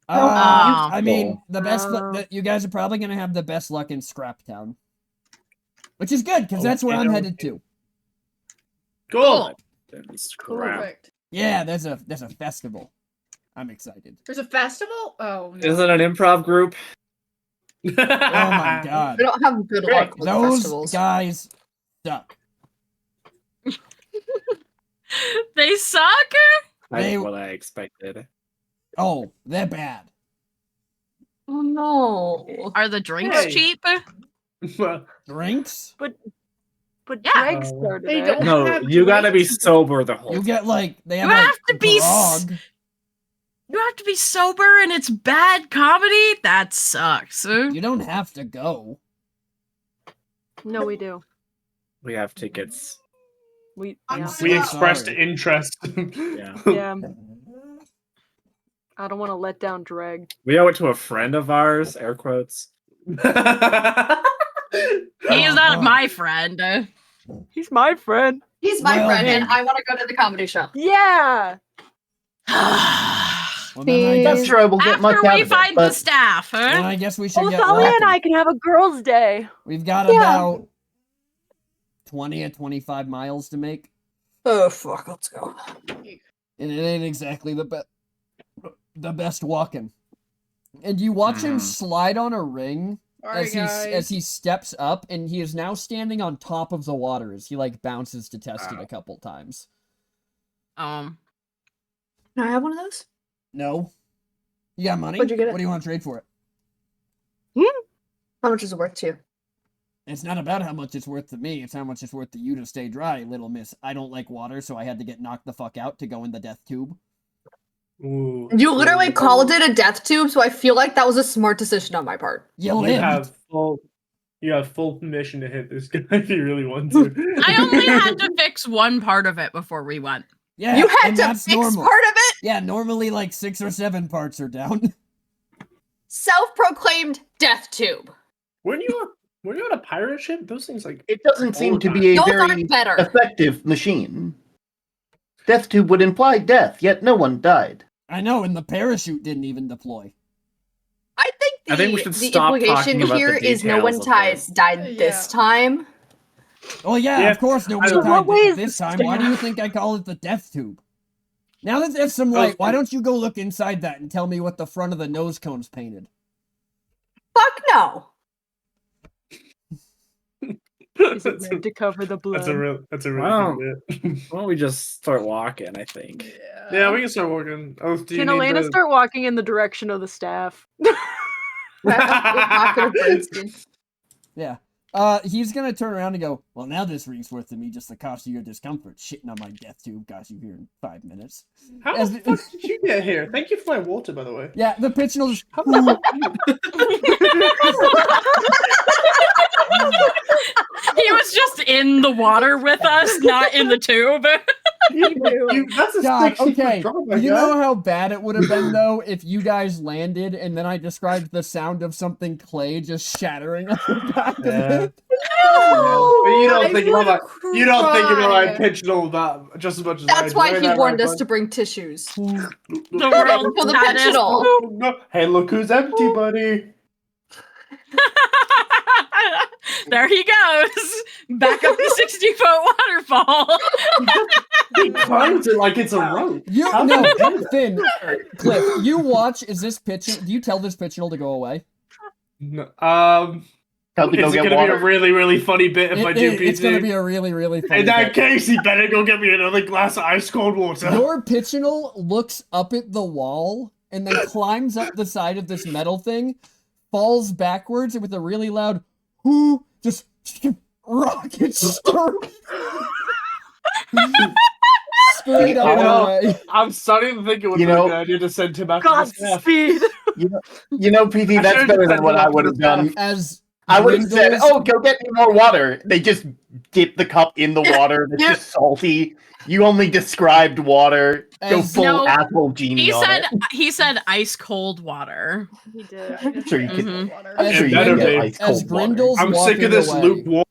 I mean, the best. Oh. You guys are probably gonna have the best luck in Skraptown, which is good because that's where I'm Okay. headed to. Cool. crap. Perfect. Yeah, there's a festival. I'm excited. There's a festival? Oh, no. Is it an improv group? Oh my god, We don't have good luck with those festivals. guys suck. They suck? That's They- what I expected. Oh, they're bad. Oh no. Are the drinks Hey. cheap? Drinks? But Yeah. Greg Oh. started They it. don't- No, have you gotta be drinks. sober the whole You time. get like they have You like have to be grog. You have to be sober and it's bad comedy? That sucks. You don't have to go. No, we do. We have tickets. We I'm yeah. so We expressed sorry. interest. Yeah. Yeah. I don't want to let down Dreg. We owe it to a friend of ours, air quotes. He is not my friend. He's my friend. He's my Well, friend, and then. I want to go to the comedy show. Yeah. Well, then I Please. Not guess, sure I will get much After out we of it, find the but staff, then huh? I guess we should get Thalia and walking. I can have a girls' day. We've got Yeah. about 20 or 25 miles to make, Oh fuck, let's go. and it ain't exactly the best walking. And you watch him slide on a ring Alright, as he steps up, and he is now standing on top of the water as he like bounces to test it a couple times. Can I have one of those? No, you got money? What'd you get it? What do you want to trade for it? How much is it worth to you? It's not about how much it's worth to me, it's how much it's worth to you to stay dry, little miss. I don't like water, so I had to get knocked the fuck out to go in the death tube. Ooh. You literally called it a death tube, so I feel like that was a smart decision on my part. You You lived. have full permission to hit this guy if you really want to. I only had to fix one part of it before we went. Yeah, You had and to that's fix normal. part of it? Yeah, normally like 6 or 7 parts are down. Self-proclaimed death tube. Weren't you on a pirate ship? Those things like it doesn't seem to be a Those very aren't better. effective machine. Death tube would imply death, yet no one died. I know, and the parachute didn't even deploy. I I think we should the stop implication talking about here the is no one details of this. died this time. Oh yeah, Yeah. of course nobody So died what way is this the time. Why do you staff? think I call it the death tube? Now that there's some light, why don't you go look inside that and tell me what the front of the nose cone's painted? Fuck no. Is it red to cover the blood? That's a really Wow. good bit. Why don't we just start walking, I think. Yeah, we can start walking. Oh, do you Can need Elena the- start walking in the direction of the staff? Pocket of Bernstein. Yeah. He's gonna turn around and go, well, now this ring's worth to me just the cost of your discomfort. Shitting on my death tube got you here in 5 minutes. How As- the fuck did you get here? Thank you for my water, by the way. Yeah, the pitch will just... He was just in the water with us, not in the tube. That's a God, 60 foot okay. drop, my You guy. know how bad it would have been, though, if you guys landed and then I described the sound of something clay just shattering on the back of Yeah. it? But you don't I think would about you don't think about cry. my pitchell that just as much as I That's do. why Ain't he that warned right, us bud? to bring tissues. The world's For the saddest- pigeonhole. No. Hey, look who's empty, buddy. There he goes, back up the 60-foot waterfall. He climbs it like it's a rope. You How no, did he do that? Finn, Cliff. You watch. Is this pitching? Do you tell this pitchell to go away? No, Tell to go is it get gonna water. be a really, really funny bit if I do PT? It's gonna be a really, really funny. In that bit. case, he better go get me another glass of ice cold water. Your pitchell looks up at the wall and then climbs up the side of this metal thing, falls backwards, and with a really loud "whoo," just rockets straight up and away. I'm starting to think it would You be a know- good idea to send him after the staff. Godspeed. You know, PT, I that's should've better just than what said I that would to have the done. As I would have said, Grindles- "Oh, go get me more water." They just dip the cup in the water. It's Yeah. just salty. You only described water. Go As- full No, asshole genie He on said it. he said ice cold water. He did. I'm sure you could. Mhm. I'm As sure you better can get be. ice as cold water. Grindle's I'm walking sick of this away, lukewarm.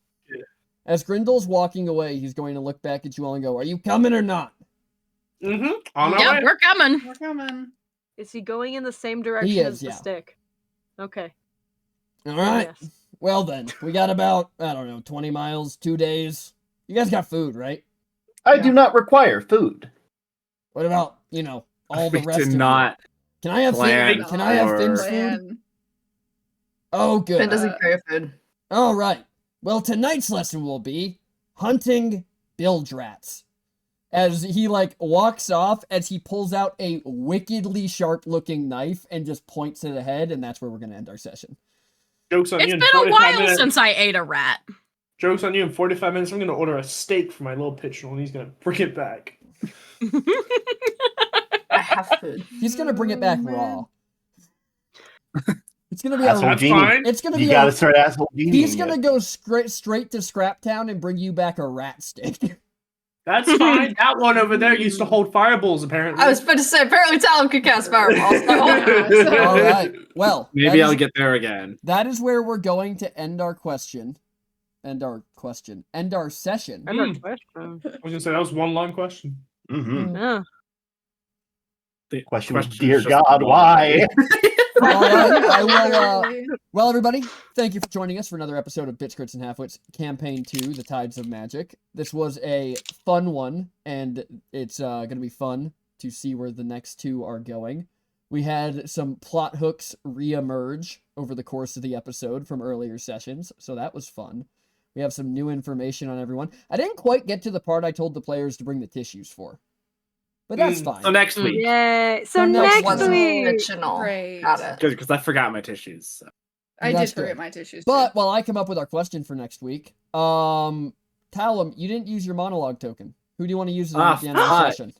As Grindle's walking away, he's going to look back at you all and go, "Are you coming or not?" Mm-hmm. On our Yeah, way. we're coming. We're coming. Is he going in the same direction He as is, the yeah. stick? Okay. All right. Yes. Well then, we got about, I don't know, 20 miles, 2 days. You guys got food, right? I do not require food. What about, all the We rest did of you? not Can I have plan Finn? Can I have for- Finn's food? Plan. Oh, good. Ben doesn't carry food. All right. Well, tonight's lesson will be hunting bilge rats. As he walks off, as he pulls out a wickedly sharp-looking knife and just points it ahead, and that's where we're gonna end our session. Jokes on It's you. In been a 45 while minutes. since I ate a rat. Jokes on you. In 45 minutes, I'm gonna order a steak for my little pitchell, and he's gonna bring it back. I have food. He's gonna bring it back Oh, man. raw. It's gonna be Asshole a. That's genie. fine. It's gonna You be gotta a. start asshole genie. He's gonna go straight to Skraptown and bring you back a rat steak. That's fine. That one over there used to hold fireballs, apparently. I was about to say, apparently Talon can cast fireballs. All right. Well, Maybe I'll get there again. that is where we're going to end our session. Another question. I was gonna say that was one long question. Mm-hmm. Yeah. The Question was, is dear just God, one. why? All right. I will. Really? Well, everybody, thank you for joining us for another episode of Bits, Crits, and Halfwits Campaign 2, The Tides of Magic. This was a fun one, and it's going to be fun to see where the next two are going. We had some plot hooks re-emerge over the course of the episode from earlier sessions, so that was fun. We have some new information on everyone. I didn't quite get to the part I told the players to bring the tissues for, but that's fine. So next week, Yay. So And next wasn't week. original. Great. Got it. because I forgot my tissues. So. I That's did forget good. my tissues. But too. while I come up with our question for next week, Talum, you didn't use your monologue token. Who do you want to use at the end of the fuck. session?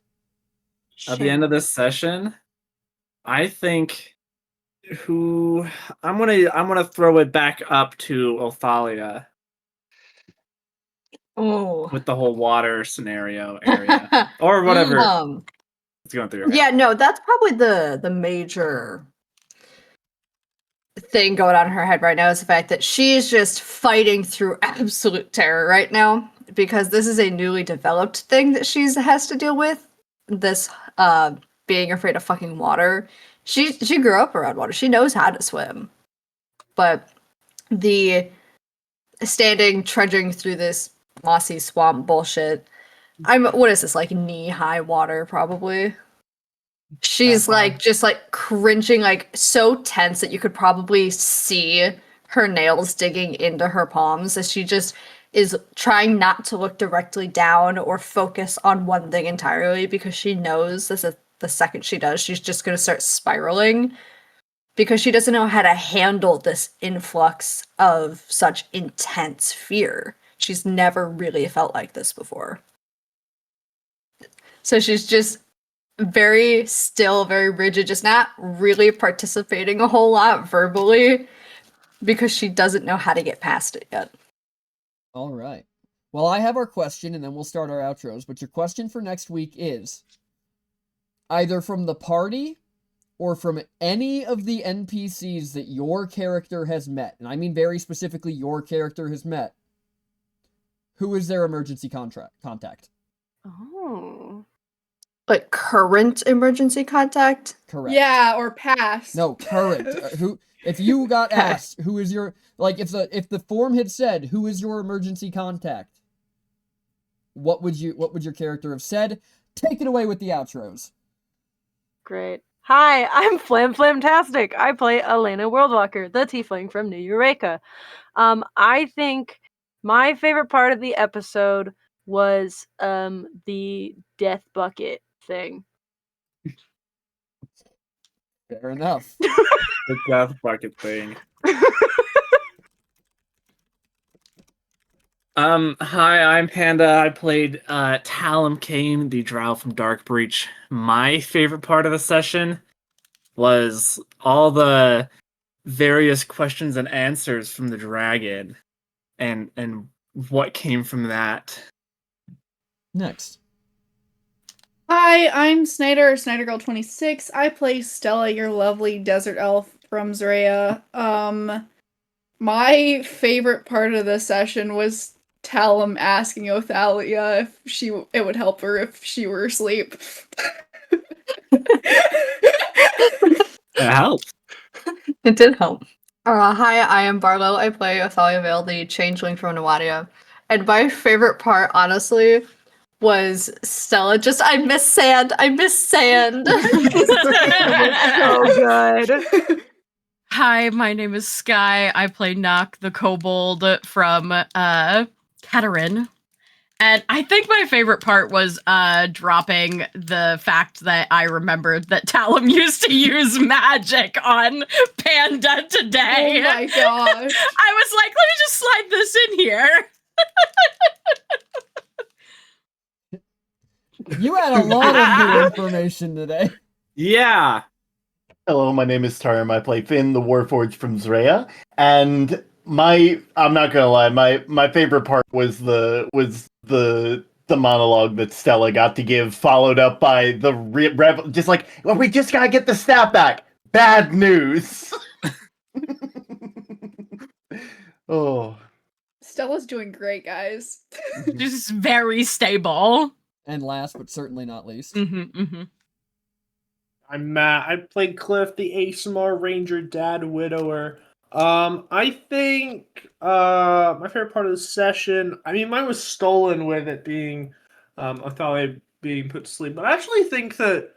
At the end of this session, I think I'm gonna throw it back up to Othalia Oh. with the whole water scenario area or whatever. It's going through your head. Yeah, no, that's probably the major thing going on in her head right now is the fact that she's just fighting through absolute terror right now because this is a newly developed thing that she has to deal with. This being afraid of fucking water. She grew up around water. She knows how to swim. But the trudging through this mossy swamp bullshit. What is this, like knee-high water probably? She's like just like cringing, like so tense that you could probably see her nails digging into her palms as she just is trying not to look directly down or focus on one thing entirely because she knows the second she does, she's just going to start spiraling because she doesn't know how to handle this influx of such intense fear. She's never really felt like this before. So she's just very still, very rigid, just not really participating a whole lot verbally because she doesn't know how to get past it yet. All right. Well, I have our question, and then we'll start our outros. But your question for next week is either from the party or from any of the NPCs that your character has met, and I mean very specifically your character has met, who is their emergency contact? Oh. Like current emergency contact? Correct. Yeah, or past. No, current. Who? If you got asked who is your, like, if the form had said who is your emergency contact, what would your character have said? Take it away with the outros. Great. Hi, I'm Flamtastic. I play Elena Worldwalker, the tiefling from New Eureka. I think my favorite part of the episode was the death bucket thing. Fair enough. The death bucket thing. Hi, I'm Panda. I played Talum Kane, the drow from Darkbreach. My favorite part of the session was all the various questions and answers from the dragon and what came from that. Next. Hi, I'm Snyder Girl 26. I play Stella, your lovely desert elf from Zrea. My favorite part of the session was Talum asking Othalia if it would help her if she were asleep. It helped. It did help. Hi, I am Barlow. I play Othalia Vale, the changeling from Nawadia. And my favorite part, honestly, was Stella just, I miss sand. I miss sand. So good. Hi, my name is Sky. I play Nock the kobold from Katerin. And I think my favorite part was dropping the fact that I remembered that Talum used to use magic on Panda today. Oh my gosh. I was like, let me just slide this in here. You had a lot of new information today. Yeah. Hello, my name is Tarim. I play Finn, the Warforged from Zrea, and I'm not gonna lie, my favorite part was the the monologue that Stella got to give, followed up by the just like, well, we just gotta get the staff back. Bad news. Oh. Stella's doing great, guys. Just very stable. And last but certainly not least. I'm Matt. I played Cliff, the ASMR Ranger Dad Widower. I think my favorite part of the session, I mean, mine was stolen with it being Athalia being put to sleep, but I actually think that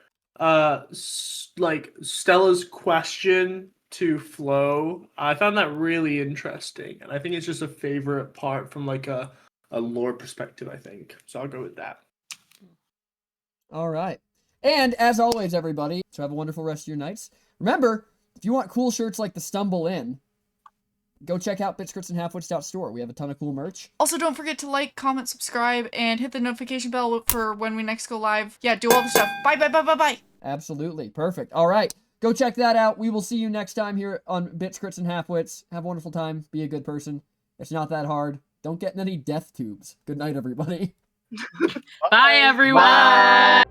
like Stella's question to Flo, I found that really interesting, and I think it's just a favorite part from like a lore perspective, I think. So I'll go with that. All right. And as always, everybody, so have a wonderful rest of your nights. Remember, if you want cool shirts like the Stumble In, go check out bitscriptsandhalfwits.store. We have a ton of cool merch. Also, don't forget to like, comment, subscribe, and hit the notification bell for when we next go live. Yeah, do all the stuff. Bye, bye, bye, bye, bye. Absolutely. Perfect. All right. Go check that out. We will see you next time here on Bits, Crits, and Halfwits. Have a wonderful time. Be a good person. It's not that hard. Don't get in any death tubes. Good night, everybody. Bye, everyone. Bye.